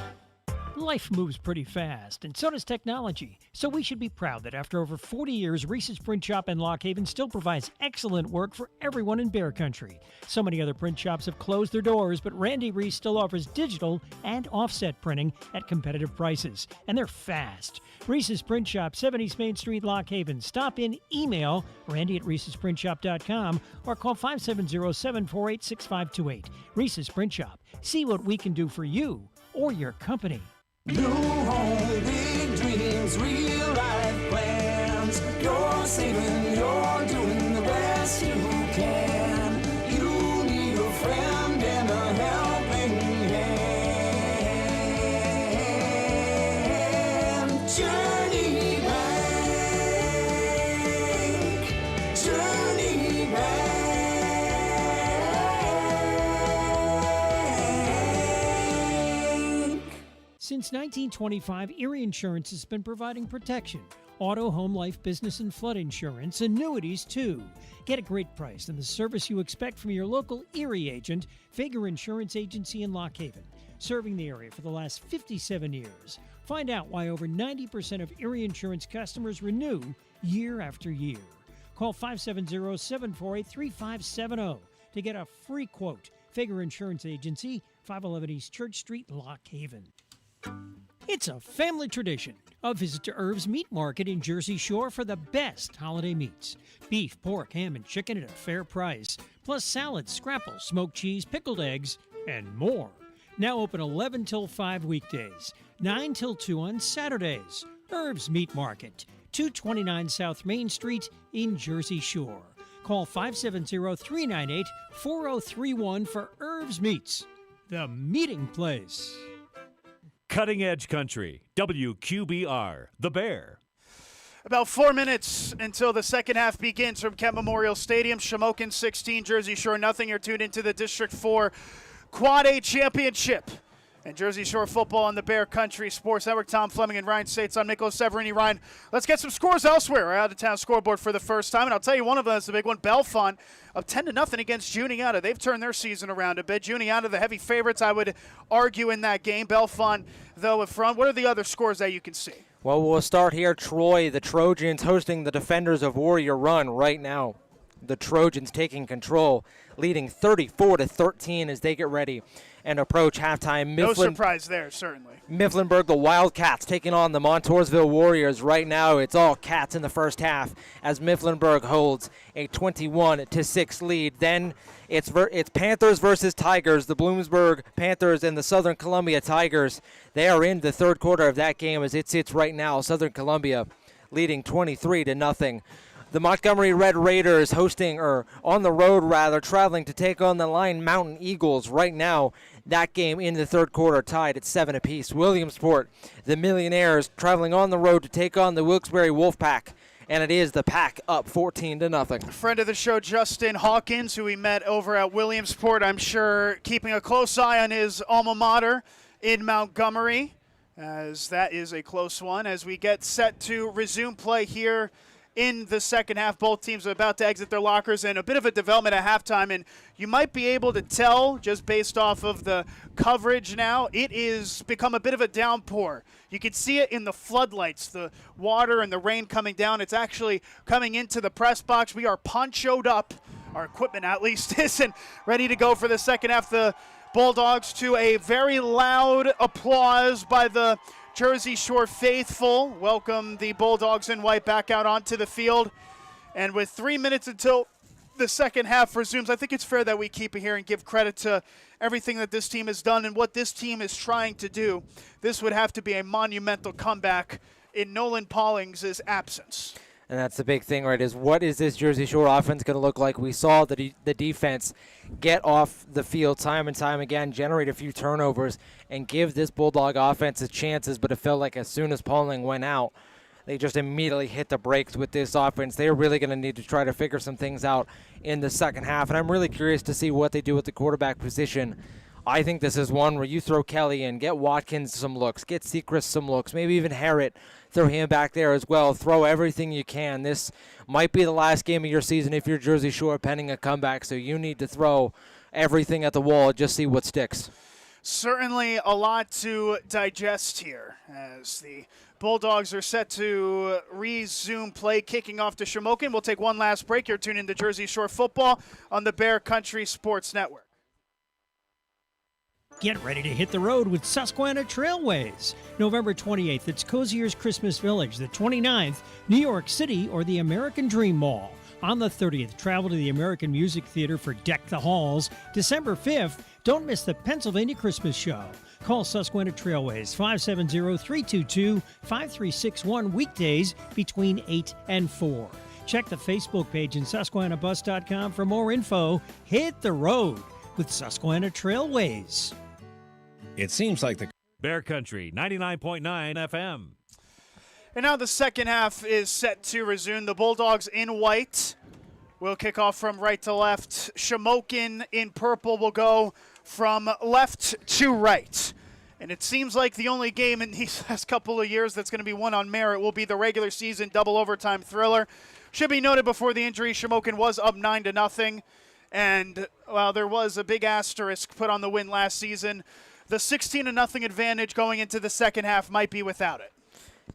Speaker 5: Life moves pretty fast, and so does technology. So we should be proud that after over 40 years, Reese's Print Shop in Lock Haven still provides excellent work for everyone in Bear Country. So many other print shops have closed their doors, but Randy Reese still offers digital and offset printing at competitive prices, and they're fast. Reese's Print Shop, 7 East Main Street, Lock Haven. Stop in, email Randy at Reese'sPrintShop.com or call 570-748-6528. Reese's Print Shop. See what we can do for you or your company.
Speaker 13: New home, big dreams, real life plans. You're saving, you're doing the best you can. You need a friend and a helping hand. Journey Bank, Journey Bank.
Speaker 5: Since 1925, Erie Insurance has been providing protection. Auto, home, life, business, and flood insurance. Annuities, too. Get a great price and the service you expect from your local Erie agent, Fager Insurance Agency in Lock Haven. Serving the area for the last 57 years. Find out why over 90% of Erie Insurance customers renew year after year. Call 570-748-3570 to get a free quote. Fager Insurance Agency, 511 East Church Street, Lock Haven. It's a family tradition. A visit to Irv's Meat Market in Jersey Shore for the best holiday meats. Beef, pork, ham, and chicken at a fair price. Plus salads, scrapples, smoked cheese, pickled eggs, and more. Now open 11 till 5 weekdays, 9 till 2 on Saturdays. Irv's Meat Market, 229 South Main Street in Jersey Shore. Call 570-398-4031 for Irv's Meats, the meeting place.
Speaker 11: Cutting Edge Country, WQBR, The Bear.
Speaker 3: About 4 minutes until the second half begins from Kent Memorial Stadium. Shamokin 16, Jersey Shore nothing. You're tuned into the District 4 Quad A Championship. And Jersey Shore football on the Bear Country Sports Network. Tom Fleming and Ryan States. I'm Nicolas Severini. Ryan, let's get some scores elsewhere. Our out-of-town scoreboard for the first time. And I'll tell you, one of them is the big one. Bellefonte up 10-0 against Juniata. They've turned their season around a bit. Juniata, the heavy favorites, I would argue, in that game. Bellefonte, though, in front. What are the other scores that you can see?
Speaker 4: Well, we'll start here. Troy, the Trojans, hosting the defenders of Warrior Run right now. The Trojans taking control, leading 34-13 as they get ready and approach halftime.
Speaker 3: No surprise there, certainly.
Speaker 4: Mifflinburg, the Wildcats, taking on the Montoursville Warriors. Right now, it's all Cats in the first half as Mifflinburg holds a 21-6 lead. Then it's Panthers versus Tigers. The Bloomsburg Panthers and the Southern Columbia Tigers. They are in the third quarter of that game as it sits right now. Southern Columbia leading 23-0. The Montgomery Red Raiders on the road, traveling to take on the Lyon Mountain Eagles. Right now, that game in the third quarter tied at 7 apiece. Williamsport, the Millionaires, traveling on the road to take on the Wilkes-Barre Wolfpack. And it is the Pack up 14-0.
Speaker 3: Friend of the show, Justin Hawkins, who we met over at Williamsport, I'm sure keeping a close eye on his alma mater in Montgomery, as that is a close one. As we get set to resume play here in the second half, both teams are about to exit their lockers, and a bit of a development at halftime, and you might be able to tell just based off of the coverage now, it is become a bit of a downpour. You can see it in the floodlights, the water and the rain coming down. It's actually coming into the press box. We are ponchoed up, our equipment at least isn't ready to go for the second half. The Bulldogs, to a very loud applause by the Jersey Shore faithful, welcome the Bulldogs in white back out onto the field. And with 3 minutes until the second half resumes, I think it's fair that we keep it here and give credit to everything that this team has done and what this team is trying to do. This would have to be a monumental comeback in Nolan Paulings' absence.
Speaker 4: And that's the big thing, right, is what is this Jersey Shore offense going to look like? We saw the defense get off the field time and time again, generate a few turnovers, and give this Bulldog offense its chances, but it felt like as soon as Pauling went out, they just immediately hit the brakes with this offense. They're really going to need to try to figure some things out in the second half, and I'm really curious to see what they do with the quarterback position. I think this is one where you throw Kelly in, get Watkins some looks, get Sechrist some looks, maybe even Harrett, throw him back there as well. Throw everything you can. This might be the last game of your season if you're Jersey Shore pending a comeback, so you need to throw everything at the wall and just see what sticks.
Speaker 3: Certainly a lot to digest here as the Bulldogs are set to resume play, kicking off to Shamokin. We'll take one last break. You're tuned into Jersey Shore football on the Bear Country Sports Network.
Speaker 5: Get ready to hit the road with Susquehanna Trailways. November 28th, it's Cozier's Christmas Village. The 29th, New York City or the American Dream Mall. On the 30th, travel to the American Music Theater for Deck the Halls. December 5th, don't miss the Pennsylvania Christmas Show. Call Susquehanna Trailways 570-322-5361 weekdays between 8 and 4. Check the Facebook page and SusquehannaBus.com for more info. Hit the road with Susquehanna Trailways.
Speaker 9: It seems like the
Speaker 11: Bear Country, 99.9 FM.
Speaker 3: And now the second half is set to resume. The Bulldogs in white will kick off from right to left. Shamokin in purple will go from left to right. And it seems like the only game in these last couple of years that's going to be won on merit will be the regular season double overtime thriller. Should be noted before the injury, Shamokin was up 9-0. And while there was a big asterisk put on the win last season, the 16-0 advantage going into the second half might be without it.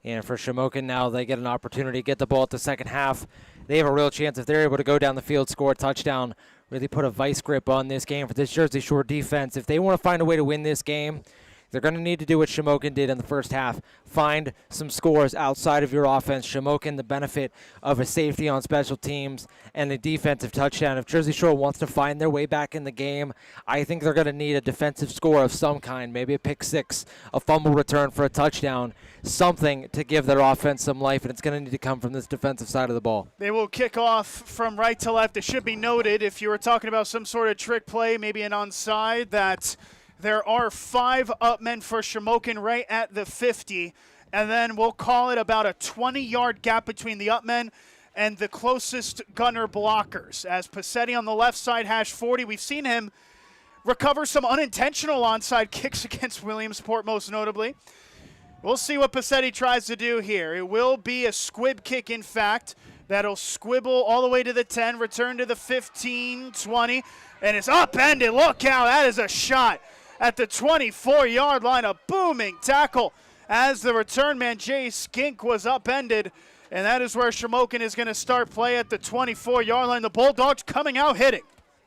Speaker 4: And for Shamokin now, they get an opportunity to get the ball at the second half. They have a real chance if they're able to go down the field, score a touchdown really put a vice grip on this game for this Jersey Shore defense. If they want to find a way to win this game, they're going to need to do what Shamokin did in the first half. Find some scores outside of your offense. Shamokin, the benefit of a safety on special teams and a defensive touchdown. If Jersey Shore wants to find their way back in the game, I think they're going to need a defensive score of some kind. Maybe a pick six, a fumble return for a touchdown, something to give their offense some life, and it's going to need to come from this defensive side of the ball.
Speaker 3: They will kick off from right to left. It should be noted, if you were talking about some sort of trick play, maybe an onside, that there are 5 up men for Shamokin right at the 50, and then we'll call it about a 20-yard gap between the up men and the closest gunner blockers. As Passetti on the left side, hash 40, we've seen him recover some unintentional onside kicks against Williamsport, most notably. We'll see what Passetti tries to do here. It will be a squib kick, in fact, that'll squibble all the way to the 10, return to the 15, 20, and it's upended. Look out, that is a shot. At the 24-yard line, a booming tackle as the return man, Jay Skink, was upended. And that is where Shamokin is going to start play at the 24-yard line. The Bulldogs coming out hitting.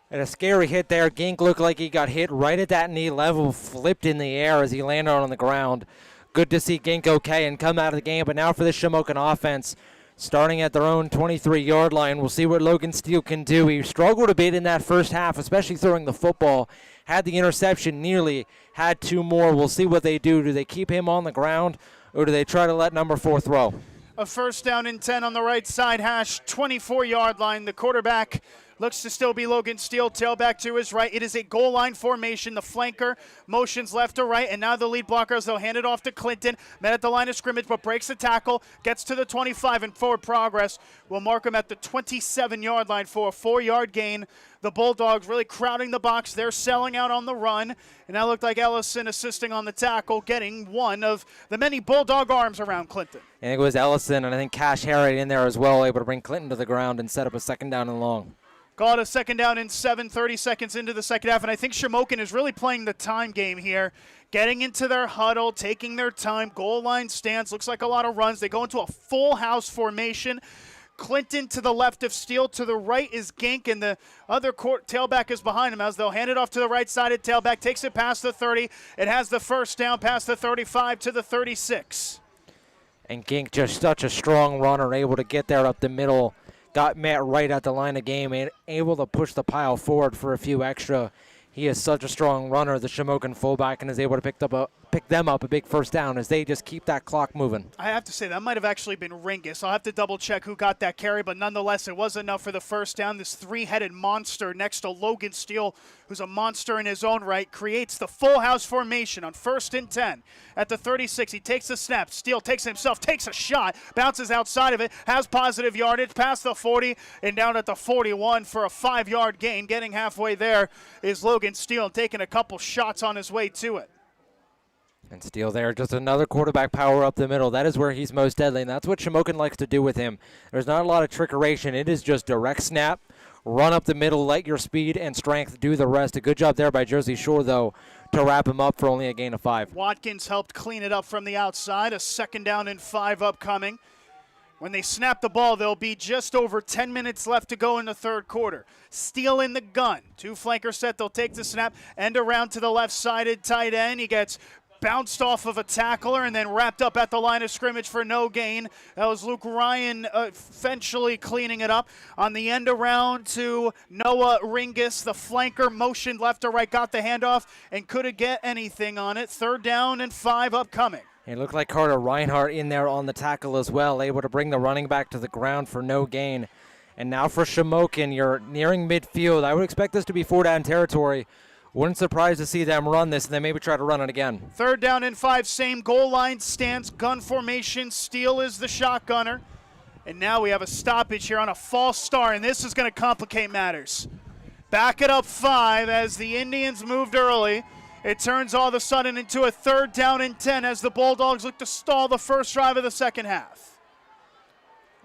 Speaker 4: And a scary hit there. Gink looked like he got hit right at that knee level, flipped in the air as he landed on the ground. Good to see Gink okay and come out of the game. But now for the Shamokin offense, starting at their own 23-yard line, we'll see what Logan Steele can do. He struggled a bit in that first half, especially throwing the football. Had the interception nearly, had 2 more. We'll see what they do. Do they keep him on the ground, or do they try to let number 4 throw?
Speaker 3: A first down and 10 on the right side, hash 24-yard line. The quarterback looks to still be Logan Steele, tailback to his right. It is a goal line formation. The flanker motions left to right, and now the lead blockers, they'll hand it off to Clinton. Met at the line of scrimmage, but breaks the tackle, gets to the 25, and forward progress will mark him at the 27-yard line for a 4-yard gain. The Bulldogs really crowding the box. They're selling out on the run, and that looked like Ellison assisting on the tackle, getting one of the many Bulldog arms around Clinton.
Speaker 4: I think it was Ellison, and I think Cash Harriet in there as well, able to bring Clinton to the ground and set up a second down and long.
Speaker 3: Call it a second down and 7, 30 seconds into the second half, and I think Shamokin is really playing the time game here, getting into their huddle, taking their time, goal line stance, looks like a lot of runs. They go into a full house formation. Clinton to the left of Steele, to the right is Gink, and the other tailback is behind him as they'll hand it off to the right-sided tailback, takes it past the 30. It has the first down past the 35 to the 36.
Speaker 4: And Gink, just such a strong runner, able to get there up the middle. Got met right at the line of game and able to push the pile forward for a few extra. He is such a strong runner, the Shamokin fullback, and is able to pick them up a big first down as they just keep that clock moving.
Speaker 3: I have to say, that might have actually been Ringus. I'll have to double-check who got that carry, but nonetheless, it was enough for the first down. This 3-headed monster next to Logan Steele, who's a monster in his own right, creates the full house formation on 1st and 10. At the 36, he takes the snap. Steele takes it himself, takes a shot, bounces outside of it, has positive yardage, past the 40, and down at the 41 for a 5-yard gain. Getting halfway there is Logan Steele, taking a couple shots on his way to it.
Speaker 4: And Steele there, just another quarterback power up the middle. That is where he's most deadly, and that's what Shamokin likes to do with him. There's not a lot of trickeration. It is just direct snap, run up the middle, let your speed and strength do the rest. A good job there by Jersey Shore, though, to wrap him up for only a gain of 5.
Speaker 3: Watkins helped clean it up from the outside. A second down and 5 upcoming. When they snap the ball, there'll be just over 10 minutes left to go in the third quarter. Steele in the gun. 2 flanker set. They'll take the snap. End around to the left-sided tight end. He gets bounced off of a tackler and then wrapped up at the line of scrimmage for no gain. That was Luke Ryan eventually cleaning it up. On the end around to Noah Ringus, the flanker motioned left to right, got the handoff and couldn't get anything on it. 3rd down and 5 upcoming.
Speaker 4: It looked like Carter Reinhardt in there on the tackle as well, able to bring the running back to the ground for no gain. And now for Shamokin, you're nearing midfield. I would expect this to be 4-down territory. Wouldn't surprise to see them run this and then maybe try to run it again.
Speaker 3: 3rd down and 5, same goal line stance, gun formation. Steele is the shotgunner. And now we have a stoppage here on a false start, and this is going to complicate matters. Back it up 5 as the Indians moved early. It turns all of a sudden into a 3rd down and 10 as the Bulldogs look to stall the first drive of the second half.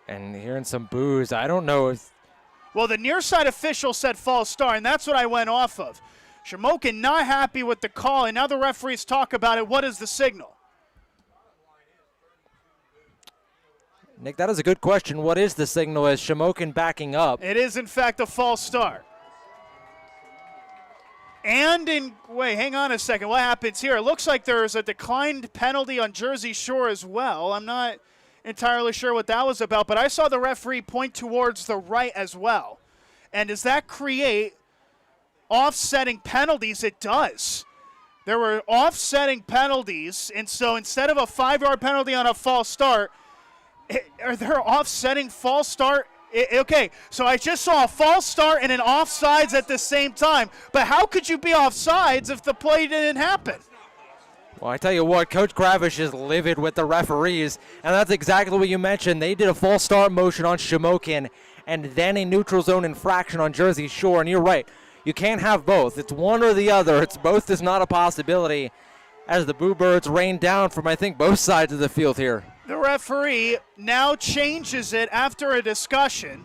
Speaker 4: And hearing some boos, I don't know if...
Speaker 3: Well, the near side official said false start, and that's what I went off of. Shamokin not happy with the call, and now the referees talk about it. What is the signal?
Speaker 4: Nick, that is a good question. What is the signal? Is Shamokin backing up?
Speaker 3: It is, in fact, a false start. Wait, hang on a second. What happens here? It looks like there's a declined penalty on Jersey Shore as well. I'm not entirely sure what that was about, but I saw the referee point towards the right as well. And does that create offsetting penalties? It does. There were offsetting penalties, and so instead of a 5-yard penalty on a false start, are there offsetting false start? Okay, so I just saw a false start and an offsides at the same time, but how could you be offsides if the play didn't happen?
Speaker 4: Well, I tell you what, Coach Gravish is livid with the referees, and that's exactly what you mentioned. They did a false start motion on Shamokin and then a neutral zone infraction on Jersey Shore, and you're right. You can't have both. It's one or the other. It's both is not a possibility as the Boo Birds rain down from, I think, both sides of the field here.
Speaker 3: The referee now changes it after a discussion,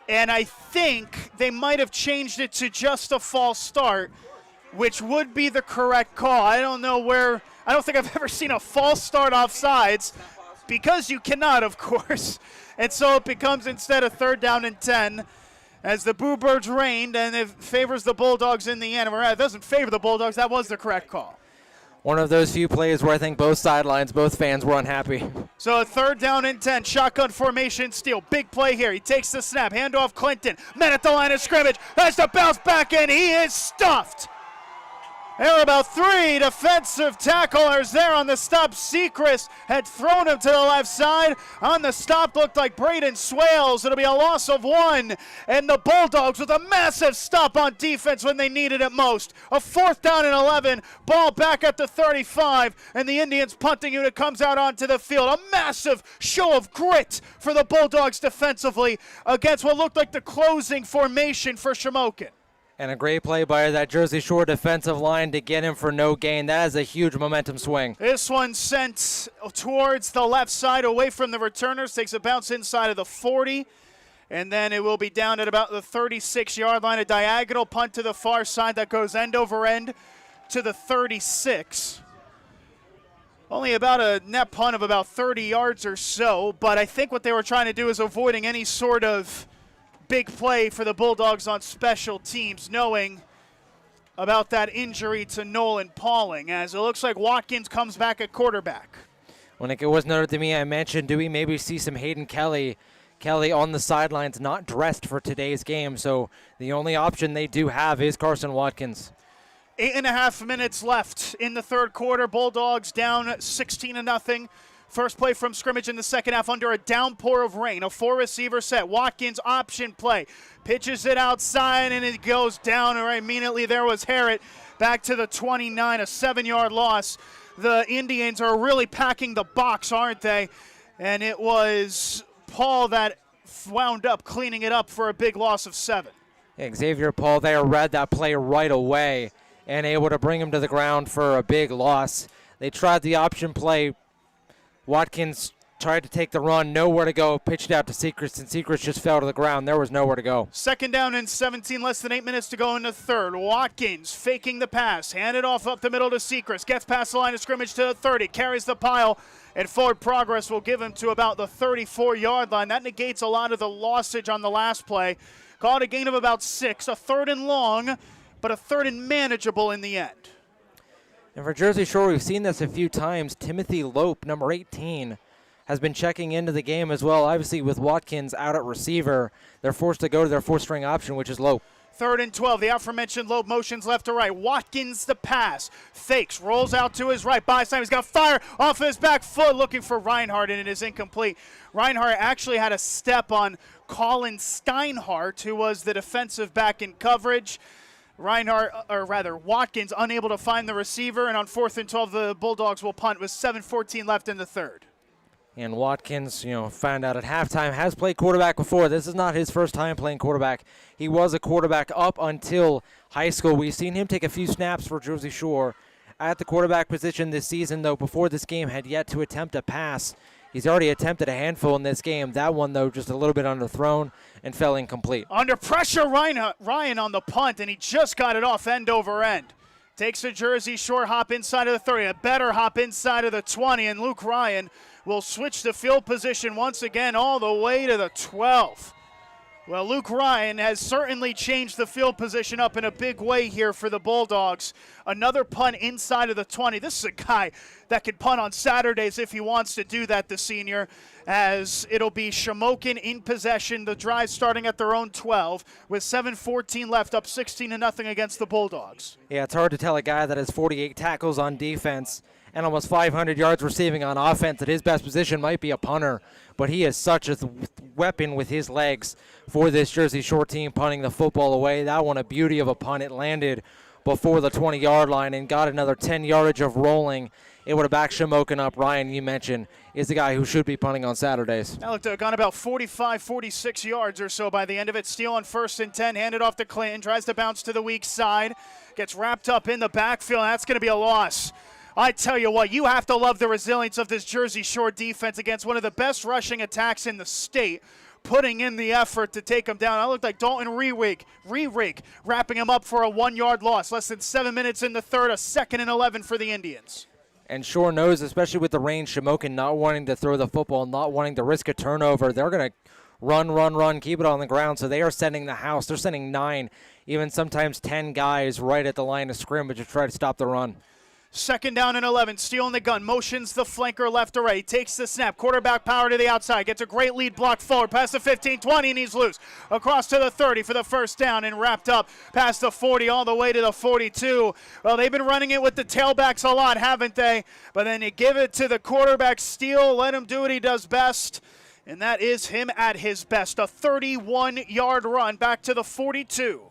Speaker 3: and I think they might have changed it to just a false start, which would be the correct call. I don't think I've ever seen a false start offsides, because you cannot, of course. And so it becomes instead a 3rd down and 10 as the Boo Birds reigned, and it favors the Bulldogs in the end. It doesn't favor the Bulldogs. That was the correct call.
Speaker 4: One of those few plays where I think both sidelines, both fans were unhappy.
Speaker 3: So a 3rd down and 10, shotgun formation steal. Big play here. He takes the snap, handoff Clinton. Men at the line of scrimmage. Has to bounce back in. He is stuffed. There were about 3 defensive tacklers there on the stop. Sechrist had thrown him to the left side. On the stop looked like Braden Swales. It'll be a loss of 1. And the Bulldogs with a massive stop on defense when they needed it most. A 4th down and 11. Ball back at the 35. And the Indians punting unit comes out onto the field. A massive show of grit for the Bulldogs defensively against what looked like the closing formation for Shamokin.
Speaker 4: And a great play by that Jersey Shore defensive line to get him for no gain. That is a huge momentum swing.
Speaker 3: This one sent towards the left side away from the returners. Takes a bounce inside of the 40. And then it will be down at about the 36-yard line. A diagonal punt to the far side that goes end over end to the 36. Only about a net punt of about 30 yards or so. But I think what they were trying to do is avoiding any sort of big play for the Bulldogs on special teams, knowing about that injury to Nolan Pauling, as it looks like Watkins comes back at quarterback.
Speaker 4: When it was noted to me, I mentioned, do we maybe see some Hayden Kelly on the sidelines, not dressed for today's game, so the only option they do have is Carson Watkins.
Speaker 3: 8.5 minutes left in the 3rd quarter. Bulldogs down 16-0. First play from scrimmage in the second half under a downpour of rain. A 4-receiver set. Watkins option play. Pitches it outside and it goes down. Right immediately there was Harrett back to the 29. A 7-yard loss. The Indians are really packing the box, aren't they? And it was Paul that wound up cleaning it up for a big loss of 7.
Speaker 4: Yeah, Xavier Paul there read that play right away and able to bring him to the ground for a big loss. They tried the option play. Watkins tried to take the run, nowhere to go, pitched out to Sechrist, and Sechrist just fell to the ground. There was nowhere to go.
Speaker 3: 2nd down and 17, less than 8 minutes to go in the 3rd. Watkins faking the pass, handed off up the middle to Sechrist, gets past the line of scrimmage to the 30, carries the pile, and forward progress will give him to about the 34-yard line. That negates a lot of the lossage on the last play. Called a gain of about 6, a 3rd and long, but a 3rd and manageable in the end.
Speaker 4: And for Jersey Shore, we've seen this a few times. Timothy Lope, number 18, has been checking into the game as well. Obviously, with Watkins out at receiver, they're forced to go to their 4th-string option, which is Lope.
Speaker 3: 3rd and 12. The aforementioned Lope motions left to right. Watkins the pass. Fakes. Rolls out to his right. By time he's got fire off his back foot looking for Reinhardt, and it is incomplete. Reinhardt actually had a step on Colin Steinhardt, who was the defensive back in coverage. Watkins unable to find the receiver, and on 4th and 12, the Bulldogs will punt with 7:14 left in the 3rd.
Speaker 4: And Watkins, found out at halftime, has played quarterback before. This is not his first time playing quarterback. He was a quarterback up until high school. We've seen him take a few snaps for Jersey Shore at the quarterback position this season, though before this game had yet to attempt a pass. He's already attempted a handful in this game. That one, though, just a little bit underthrown and fell incomplete.
Speaker 3: Under pressure, Ryan on the punt, and he just got it off end over end. Takes a Jersey Shore hop inside of the 30, a better hop inside of the 20, and Luke Ryan will switch the field position once again all the way to the 12. Well, Luke Ryan has certainly changed the field position up in a big way here for the Bulldogs. Another punt inside of the 20. This is a guy that can punt on Saturdays if he wants to do that, the senior, as it'll be Shamokin in possession, the drive starting at their own 12 with 7:14 left, up 16-0 against the Bulldogs.
Speaker 4: Yeah, it's hard to tell a guy that has 48 tackles on defense and almost 500 yards receiving on offense that his best position might be a punter, but he is such a weapon with his legs for this Jersey Shore team, punting the football away. That one a beauty of a punt. It landed before the 20-yard line and got another 10 yardage of rolling. It would have backed Shamokin up. Ryan, you mentioned, is the guy who should be punting on Saturdays.
Speaker 3: That looked gone about 45, 46 yards or so by the end of it. Steele on 1st and 10, handed off to Clinton, tries to bounce to the weak side, gets wrapped up in the backfield. That's going to be a loss. I tell you what, you have to love the resilience of this Jersey Shore defense against one of the best rushing attacks in the state, putting in the effort to take him down. It looked like Dalton Rerig wrapping him up for a 1-yard loss. Less than 7 minutes in the third, a 2nd and 11 for the Indians.
Speaker 4: And Shore knows, especially with the range, Shamokin not wanting to throw the football, not wanting to risk a turnover. They're going to run, keep it on the ground. So they are sending the house. They're sending 9, even sometimes 10 guys right at the line of scrimmage to try to stop the run.
Speaker 3: 2nd down and 11, Steele in the gun, motions the flanker left to right, takes the snap, quarterback power to the outside, gets a great lead block forward, past the 15, 20, and he's loose. Across to the 30 for the first down and wrapped up past the 40 all the way to the 42. Well, they've been running it with the tailbacks a lot, haven't they? But then you give it to the quarterback, Steele, let him do what he does best, and that is him at his best. A 31-yard run back to the 42.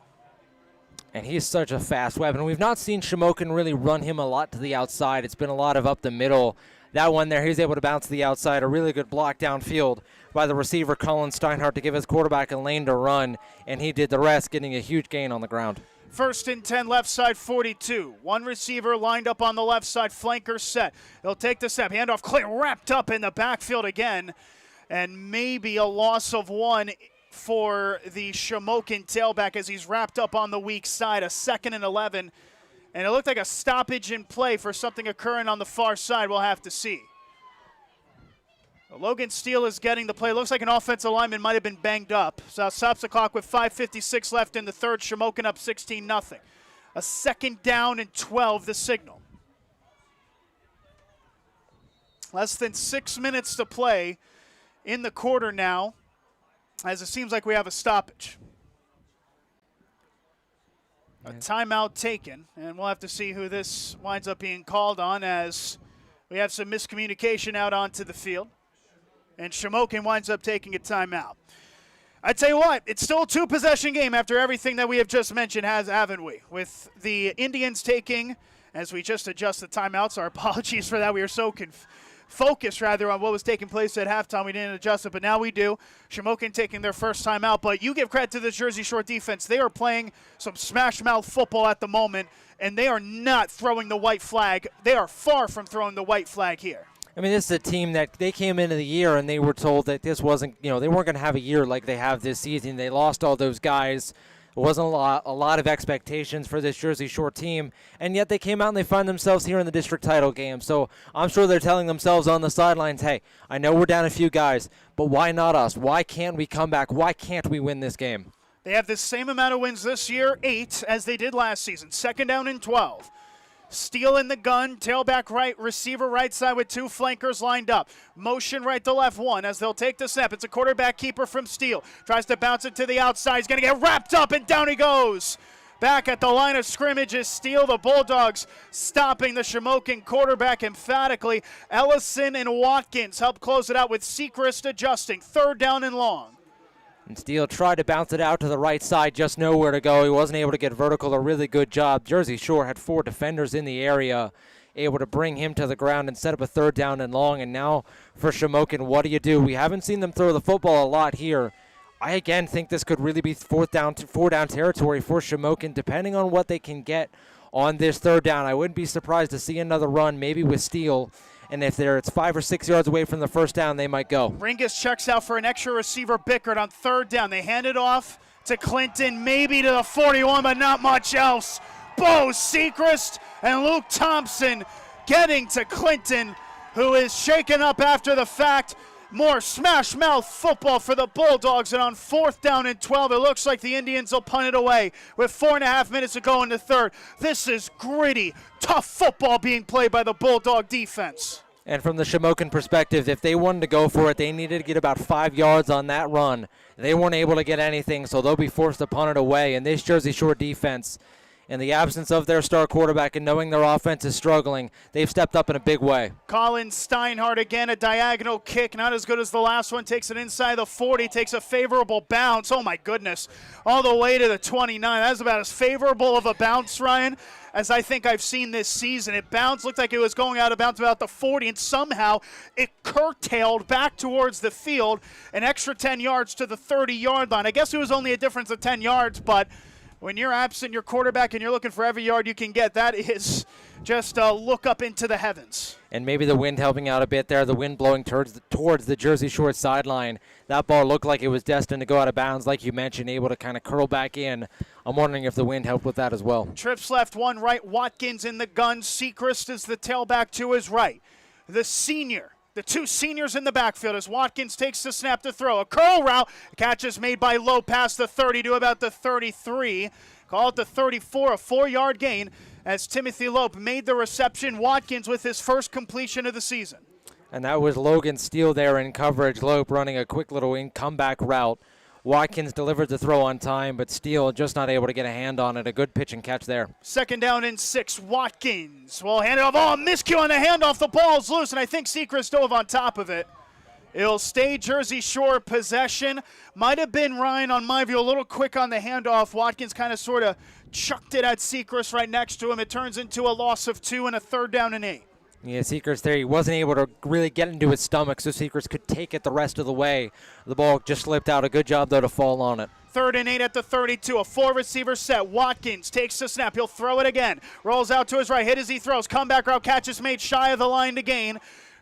Speaker 4: And he's such a fast weapon. We've not seen Shamokin really run him a lot to the outside. It's been a lot of up the middle. That one there, he's able to bounce to the outside. A really good block downfield by the receiver, Colin Steinhardt, to give his quarterback a lane to run. And he did the rest, getting a huge gain on the ground.
Speaker 3: 1st and 10, left side 42. One receiver lined up on the left side, flanker set. He'll take the snap, handoff, clear, wrapped up in the backfield again. And maybe a loss of 1 for the Shamokin tailback as he's wrapped up on the weak side, a 2nd and 11. And it looked like a stoppage in play for something occurring on the far side. We'll have to see. Logan Steele is getting the play. Looks like an offensive lineman might have been banged up. So stops the clock with 5:56 left in the third. Shamokin up 16-0. A 2nd down and 12, the signal. Less than 6 minutes to play in the quarter now, as it seems like we have a stoppage. A timeout taken, and we'll have to see who this winds up being called on as we have some miscommunication out onto the field. And Shamokin winds up taking a timeout. I tell you what, it's still a 2-possession game after everything that we have just mentioned, haven't we? With the Indians taking, as we just adjust the timeouts, our apologies for that. We are so focused rather on what was taking place at halftime. We didn't adjust it, but now we do. Shamokin taking their first time out, but you give credit to the Jersey Shore defense. They are playing some smash-mouth football at the moment, and they are not throwing the white flag. They are far from throwing the white flag here.
Speaker 4: I mean, this is a team that they came into the year and they were told that this wasn't, they weren't going to have a year like they have this season. They lost all those guys. It wasn't a lot of expectations for this Jersey Shore team, and yet they came out and they find themselves here in the district title game. So I'm sure they're telling themselves on the sidelines, hey, I know we're down a few guys, but why not us? Why can't we come back? Why can't we win this game?
Speaker 3: They have the same amount of wins this year, 8, as they did last season. 2nd down and 12. Steele in the gun, tailback right, receiver right side with 2 flankers lined up. Motion right to left 1 as they'll take the snap. It's a quarterback keeper from Steele. Tries to bounce it to the outside. He's going to get wrapped up, and down he goes. Back at the line of scrimmage is Steele. The Bulldogs stopping the Shamokin quarterback emphatically. Ellison and Watkins help close it out with Sechrist adjusting. 3rd down and long.
Speaker 4: And Steele tried to bounce it out to the right side, just nowhere to go. He wasn't able to get vertical. A really good job. Jersey Shore had 4 defenders in the area, able to bring him to the ground and set up a 3rd down and long. And now for Shamokin, what do? We haven't seen them throw the football a lot here. I, again, think this could really be 4 down territory for Shamokin, depending on what they can get on this 3rd down. I wouldn't be surprised to see another run, maybe with Steele. And if it's 5 or 6 yards away from the first down, they might go.
Speaker 3: Ringus checks out for an extra receiver, Bickert, on 3rd down. They hand it off to Clinton, maybe to the 41, but not much else. Bo Sechrist and Luke Thompson getting to Clinton, who is shaken up after the fact More smash mouth football for the Bulldogs, and on 4th down and 12, it looks like the Indians will punt it away with 4.5 minutes to go in the third. This is gritty, tough football being played by the Bulldog defense.
Speaker 4: And from the Shamokin perspective, if they wanted to go for it, they needed to get about 5 yards on that run. They weren't able to get anything, so they'll be forced to punt it away. And this Jersey Shore defense, in the absence of their star quarterback and knowing their offense is struggling, they've stepped up in a big way.
Speaker 3: Colin Steinhardt again, a diagonal kick, not as good as the last one. Takes it inside the 40, takes a favorable bounce. Oh, my goodness. All the way to the 29. That's about as favorable of a bounce, Ryan, as I think I've seen this season. It bounced, looked like it was going out of bounds about the 40, and somehow it curtailed back towards the field, an extra 10 yards to the 30-yard line. I guess it was only a difference of 10 yards, but when you're absent your quarterback and you're looking for every yard you can get, that is just a look up into the heavens.
Speaker 4: And maybe the wind helping out a bit there, the wind blowing towards the Jersey Shore sideline. That ball looked like it was destined to go out of bounds, like you mentioned, able to kind of curl back in. I'm wondering if the wind helped with that as well.
Speaker 3: Trips left, one right. Watkins in the gun. Sechrist is the tailback to his right. The two seniors in the backfield as Watkins takes the snap to throw. A curl route. Catch is made by Lowe past the 30 to about the 33. Call it the 34, a 4-yard gain as Timothy Lope made the reception. Watkins with his first completion of the season.
Speaker 4: And that was Logan Steele there in coverage. Lope running a quick little comeback route. Watkins delivered the throw on time, but Steele just not able to get a hand on it. A good pitch and catch there.
Speaker 3: 2nd down and 6. Watkins will hand it off. Oh, miscue on the handoff. The ball's loose, and I think Sechrist dove on top of it. It'll stay Jersey Shore possession. Might have been, Ryan, on my view, a little quick on the handoff. Watkins kind of sort of chucked it at Sechrist right next to him. It turns into a loss of 2 and a 3rd down and 8.
Speaker 4: Yeah, Sechrist there, he wasn't able to really get into his stomach, so Sechrist could take it the rest of the way. The ball just slipped out. A good job, though, to fall on it.
Speaker 3: 3rd and 8 at the 32. A 4-receiver set. Watkins takes the snap. He'll throw it again. Rolls out to his right. Hit as he throws. Comeback route. Catch is made shy of the line to gain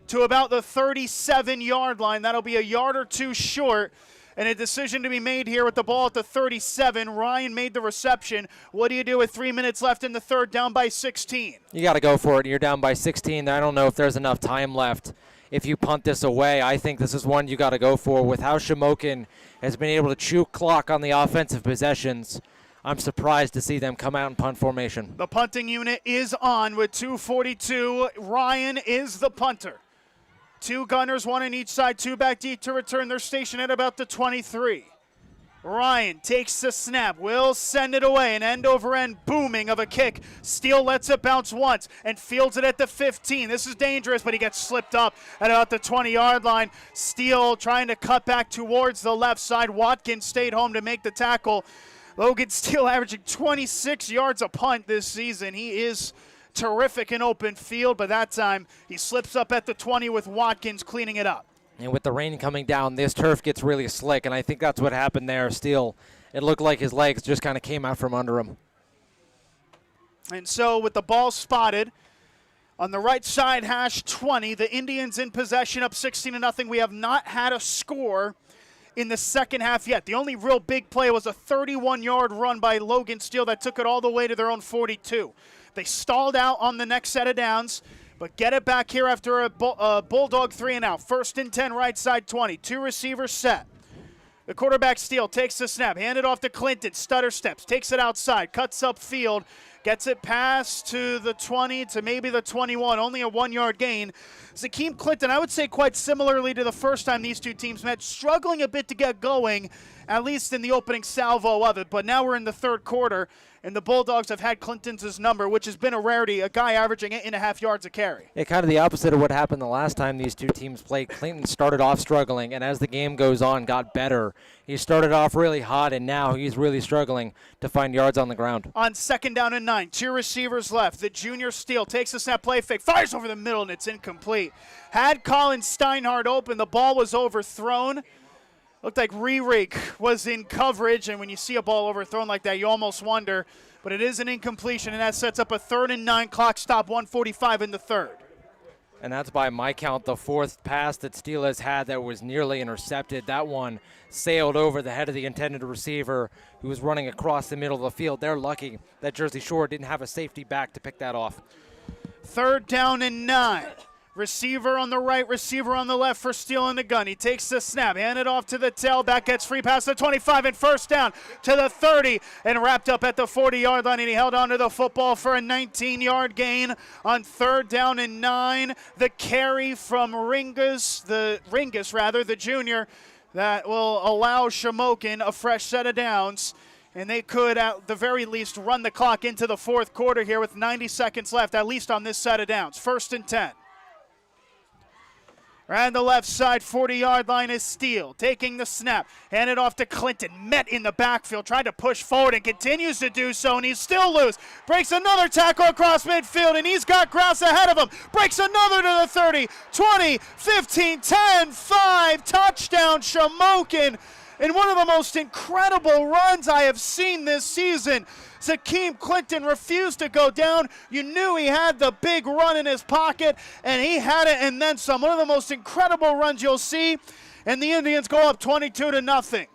Speaker 3: to about the 37-yard line. That'll be a yard or two short. And a decision to be made here with the ball at the 37. Ryan made the reception. What do you do with 3 minutes left in the third, down by 16?
Speaker 4: You got to go for it. You're down by 16. I don't know if there's enough time left. If you punt this away, I think this is one you got to go for. With how Shamokin has been able to chew clock on the offensive possessions, I'm surprised to see them come out in punt formation.
Speaker 3: The punting unit is on with 2:42. Ryan is the punter. 2 gunners, 1 on each side, 2 back deep to return. They're stationed at about the 23. Ryan takes the snap, will send it away, an end-over-end booming of a kick. Steele lets it bounce once and fields it at the 15. This is dangerous, but he gets slipped up at about the 20-yard line. Steele trying to cut back towards the left side. Watkins stayed home to make the tackle. Logan Steele averaging 26 yards a punt this season. He is terrific in open field, but that time he slips up at the 20 with Watkins cleaning it up.
Speaker 4: And with the rain coming down, this turf gets really slick, and I think that's what happened there. Steele, it looked like his legs just kind of came out from under him.
Speaker 3: And so with the ball spotted on the right side, hash 20, the Indians in possession up 16-0. We have not had a score in the second half yet. The only real big play was a 31-yard run by Logan Steele that took it all the way to their own 42. They stalled out on the next set of downs, but get it back here after a Bulldog 3-and-out. 1st and 10, right side 20. 2 receivers set. The quarterback Steele takes the snap, hand it off to Clinton, stutter steps, takes it outside, cuts up field, gets it past to the 20 to maybe the 21, only a 1-yard gain. Zakeem Clinton, I would say quite similarly to the first time these two teams met, struggling a bit to get going, at least in the opening salvo of it, but now we're in the third quarter, and the Bulldogs have had Clinton's number, which has been a rarity, a guy averaging 8.5 yards a carry.
Speaker 4: Yeah, kind of the opposite of what happened the last time these two teams played. Clinton started off struggling, and as the game goes on, got better. He started off really hot, and now he's really struggling to find yards on the ground.
Speaker 3: On 2nd down and 9, 2 receivers left. The junior Steele takes the snap, play fake, fires over the middle, and it's incomplete. Had Colin Steinhardt open, the ball was overthrown. Looked like Rerik was in coverage, and when you see a ball overthrown like that, you almost wonder. But it is an incompletion, and that sets up a 3rd and 9, clock stop, 1:45 in the third.
Speaker 4: And that's by my count the 4th pass that Steele has had that was nearly intercepted. That one sailed over the head of the intended receiver who was running across the middle of the field. They're lucky that Jersey Shore didn't have a safety back to pick that off.
Speaker 3: 3rd down and 9. Receiver on the right, receiver on the left for stealing the gun. He takes the snap, hand it off to the tailback, gets free past the 25 and first down to the 30 and wrapped up at the 40-yard line, and he held on to the football for a 19-yard gain on 3rd down and 9. The carry from Ringus, the junior, that will allow Shamokin a fresh set of downs. And they could, at the very least, run the clock into the 4th quarter here with 90 seconds left, at least on this set of downs. 1st and 10. And the left side 40-yard line is Steele taking the snap. Handed off to Clinton. Met in the backfield. Tried to push forward and continues to do so. And he's still loose. Breaks another tackle across midfield. And he's got Grouse ahead of him. Breaks another to the 30, 20, 15, 10, 5. Touchdown Shamokin. In one of the most incredible runs I have seen this season. Zakeem Clinton refused to go down. You knew he had the big run in his pocket, and he had it and then some. One of the most incredible runs you'll see, and the Indians go up 22-0.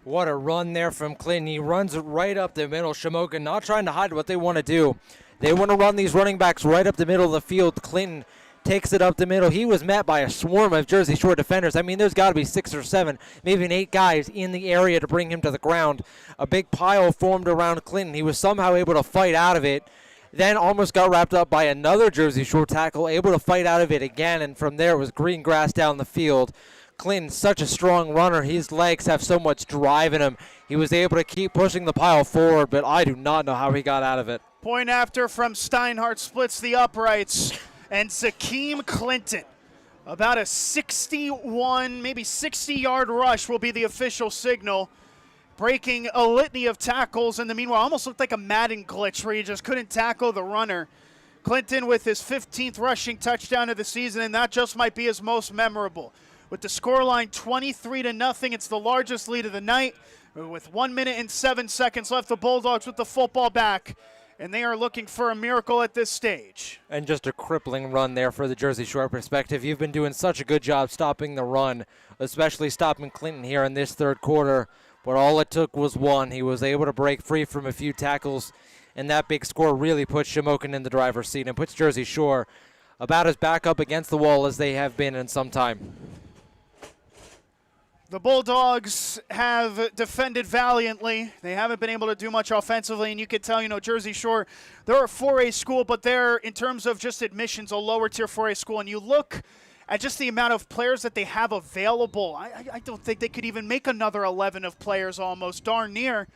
Speaker 4: What a run there from Clinton. He runs right up the middle. Shamokin not trying to hide what they want to do. They want to run these running backs right up the middle of the field. Clinton takes it up the middle. He was met by a swarm of Jersey Shore defenders. I mean, there's got to be 6 or 7, maybe 8 guys in the area to bring him to the ground. A big pile formed around Clinton. He was somehow able to fight out of it, then almost got wrapped up by another Jersey Shore tackle, able to fight out of it again, and from there it was green grass down the field. Clinton's such a strong runner. His legs have so much drive in him. He was able to keep pushing the pile forward, but I do not know how he got out of it.
Speaker 3: Point after from Steinhardt splits the uprights. And Zakeem Clinton, about a 61, maybe 60-yard rush will be the official signal, breaking a litany of tackles in the meanwhile. Almost looked like a Madden glitch where you just couldn't tackle the runner. Clinton with his 15th rushing touchdown of the season, and that just might be his most memorable. With the scoreline 23-0, it's the largest lead of the night. With 1 minute and 7 seconds left, the Bulldogs with the football back. And they are looking for a miracle at this stage.
Speaker 4: And just a crippling run there for the Jersey Shore perspective. You've been doing such a good job stopping the run, especially stopping Clinton here in this 3rd quarter. But all it took was one. He was able to break free from a few tackles, and that big score really puts Shamokin in the driver's seat and puts Jersey Shore about as back up against the wall as they have been in some time.
Speaker 3: The Bulldogs have defended valiantly. They haven't been able to do much offensively, and you can tell, Jersey Shore, they're a 4A school, but they're, in terms of just admissions, a lower-tier 4A school. And you look at just the amount of players that they have available. I don't think they could even make another 11 of players almost, darn near.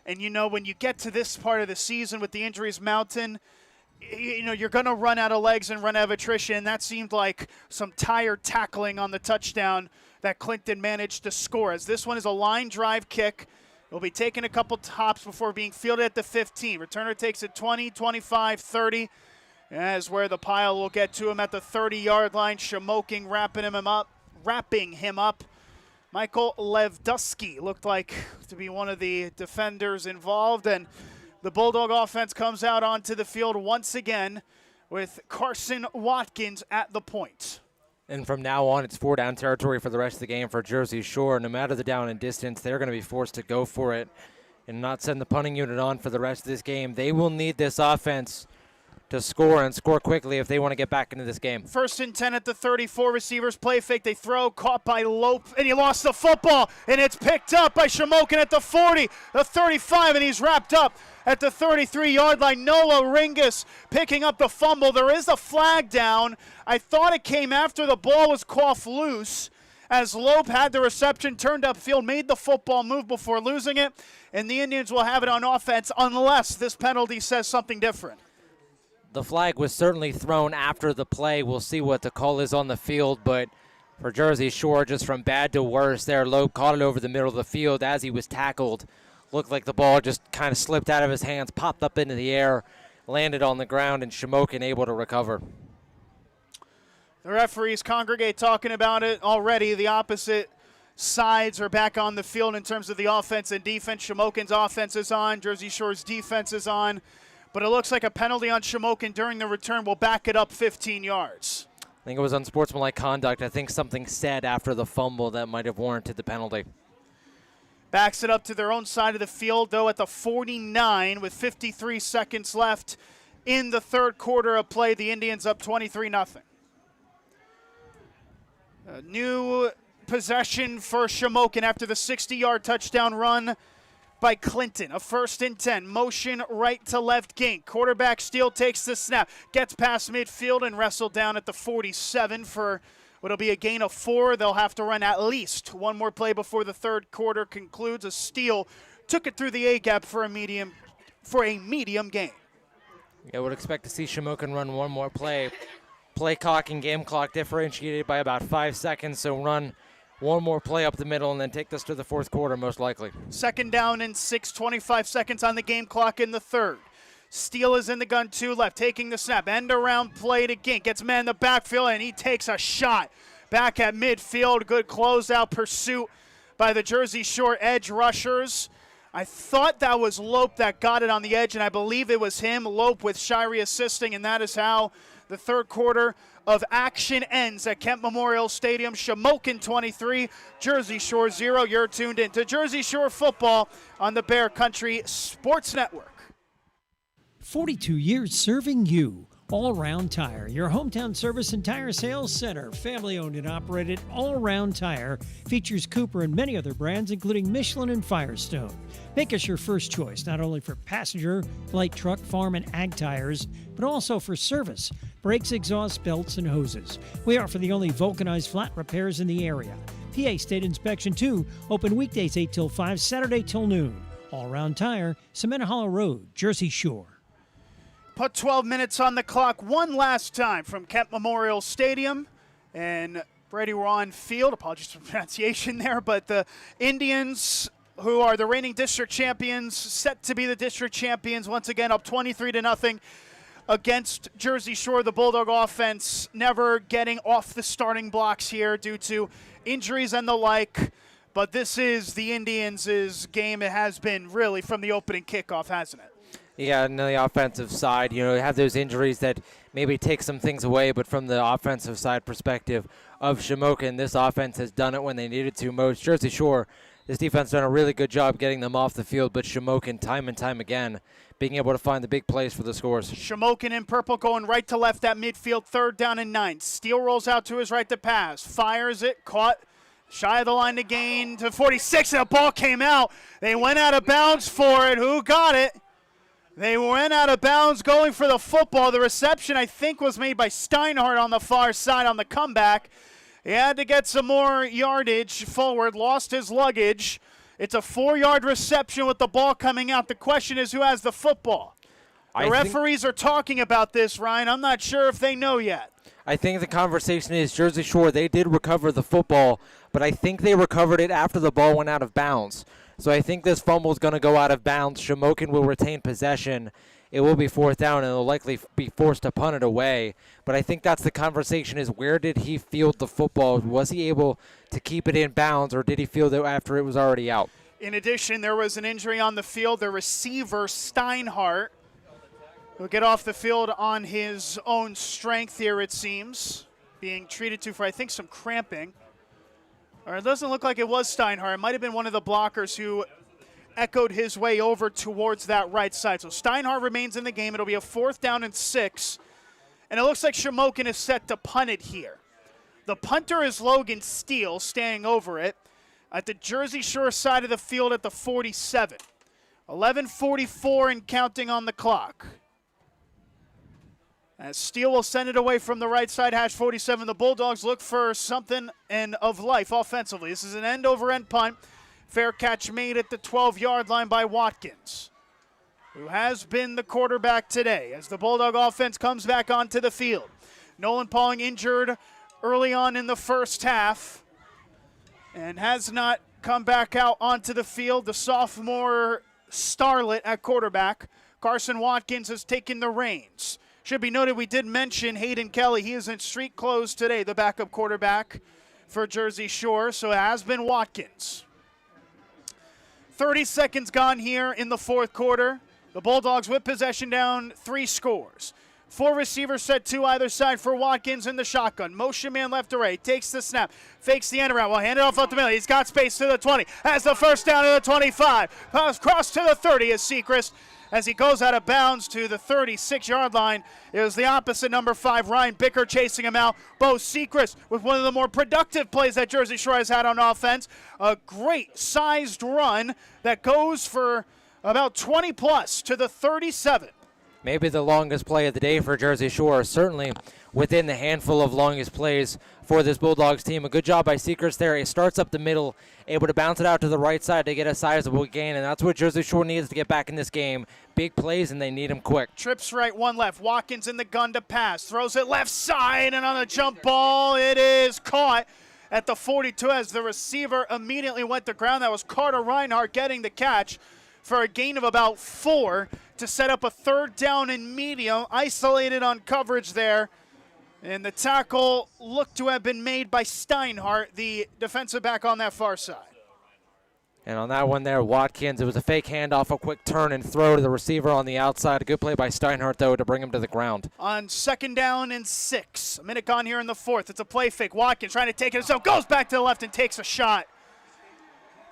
Speaker 3: And, when you get to this part of the season with the injuries mounting, you're going to run out of legs and run out of attrition. That seemed like some tired tackling on the touchdown that Clinton managed to score. As this one is a line drive kick. It'll be taking a couple hops before being fielded at the 15. Returner takes it 20, 25, 30. As where the pile will get to him at the 30-yard line. Shamokin wrapping him up. Michael Levdusky looked like to be one of the defenders involved. And the Bulldog offense comes out onto the field once again with Carson Watkins at the point.
Speaker 4: And from now on, it's 4-down territory for the rest of the game for Jersey Shore. No matter the down and distance, they're going to be forced to go for it and not send the punting unit on for the rest of this game. They will need this offense to score and score quickly if they want to get back into this game.
Speaker 3: 1st and 10 at the 34. Receivers play fake. They throw. Caught by Lope. And he lost the football. And it's picked up by Shamokin at the 40, the 35. And he's wrapped up at the 33-yard line. Noah Ringus picking up the fumble. There is a flag down. I thought it came after the ball was coughed loose, as Lope had the reception, turned upfield, made the football move before losing it. And the Indians will have it on offense unless this penalty says something different.
Speaker 4: The flag was certainly thrown after the play. We'll see what the call is on the field, but for Jersey Shore, just from bad to worse there, Lope caught it over the middle of the field as he was tackled. Looked like the ball just kind of slipped out of his hands, popped up into the air, landed on the ground, and Shamokin able to recover.
Speaker 3: The referees congregate talking about it already. The opposite sides are back on the field in terms of the offense and defense. Shamokin's offense is on. Jersey Shore's defense is on. But it looks like a penalty on Shamokin during the return will back it up 15 yards.
Speaker 4: I think it was unsportsmanlike conduct. I think something said after the fumble that might have warranted the penalty.
Speaker 3: Backs it up to their own side of the field, though, at the 49 with 53 seconds left in the 3rd quarter of play. The Indians up 23-0. A new possession for Shamokin after the 60-yard touchdown run by Clinton. A 1st and 10. Motion right to left gink. Quarterback Steele takes the snap. Gets past midfield and wrestled down at the 47 for what'll be a gain of 4. They'll have to run at least one more play before the third quarter concludes. As Steele took it through the A-gap for a medium gain.
Speaker 4: I would expect to see Shamokin run one more play. Play clock and game clock differentiated by about 5 seconds, so run one more play up the middle and then take this to the fourth quarter most likely.
Speaker 3: 2nd down and 6, 25 seconds on the game clock in the third. Steele is in the gun, 2 left, taking the snap. End around play to Gink. Gets man in the backfield, and he takes a shot back at midfield. Good closeout pursuit by the Jersey Shore edge rushers. I thought that was Lope that got it on the edge, and I believe it was him. Lope with Shirey assisting, and that is how the third quarter of action ends at Kent Memorial Stadium. Shamokin 23, Jersey Shore 0. You're tuned in to Jersey Shore football on the Bear Country Sports Network.
Speaker 5: 42 years serving you. All Round Tire, your hometown service and tire sales center. Family owned and operated, All Round Tire features Cooper and many other brands, including Michelin and Firestone. Make us your first choice, not only for passenger, light truck, farm, and ag tires, but also for service, brakes, exhaust, belts, and hoses. We offer the only vulcanized flat repairs in the area. PA State Inspection 2, open weekdays 8 till 5, Saturday till noon. All Round Tire, Cement Hollow Road, Jersey Shore.
Speaker 3: Put 12 minutes on the clock one last time from Kent Memorial Stadium. And Brady, we're on field. Apologies for the pronunciation there. But the Indians, who are the reigning district champions, set to be the district champions once again, up 23-0 against Jersey Shore. The Bulldog offense never getting off the starting blocks here due to injuries and the like. But this is the Indians' game. It has been really from the opening kickoff, hasn't it?
Speaker 4: Yeah, on the offensive side, you have those injuries that maybe take some things away, but from the offensive side perspective of Shamokin, this offense has done it when they needed to most. Jersey Shore, this defense done a really good job getting them off the field, but Shamokin, time and time again, being able to find the big plays for the scores.
Speaker 3: Shamokin in purple going right to left at midfield, 3rd down and 9. Steele rolls out to his right to pass, fires it, caught shy of the line to gain to 46, and the ball came out. They went out of bounds for it. Who got it? They went out of bounds going for the football. The reception, I think, was made by Steinhardt on the far side on the comeback. He had to get some more yardage forward, lost his luggage. It's a 4-yard reception with the ball coming out. The question is, who has the football? The referees are talking about this, Ryan. I'm not sure if they know yet.
Speaker 4: I think the conversation is Jersey Shore, they did recover the football, but I think they recovered it after the ball went out of bounds. So I think this fumble is going to go out of bounds. Shamokin will retain possession. It will be 4th down, and they'll likely be forced to punt it away. But I think that's the conversation is where did he field the football? Was he able to keep it in bounds, or did he field it after it was already out?
Speaker 3: In addition, there was an injury on the field. The receiver, Steinhardt, will get off the field on his own strength here, it seems. Being treated for, I think, some cramping. Or it doesn't look like it was Steinhardt. It might have been one of the blockers who echoed his way over towards that right side. So Steinhardt remains in the game. It'll be a 4th down and 6. And it looks like Shamokin is set to punt it here. The punter is Logan Steele, staying over it at the Jersey Shore side of the field at the 47. 11:44 and counting on the clock. As Steele will send it away from the right side, hash 47. The Bulldogs look for something of life offensively. This is an end-over-end punt. Fair catch made at the 12-yard line by Watkins, who has been the quarterback today as the Bulldog offense comes back onto the field. Nolan Pauling injured early on in the first half and has not come back out onto the field. The sophomore starlet at quarterback, Carson Watkins, has taken the reins. Should be noted we did mention Hayden Kelly. He is in street clothes today, the backup quarterback for Jersey Shore, so it has been Watkins. 30 seconds gone here in the fourth quarter. The Bulldogs with possession down 3 scores. 4 receivers set 2 either side for Watkins in the shotgun. Motion man left to right. Takes the snap. Fakes the end around. Well, hand it off up the middle. He's got space to the 20. Has the first down to the 25. Pass cross to the 30 as Sechrist as he goes out of bounds to the 36-yard line. It was the opposite number 5, Ryan Bicker, chasing him out. Bo Sechrist with one of the more productive plays that Jersey Shore has had on offense. A great sized run that goes for about 20 plus to the 37.
Speaker 4: Maybe the longest play of the day for Jersey Shore, certainly within the handful of longest plays for this Bulldogs team. A good job by Sechrist there. He starts up the middle, able to bounce it out to the right side to get a sizable gain, and that's what Jersey Shore needs to get back in this game. Big plays, and they need them quick.
Speaker 3: Trips right, one left. Watkins in the gun to pass. Throws it left side, and on a jump ball, it is caught at the 42 as the receiver immediately went to ground. That was Carter Reinhardt getting the catch for a gain of about 4 to set up a third down and medium. Isolated on coverage there. And the tackle looked to have been made by Steinhardt, the defensive back on that far side.
Speaker 4: And on that one there, Watkins, it was a fake handoff, a quick turn and throw to the receiver on the outside. A good play by Steinhardt, though, to bring him to the ground.
Speaker 3: On 2nd down and 6. A minute gone here in the 4th. It's a play fake. Watkins trying to take it himself. Goes back to the left and takes a shot.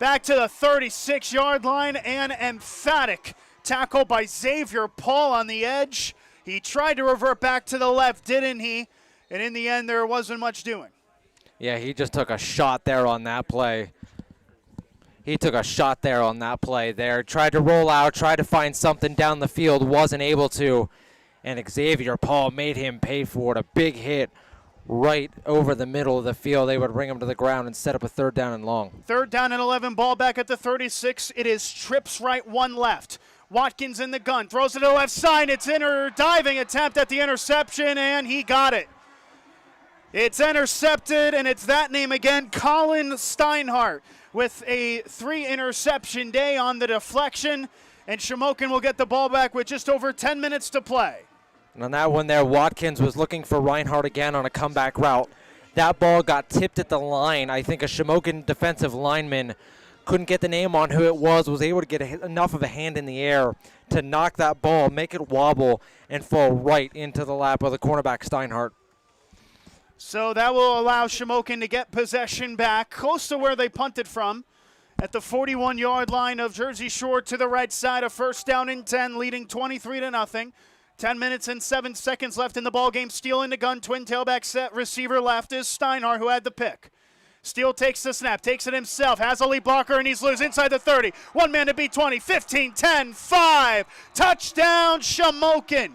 Speaker 3: Back to the 36-yard line. And emphatic tackle by Xavier Paul on the edge. He tried to revert back to the left, didn't he? And in the end, there wasn't much doing.
Speaker 4: Yeah, he just took a shot there on that play. He took a shot there on that play there. Tried to roll out, tried to find something down the field, wasn't able to. And Xavier Paul made him pay for it. A big hit right over the middle of the field. They would bring him to the ground and set up a 3rd down and long.
Speaker 3: 3rd down and 11, ball back at the 36. It is trips right, 1 left. Watkins in the gun, throws it to the left side. It's diving attempt at the interception, and he got it. It's intercepted, and it's that name again, Colin Steinhardt, with a 3-interception day on the deflection, and Shamokin will get the ball back with just over 10 minutes to play.
Speaker 4: And on that one there, Watkins was looking for Reinhardt again on a comeback route. That ball got tipped at the line. I think a Shamokin defensive lineman couldn't get the name on who it was able to get enough of a hand in the air to knock that ball, make it wobble, and fall right into the lap of the cornerback Steinhardt.
Speaker 3: So that will allow Shamokin to get possession back close to where they punted from at the 41-yard line of Jersey Shore to the right side. A 1st down and 10, leading 23-0. 10 minutes and 7 seconds left in the ball game. Steele in the gun, twin tailback set. Receiver left is Steinhardt, who had the pick. Steele takes the snap, takes it himself, has a lead blocker, and he's loose inside the 30. 1 man to beat 20, 15, 10, 5. Touchdown, Shamokin.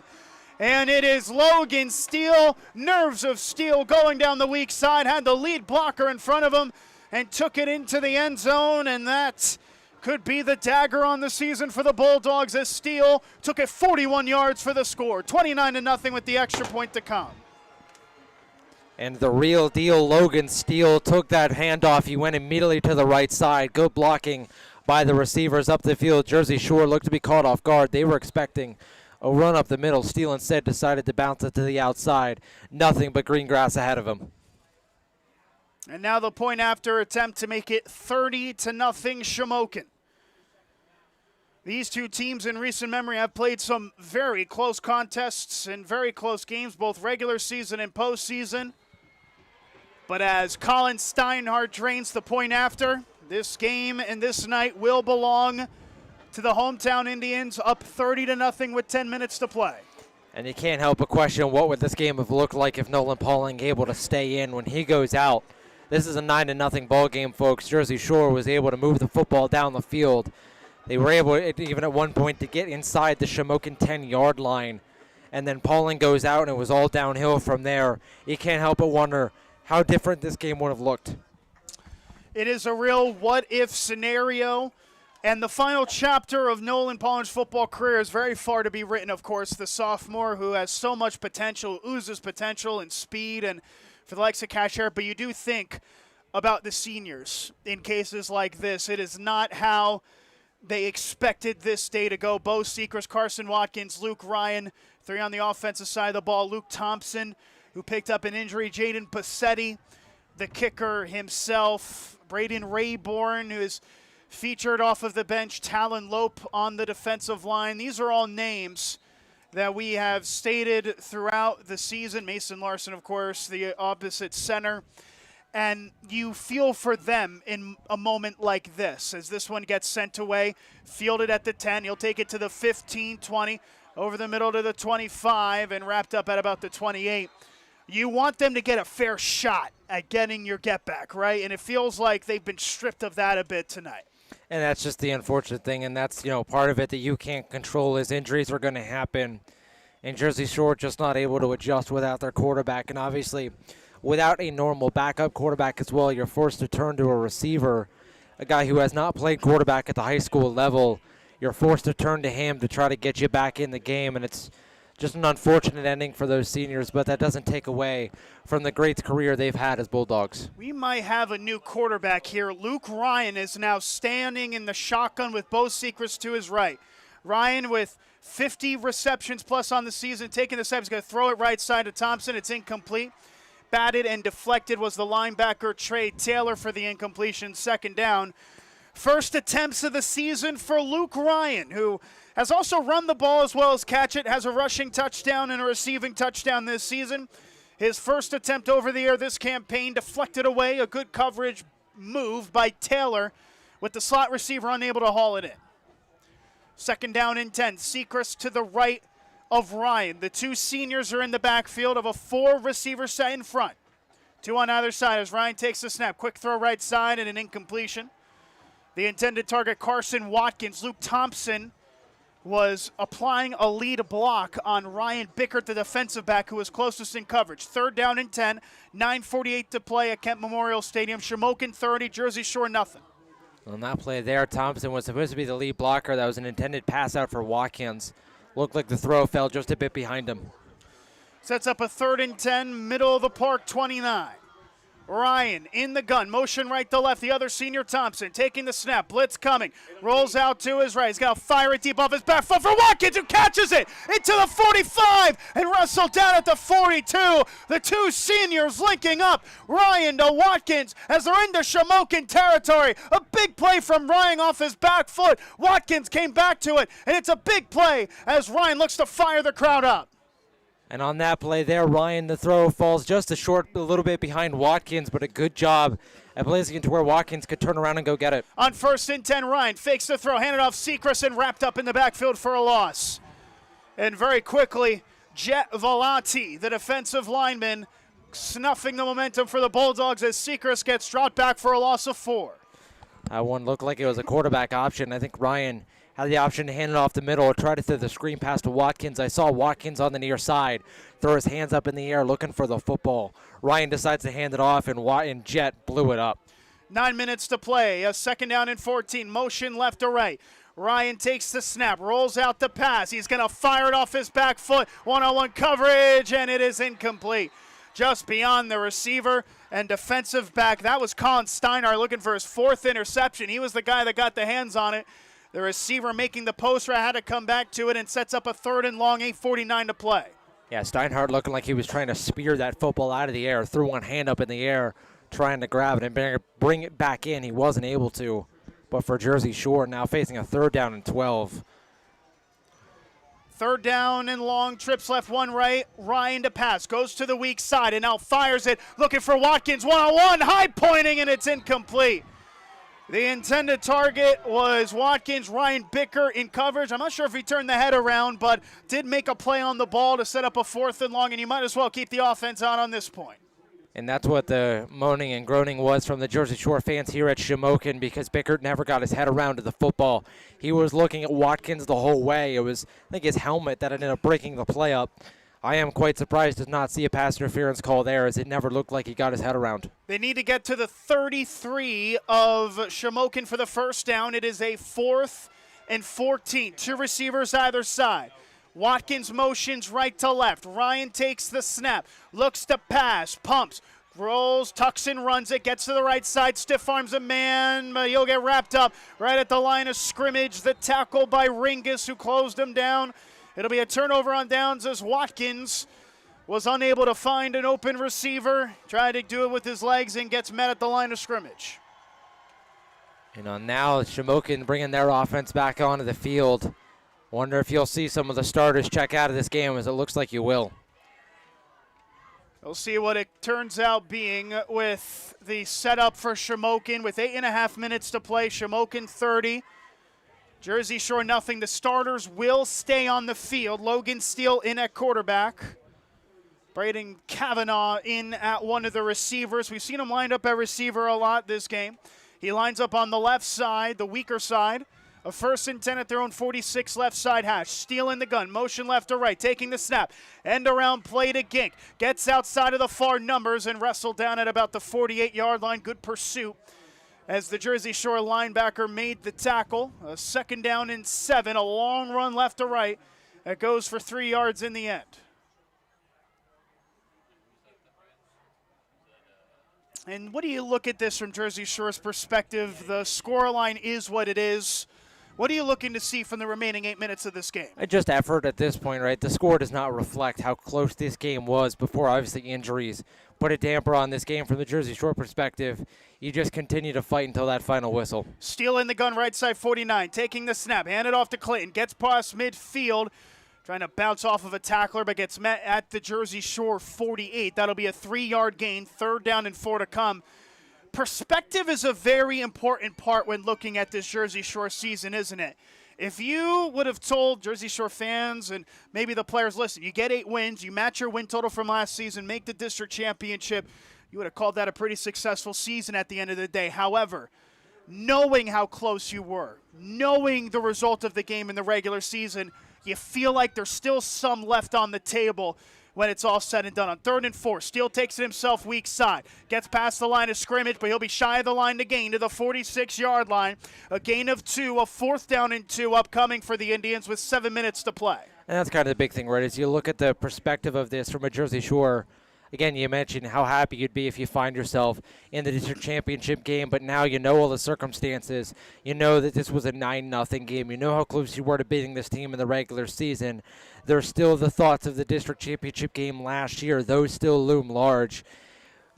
Speaker 3: And it is Logan Steele, nerves of steel, going down the weak side, had the lead blocker in front of him and took it into the end zone, and that could be the dagger on the season for the Bulldogs as Steele took it 41 yards for the score. 29-0 with the extra point to come.
Speaker 4: And the real deal, Logan Steele, took that handoff. He went immediately to the right side. Good blocking by the receivers up the field. Jersey Shore looked to be caught off guard. They were expecting a run up the middle. Steele instead decided to bounce it to the outside. Nothing but green grass ahead of him.
Speaker 3: And now the point after attempt to make it 30-0 Shamokin. These two teams in recent memory have played some very close contests and very close games, both regular season and postseason. But as Colin Steinhardt drains the point after, this game and this night will belong to the hometown Indians, up 30-0 with 10 minutes to play.
Speaker 4: And you can't help but question what would this game have looked like if Nolan Pauling able to stay in when he goes out. This is a 9-0 ball game, folks. Jersey Shore was able to move the football down the field. They were able, even at one point, to get inside the Shamokin 10-yard line. And then Pauling goes out, and it was all downhill from there. You can't help but wonder how different this game would have looked.
Speaker 3: It is a real what-if scenario. And the final chapter of Nolan Pauling's football career is very far to be written, of course. The sophomore who has so much potential, oozes potential and speed, and for the likes of Cashier. But you do think about the seniors in cases like this. It is not how they expected this day to go. Bo Sechrist, Carson Watkins, Luke Ryan, 3 on the offensive side of the ball. Luke Thompson, who picked up an injury. Jaden Passetti, the kicker himself. Braden Rayborn, who is featured off of the bench. Talon Lope on the defensive line. These are all names that we have stated throughout the season. Mason Larson, of course, the opposite center. And you feel for them in a moment like this, as this one gets sent away, fielded at the 10. He'll take it to the 15, 20, over the middle to the 25, and wrapped up at about the 28. You want them to get a fair shot at getting your get back, right? And it feels like they've been stripped of that a bit tonight.
Speaker 4: And that's just the unfortunate thing, and that's, part of it that you can't control is injuries are going to happen. And Jersey Shore just not able to adjust without their quarterback. And obviously, without a normal backup quarterback as well, you're forced to turn to a receiver, a guy who has not played quarterback at the high school level. You're forced to turn to him to try to get you back in the game, and it's just an unfortunate ending for those seniors, but that doesn't take away from the great career they've had as Bulldogs.
Speaker 3: We might have a new quarterback here. Luke Ryan is now standing in the shotgun with Bo Secrets to his right. Ryan with 50 receptions plus on the season, taking the snap. He's going to throw it right side to Thompson. It's incomplete. Batted and deflected was the linebacker Trey Taylor for the incompletion. Second down. First attempts of the season for Luke Ryan, who has also run the ball as well as catch it, has a rushing touchdown and a receiving touchdown this season. His first attempt over the air this campaign deflected away, a good coverage move by Taylor with the slot receiver unable to haul it in. Second down and 10. Sechrist to the right of Ryan. The two seniors are in the backfield of a four-receiver set in front. Two on either side as Ryan takes the snap. Quick throw right side and an incompletion. The intended target, Carson Watkins. Luke Thompson was applying a lead block on Ryan Bickert, the defensive back, who was closest in coverage. Third down and 10, 9:48 to play at Kent Memorial Stadium. Shamokin 30, Jersey Shore nothing.
Speaker 4: On that play there, Thompson was supposed to be the lead blocker. That was an intended pass out for Watkins. Looked like the throw fell just a bit behind him.
Speaker 3: Sets up a 3rd and 10, middle of the park, 29. Ryan in the gun, motion right to left. The other senior, Thompson, taking the snap. Blitz coming, rolls out to his right. He's got to fire it deep off his back foot for Watkins, who catches it into the 45 and wrestled down at the 42. The two seniors linking up. Ryan to Watkins as they're into Shamokin territory. A big play from Ryan off his back foot. Watkins came back to it, and it's a big play as Ryan looks to fire the crowd up.
Speaker 4: And on that play there, Ryan, the throw falls just a little bit behind Watkins, but a good job at placing it to where Watkins could turn around and go get it.
Speaker 3: On 1st and 10, Ryan fakes the throw, handed off Sechrist and wrapped up in the backfield for a loss. And very quickly, Jet Volati, the defensive lineman, snuffing the momentum for the Bulldogs as Sechrist gets dropped back for a loss of 4.
Speaker 4: That one looked like it was a quarterback option. I think Ryan had the option to hand it off the middle or try to throw the screen pass to Watkins. I saw Watkins on the near side throw his hands up in the air looking for the football. Ryan decides to hand it off, and Jet blew it up.
Speaker 3: 9 minutes to play. A 2nd down and 14. Motion left to right. Ryan takes the snap, rolls out the pass. He's going to fire it off his back foot. One-on-one coverage, and it is incomplete. Just beyond the receiver and defensive back. That was Colin Steinhardt looking for his 4th interception. He was the guy that got the hands on it. The receiver making the post route had to come back to it and sets up a 3rd and long, 8:49 to play.
Speaker 4: Yeah, Steinhardt looking like he was trying to spear that football out of the air, threw one hand up in the air, trying to grab it and bring it back in. He wasn't able to. But for Jersey Shore, now facing a 3rd down and 12.
Speaker 3: 3rd down and long, trips left, one right. Ryan to pass, goes to the weak side and now fires it, looking for Watkins, one-on-one, high pointing, and it's incomplete. The intended target was Watkins. Ryan Bicker in coverage. I'm not sure if he turned the head around, but did make a play on the ball to set up a 4th and long, and you might as well keep the offense on this point.
Speaker 4: And that's what the moaning and groaning was from the Jersey Shore fans here at Shamokin, because Bickert never got his head around to the football. He was looking at Watkins the whole way. It was, I think, his helmet that ended up breaking the play up. I am quite surprised to not see a pass interference call there, as it never looked like he got his head around.
Speaker 3: They need to get to the 33 of Shamokin for the 1st down. It is a 4th and 14. Two receivers either side. Watkins motions right to left. Ryan takes the snap, looks to pass, pumps, rolls, tucks and runs it, gets to the right side, stiff arms a man, but he'll get wrapped up right at the line of scrimmage. The tackle by Ringus, who closed him down. It'll be a turnover on downs as Watkins was unable to find an open receiver, tried to do it with his legs and gets met at the line of scrimmage.
Speaker 4: And on now, Shamokin bringing their offense back onto the field. Wonder if you'll see some of the starters check out of this game, as it looks like you will.
Speaker 3: We'll see what it turns out being with the setup for Shamokin with 8.5 minutes to play. Shamokin 30. Jersey Shore nothing. The starters will stay on the field. Logan Steele in at quarterback. Braden Kavanaugh in at one of the receivers. We've seen him lined up at receiver a lot this game. He lines up on the left side, the weaker side. A 1st and 10 at their own 46 left side hash. Steele in the gun, motion left to right, taking the snap. End around play to Gink. Gets outside of the far numbers and wrestled down at about the 48-yard line. Good pursuit as the Jersey Shore linebacker made the tackle. A 2nd down and 7, a long run left to right. That goes for 3 yards in the end. And what do you look at this from Jersey Shore's perspective? The scoreline is what it is. What are you looking to see from the remaining 8 minutes of this game?
Speaker 4: Just effort at this point, right? The score does not reflect how close this game was before, obviously, injuries put a damper on this game from the Jersey Shore perspective. You just continue to fight until that final whistle.
Speaker 3: Steele in the gun, right side 49, taking the snap, handed off to Clayton, gets past midfield, trying to bounce off of a tackler, but gets met at the Jersey Shore 48. That'll be a 3-yard gain, 3rd down and 4 to come. Perspective is a very important part when looking at this Jersey Shore season, isn't it? If you would have told Jersey Shore fans and maybe the players, listen, you get 8 wins, you match your win total from last season, make the district championship, you would have called that a pretty successful season at the end of the day. However, knowing how close you were, knowing the result of the game in the regular season, you feel like there's still some left on the table when it's all said and done. On 3rd and 4, Steele takes it himself weak side. Gets past the line of scrimmage, but he'll be shy of the line to gain to the 46-yard line. A gain of 2, a 4th down and 2 upcoming for the Indians with 7 minutes to play.
Speaker 4: And that's kind of the big thing, right, is you look at the perspective of this from a Jersey Shore. Again, you mentioned how happy you'd be if you find yourself in the district championship game, but now you know all the circumstances. You know that this was a 9-0 game. You know how close you were to beating this team in the regular season. There's still the thoughts of the district championship game last year. Those still loom large.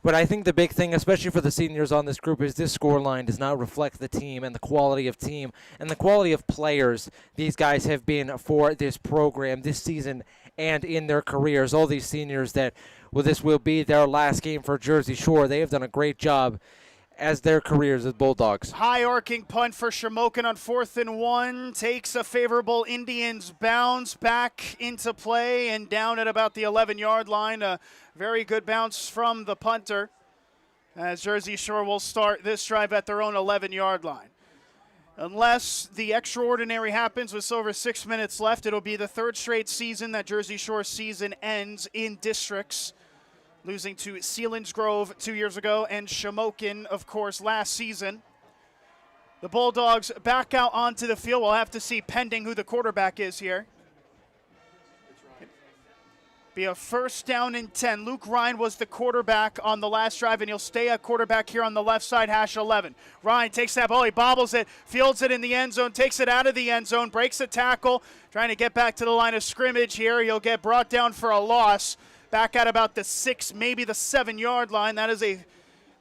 Speaker 4: But I think the big thing, especially for the seniors on this group, is this scoreline does not reflect the team and the quality of team and the quality of players these guys have been for this program this season and in their careers. All these seniors that, well, this will be their last game for Jersey Shore. They have done a great job as their careers as Bulldogs.
Speaker 3: High arcing punt for Shamokin on 4th and 1. Takes a favorable Indians bounce back into play and down at about the 11-yard line. A very good bounce from the punter as Jersey Shore will start this drive at their own 11-yard line. Unless the extraordinary happens with over 6 minutes left, it'll be the 3rd straight season that Jersey Shore season ends in districts, losing to Selinsgrove 2 years ago and Shamokin, of course, last season. The Bulldogs back out onto the field. We'll have to see pending who the quarterback is here. Be a 1st down and 10. Luke Ryan was the quarterback on the last drive, and he'll stay at quarterback here on the left side, hash 11. Ryan takes that ball. He bobbles it, fields it in the end zone, takes it out of the end zone, breaks a tackle, trying to get back to the line of scrimmage here. He'll get brought down for a loss. Back at about the 6, maybe the 7-yard line. That is a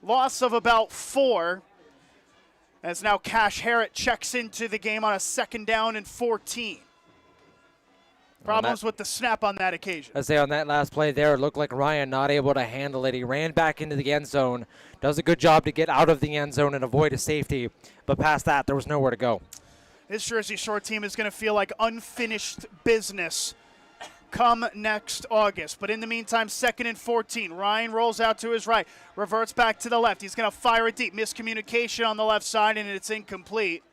Speaker 3: loss of about 4. As now Cash Harrett checks into the game on a 2nd down and 14. Problems with the snap on that occasion.
Speaker 4: I say on that last play there, it looked like Ryan not able to handle it. He ran back into the end zone, does a good job to get out of the end zone and avoid a safety, but past that, there was nowhere to go.
Speaker 3: This Jersey Shore team is going to feel like unfinished business come next August. But in the meantime, 2nd and 14. Ryan rolls out to his right, reverts back to the left. He's going to fire it deep. Miscommunication on the left side, and it's incomplete.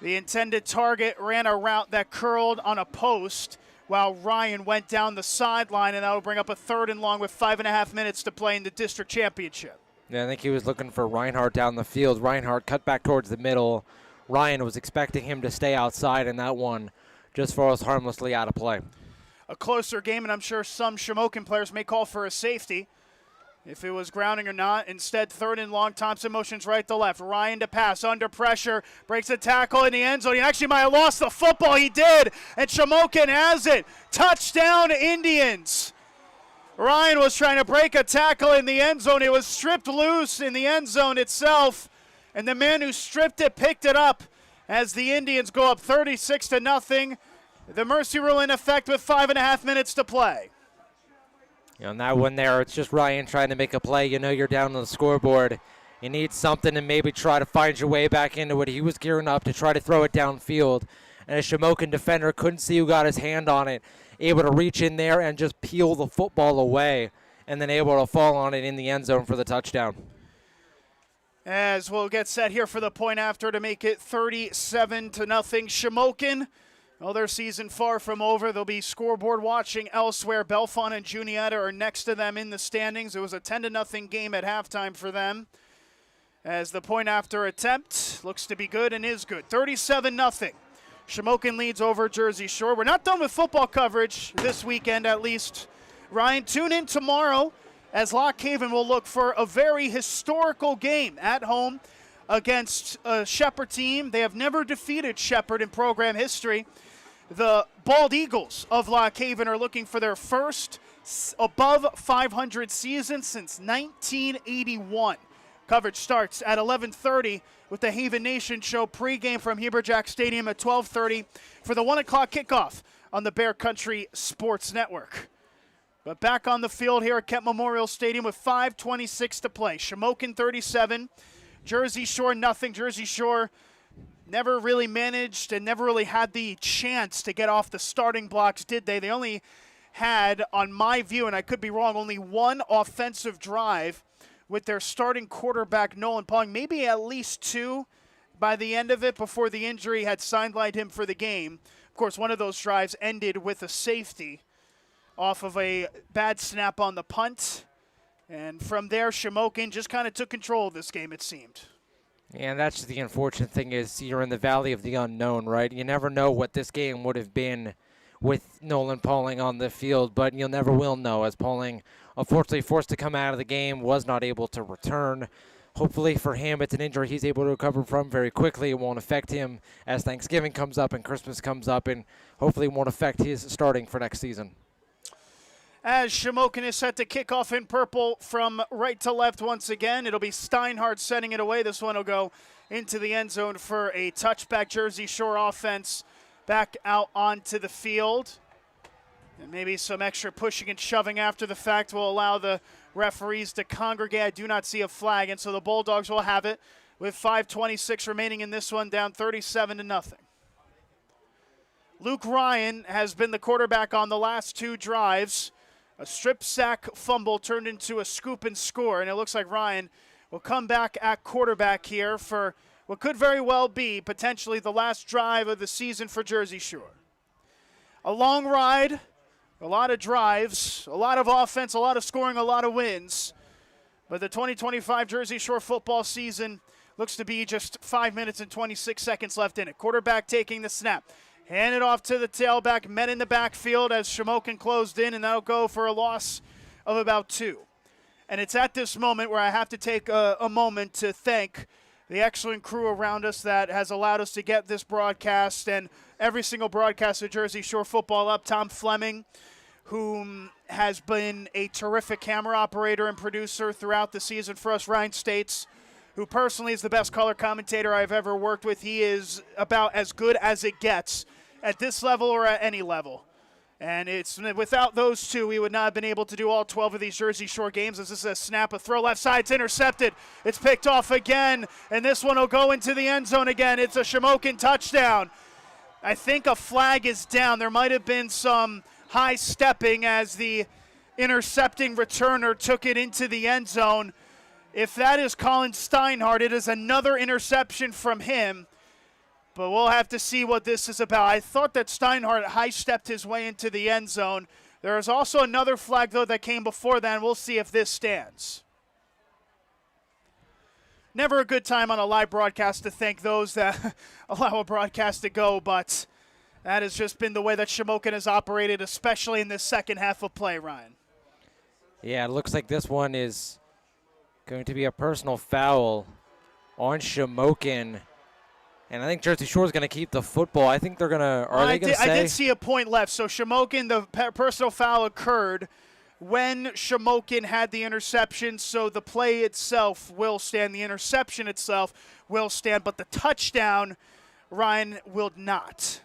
Speaker 3: The intended target ran a route that curled on a post while Ryan went down the sideline, and that will bring up a 3rd and long with 5.5 minutes to play in the district championship.
Speaker 4: Yeah, I think he was looking for Reinhardt down the field. Reinhardt cut back towards the middle. Ryan was expecting him to stay outside, and that one just falls harmlessly out of play.
Speaker 3: A closer game, and I'm sure some Shamokin players may call for a safety if it was grounding or not. Instead, 3rd and long. Thompson motions right to left. Ryan to pass under pressure. Breaks a tackle in the end zone. He actually might have lost the football. He did. And Shamokin has it. Touchdown, Indians. Ryan was trying to break a tackle in the end zone. It was stripped loose in the end zone itself. And the man who stripped it picked it up as the Indians go up 36-0. The mercy rule in effect with 5.5 minutes to play.
Speaker 4: And that one there, it's just Ryan trying to make a play. You're down on the scoreboard. You need something and maybe try to find your way back into it. He was gearing up to try to throw it downfield. And a Shamokin defender couldn't see who got his hand on it, able to reach in there and just peel the football away, and then able to fall on it in the end zone for the touchdown.
Speaker 3: As we'll get set here for the point after to make it 37-0. Shamokin, their season far from over. They'll be scoreboard watching elsewhere. Belfont and Juniata are next to them in the standings. It was a 10-0 game at halftime for them. As the point after attempt looks to be good and is good. 37-0. Shamokin leads over Jersey Shore. We're not done with football coverage this weekend, at least. Ryan, tune in tomorrow as Lock Haven will look for a very historical game at home against a Shepherd team. They have never defeated Shepherd in program history. The Bald Eagles of Lock Haven are looking for their first above 500 season since 1981. Coverage starts at 11:30 with the Haven Nation Show pregame from Heber Jack Stadium at 12:30 for the 1 o'clock kickoff on the Bear Country Sports Network. But back on the field here at Kent Memorial Stadium with 5:26 to play. Shamokin 37, Jersey Shore nothing. Jersey Shore never really managed and never really had the chance to get off the starting blocks, did they? They only had, on my view, and I could be wrong, only one offensive drive with their starting quarterback, Nolan Pong, maybe at least two by the end of it before the injury had sidelined him for the game. Of course, one of those drives ended with a safety off of a bad snap on the punt. And from there, Shamokin just kind of took control of this game, it seemed.
Speaker 4: Yeah, and that's the unfortunate thing is you're in the valley of the unknown, right? You never know what this game would have been with Nolan Pauling on the field, but you never will know, as Pauling, unfortunately forced to come out of the game, was not able to return. Hopefully for him, it's an injury he's able to recover from very quickly. It won't affect him as Thanksgiving comes up and Christmas comes up, and hopefully won't affect his starting for next season.
Speaker 3: As Shamokin is set to kick off in purple from right to left once again, it'll be Steinhardt sending it away. This one will go into the end zone for a touchback. Jersey Shore offense back out onto the field. And maybe some extra pushing and shoving after the fact will allow the referees to congregate. I do not see a flag, and so the Bulldogs will have it with 5:26 remaining in this one, down 37-0. Luke Ryan has been the quarterback on the last two drives. A strip sack fumble turned into a scoop and score, and it looks like Ryan will come back at quarterback here for what could very well be potentially the last drive of the season for Jersey Shore. A long ride, a lot of drives, a lot of offense, a lot of scoring, a lot of wins. But the 2025 Jersey Shore football season looks to be just 5 minutes and 26 seconds left in it. Quarterback taking the snap. Hand it off to the tailback, met in the backfield as Shamokin closed in, and that'll go for a loss of about 2. And it's at this moment where I have to take a moment to thank the excellent crew around us that has allowed us to get this broadcast and every single broadcast of Jersey Shore football up. Tom Fleming, whom has been a terrific camera operator and producer throughout the season for us. Ryan States, who personally is the best color commentator I've ever worked with. He is about as good as it gets at this level or at any level. And it's without those two, we would not have been able to do all 12 of these Jersey Shore games. This is a snap, a throw left side. It's intercepted. It's picked off again, and this one will go into the end zone again. It's a Shamokin touchdown. I think a flag is down. There might have been some high stepping as the intercepting returner took it into the end zone. If that is Colin Steinhardt, it is another interception from him. But we'll have to see what this is about. I thought that Steinhardt high-stepped his way into the end zone. There is also another flag, though, that came before that, and we'll see if this stands. Never a good time on a live broadcast to thank those that allow a broadcast to go, but that has just been the way that Shamokin has operated, especially in this second half of play, Ryan.
Speaker 4: Yeah, it looks like this one is going to be a personal foul on Shamokin. And I think Jersey Shore is going to keep the football. I think they're going to – I
Speaker 3: did see a point left. So Shamokin, the personal foul occurred when Shamokin had the interception. So the play itself will stand. The interception itself will stand. But the touchdown, Ryan, will not.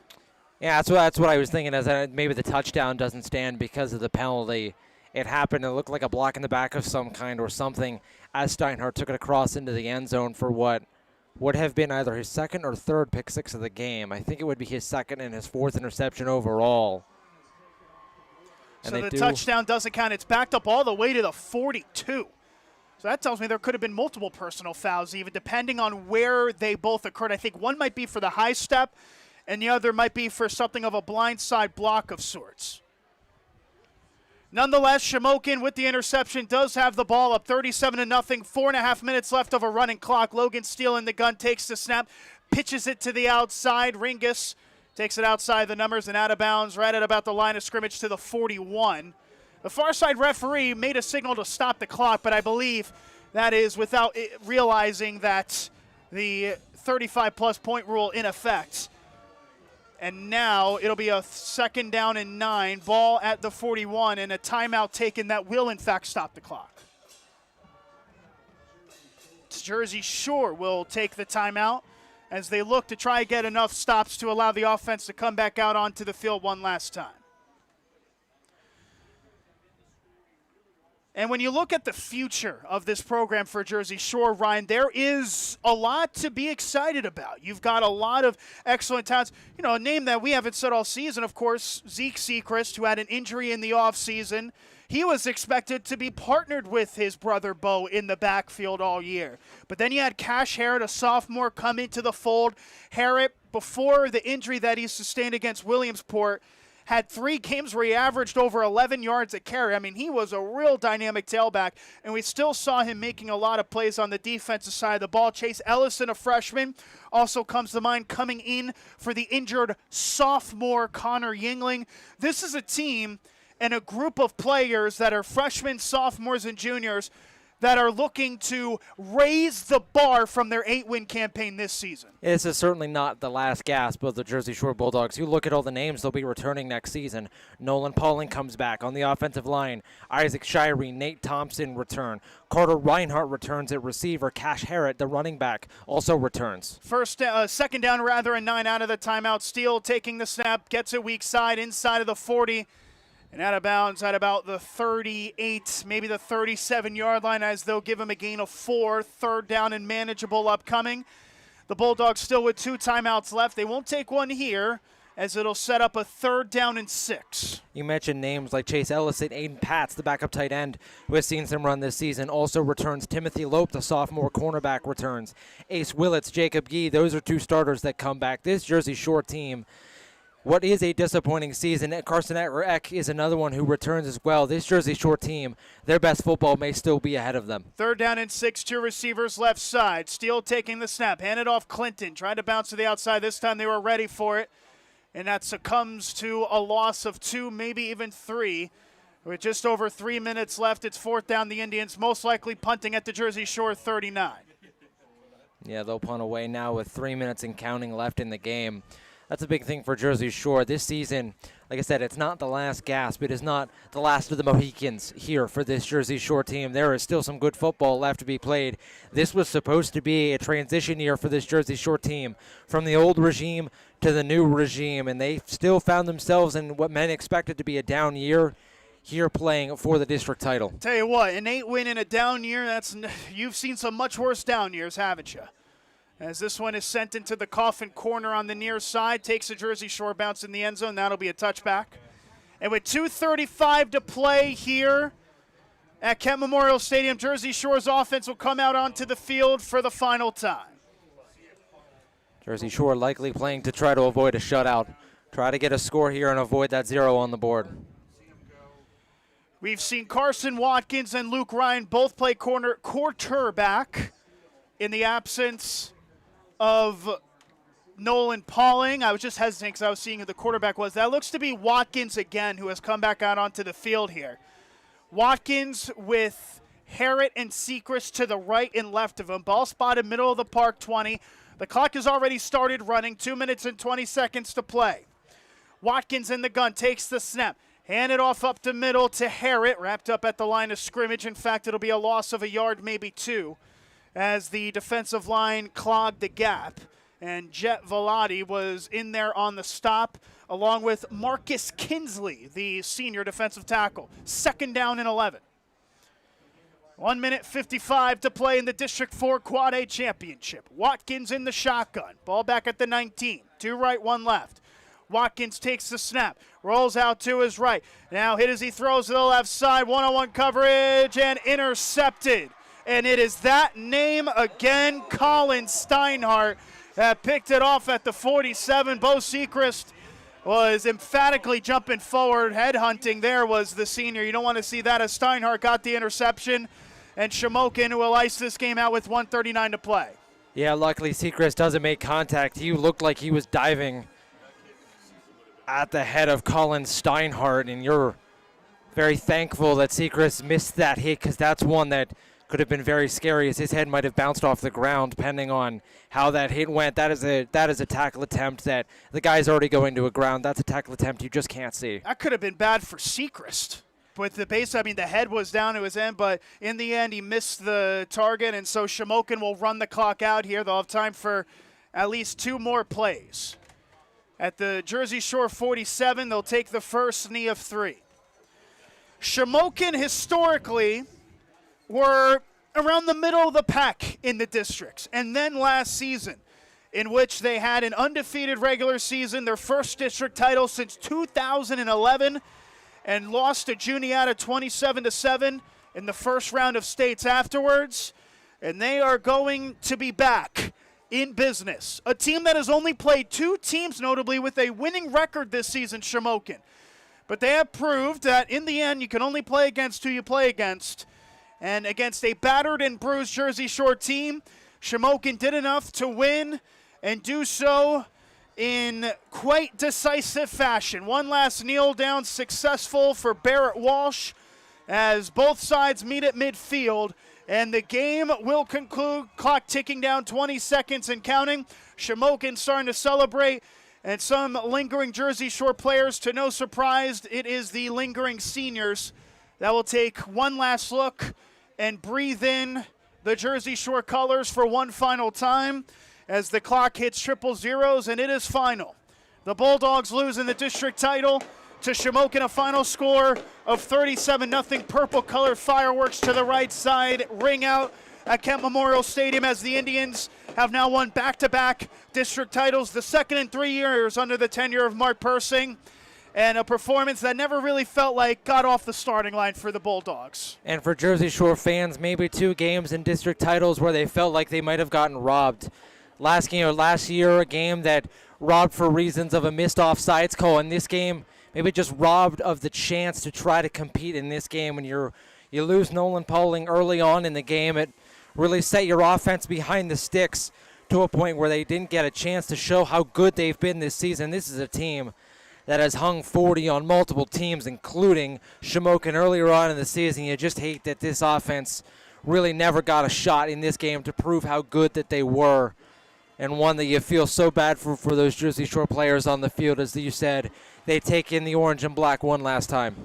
Speaker 4: Yeah, that's what I was thinking, is that maybe the touchdown doesn't stand because of the penalty. it happened. It looked like a block in the back of some kind or something as Steinhardt took it across into the end zone for what would have been either his second or third pick six of the game. I think it would be his second and his fourth interception overall.
Speaker 3: So the touchdown doesn't count. It's backed up all the way to the 42. So that tells me there could have been multiple personal fouls, even depending on where they both occurred. I think one might be for the high step, and the other might be for something of a blindside block of sorts. Nonetheless, Shamokin with the interception does have the ball up 37-0. 4.5 minutes left of a running clock. Logan Steele in the gun takes the snap, pitches it to the outside. Ringus takes it outside the numbers and out of bounds right at about the line of scrimmage to the 41. The far side referee made a signal to stop the clock, but I believe that is without realizing that the 35-plus point rule in effect. And now it'll be a 2nd down and 9, ball at the 41, and a timeout taken that will, in fact, stop the clock. Jersey Shore will take the timeout as they look to try to get enough stops to allow the offense to come back out onto the field one last time. And when you look at the future of this program for Jersey Shore, Ryan, there is a lot to be excited about. You've got a lot of excellent talents. You know, a name that we haven't said all season, of course, Zeke Sechrist, who had an injury in the offseason. He was expected to be partnered with his brother Bo in the backfield all year. But then you had Cash Harrod, a sophomore, come into the fold. Harrod, before the injury that he sustained against Williamsport, had 3 games where he averaged over 11 yards a carry. I mean, he was a real dynamic tailback, and we still saw him making a lot of plays on the defensive side of the ball. Chase Ellison, a freshman, also comes to mind coming in for the injured sophomore Connor Yingling. This is a team and a group of players that are freshmen, sophomores, and juniors that are looking to raise the bar from their 8-win campaign this season.
Speaker 4: This is certainly not the last gasp of the Jersey Shore Bulldogs. You look at all the names they'll be returning next season. Nolan Pauling comes back on the offensive line. Isaac Shirey, Nate Thompson return. Carter Reinhart returns at receiver. Cash Harrod, the running back, also returns.
Speaker 3: 2nd down, and 9 out of the timeout. Steele taking the snap, gets it weak side, inside of the 40. And out of bounds at about the 38, maybe the 37-yard line, as they'll give him a gain of 4. 3rd down and manageable upcoming. The Bulldogs still with 2 timeouts left. They won't take one here, as it'll set up a 3rd down and 6.
Speaker 4: You mentioned names like Chase Ellison, Aiden Patz, the backup tight end, who has seen some run this season, also returns. Timothy Lope, the sophomore cornerback, returns. Ace Willits, Jacob Gee, those are 2 starters that come back. This Jersey Shore team, what is a disappointing season, Carson Eck is another one who returns as well. This Jersey Shore team, their best football may still be ahead of them.
Speaker 3: 3rd down and 6, 2 receivers left side. Steele taking the snap, handed off Clinton, trying to bounce to the outside. This time they were ready for it, and that succumbs to a loss of 2, maybe even 3. With just over 3 minutes left, it's 4th down. The Indians most likely punting at the Jersey Shore 39.
Speaker 4: Yeah, they'll punt away now with 3 minutes and counting left in the game. That's a big thing for Jersey Shore. This season, like I said, it's not the last gasp. It is not the last of the Mohicans here for this Jersey Shore team. There is still some good football left to be played. This was supposed to be a transition year for this Jersey Shore team from the old regime to the new regime, and they still found themselves in what many expected to be a down year here playing for the district title.
Speaker 3: Tell you what, an 8-win in a down year, you've seen some much worse down years, haven't you? As this one is sent into the coffin corner on the near side, takes a Jersey Shore bounce in the end zone. That'll be a touchback. And with 2:35 to play here at Kent Memorial Stadium, Jersey Shore's offense will come out onto the field for the final time.
Speaker 4: Jersey Shore likely playing to try to avoid a shutout. Try to get a score here and avoid that 0 on the board.
Speaker 3: We've seen Carson Watkins and Luke Ryan both play quarterback in the absence of Nolan Pauling. I was just hesitant because I was seeing who the quarterback was. That looks to be Watkins again, who has come back out onto the field here. Watkins with Harrod and Sechrist to the right and left of him. Ball spotted middle of the park, 20. The clock has already started running. 2 minutes and 20 seconds to play. Watkins in the gun, takes the snap. Hand it off up the middle to Harrod, wrapped up at the line of scrimmage. In fact, it'll be a loss of a yard, maybe 2. As the defensive line clogged the gap. And Jet Velati was in there on the stop, along with Marcus Kinsley, the senior defensive tackle. 2nd down and 11. 1 minute 55 to play in the District 4 Quad A Championship. Watkins in the shotgun. Ball back at the 19. 2 right, 1 left. Watkins takes the snap, rolls out to his right. Now hit as he throws to the left side. One-on-one coverage and intercepted. And it is that name again, Colin Steinhardt, that picked it off at the 47. Bo Sechrist was emphatically jumping forward. Headhunting there was the senior. You don't want to see that as Steinhardt got the interception. And Shamokin will ice this game out with 1:39 to play.
Speaker 4: Yeah, luckily Sechrist doesn't make contact. He looked like he was diving at the head of Colin Steinhardt, and you're very thankful that Sechrist missed that hit, because that's one that could have been very scary, as his head might have bounced off the ground depending on how that hit went. That is a tackle attempt that the guy's already going to a ground. That's a tackle attempt you just can't see.
Speaker 3: That could have been bad for Sechrist. With the base, I mean, the head was down to his end, but in the end, he missed the target, and so Shamokin will run the clock out here. They'll have time for at least 2 more plays. At the Jersey Shore 47, they'll take the first knee of 3. Shamokin historically were around the middle of the pack in the districts. And then last season, in which they had an undefeated regular season, their first district title since 2011, and lost to Juniata 27-7 in the first round of states afterwards. And they are going to be back in business. A team that has only played 2 teams, notably, with a winning record this season, Shamokin. But they have proved that in the end, you can only play against who you play against. And against a battered and bruised Jersey Shore team, Shamokin did enough to win and do so in quite decisive fashion. One last kneel down successful for Barrett Walsh as both sides meet at midfield. And the game will conclude, clock ticking down, 20 seconds and counting. Shamokin starting to celebrate, and some lingering Jersey Shore players, to no surprise, it is the lingering seniors that will take one last look and breathe in the Jersey Shore colors for one final time as the clock hits 000, and it is final. The Bulldogs lose in the district title to Shamokin, a final score of 37-0. Purple-colored fireworks to the right side ring out at Kent Memorial Stadium as the Indians have now won back-to-back district titles, the second in 3 years under the tenure of Mark Persing, and a performance that never really felt like got off the starting line for the Bulldogs.
Speaker 4: And for Jersey Shore fans, maybe 2 games in district titles where they felt like they might have gotten robbed. Last year, a game that robbed for reasons of a missed offsides call. In this game, maybe just robbed of the chance to try to compete in this game. When you lose Nolan Poling early on in the game, it really set your offense behind the sticks to a point where they didn't get a chance to show how good they've been this season. This is a team that has hung 40 on multiple teams, including Shamokin earlier on in the season. You just hate that this offense really never got a shot in this game to prove how good that they were, and one that you feel so bad for those Jersey Shore players on the field. As you said, they take in the orange and black one last time.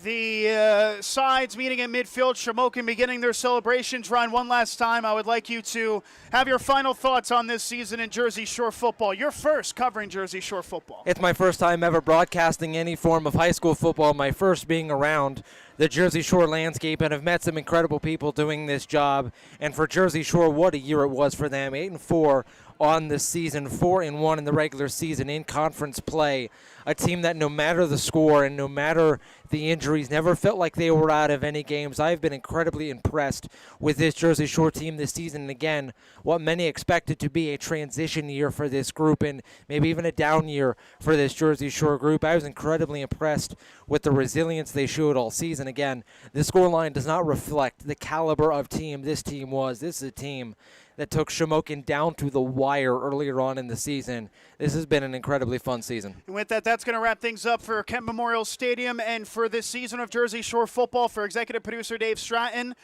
Speaker 3: The sides meeting in midfield, Shamokin beginning their celebrations. Ryan, one last time, I would like you to have your final thoughts on this season in Jersey Shore football. Your first covering Jersey Shore football.
Speaker 4: It's my first time ever broadcasting any form of high school football, my first being around the Jersey Shore landscape, and I've met some incredible people doing this job. And for Jersey Shore, what a year it was for them. 8-4 on the season, 4-1 in the regular season in conference play. A team that no matter the score and no matter the injuries never felt like they were out of any games. I've been incredibly impressed with this Jersey Shore team this season. And again, what many expected to be a transition year for this group and maybe even a down year for this Jersey Shore group. I was incredibly impressed with the resilience they showed all season. Again, the scoreline does not reflect the caliber of team this team was. This is a team that took Shamokin down to the wire earlier on in the season. This has been an incredibly fun season.
Speaker 3: And with that, that's going to wrap things up for Kent Memorial Stadium and for this season of Jersey Shore football. For executive producer Dave Stratton,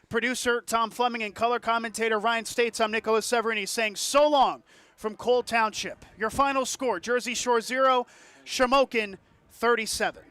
Speaker 3: producer Tom Fleming, and color commentator Ryan States, I'm Nicolas Severini saying so long from Cole Township. Your final score, Jersey Shore 0, Shamokin 37.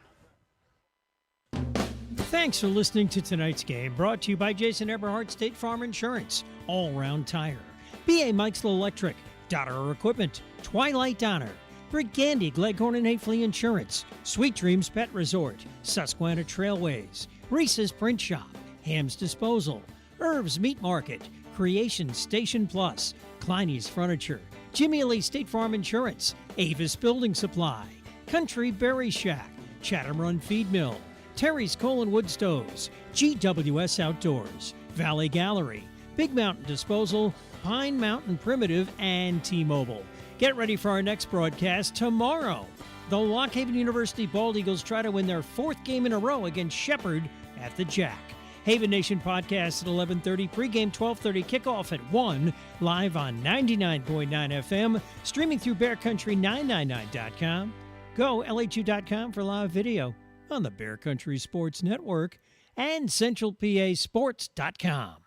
Speaker 5: Thanks for listening to tonight's game, brought to you by Jason Eberhardt State Farm Insurance, All Round Tire, B.A. Mike's Electric, Donner Equipment, Twilight Donner, Brigandy, Gleghorn and Hafley Insurance, Sweet Dreams Pet Resort, Susquehanna Trailways, Reese's Print Shop, Ham's Disposal, Irv's Meat Market, Creation Station Plus, Kleiny's Furniture, Jimmy Lee State Farm Insurance, Avis Building Supply, Country Berry Shack, Chatham Run Feed Mill, Terry's Coal and Wood Stoves, GWS Outdoors, Valley Gallery, Big Mountain Disposal, Pine Mountain Primitive, and T-Mobile. Get ready for our next broadcast tomorrow. The Lock Haven University Bald Eagles try to win their 4th game in a row against Shepherd at the Jack. Haven Nation podcast at 11:30, pregame 12:30, kickoff at 1, live on 99.9 FM, streaming through BearCountry999.com. Go LHU.com for live video on the Bear Country Sports Network and CentralPASports.com.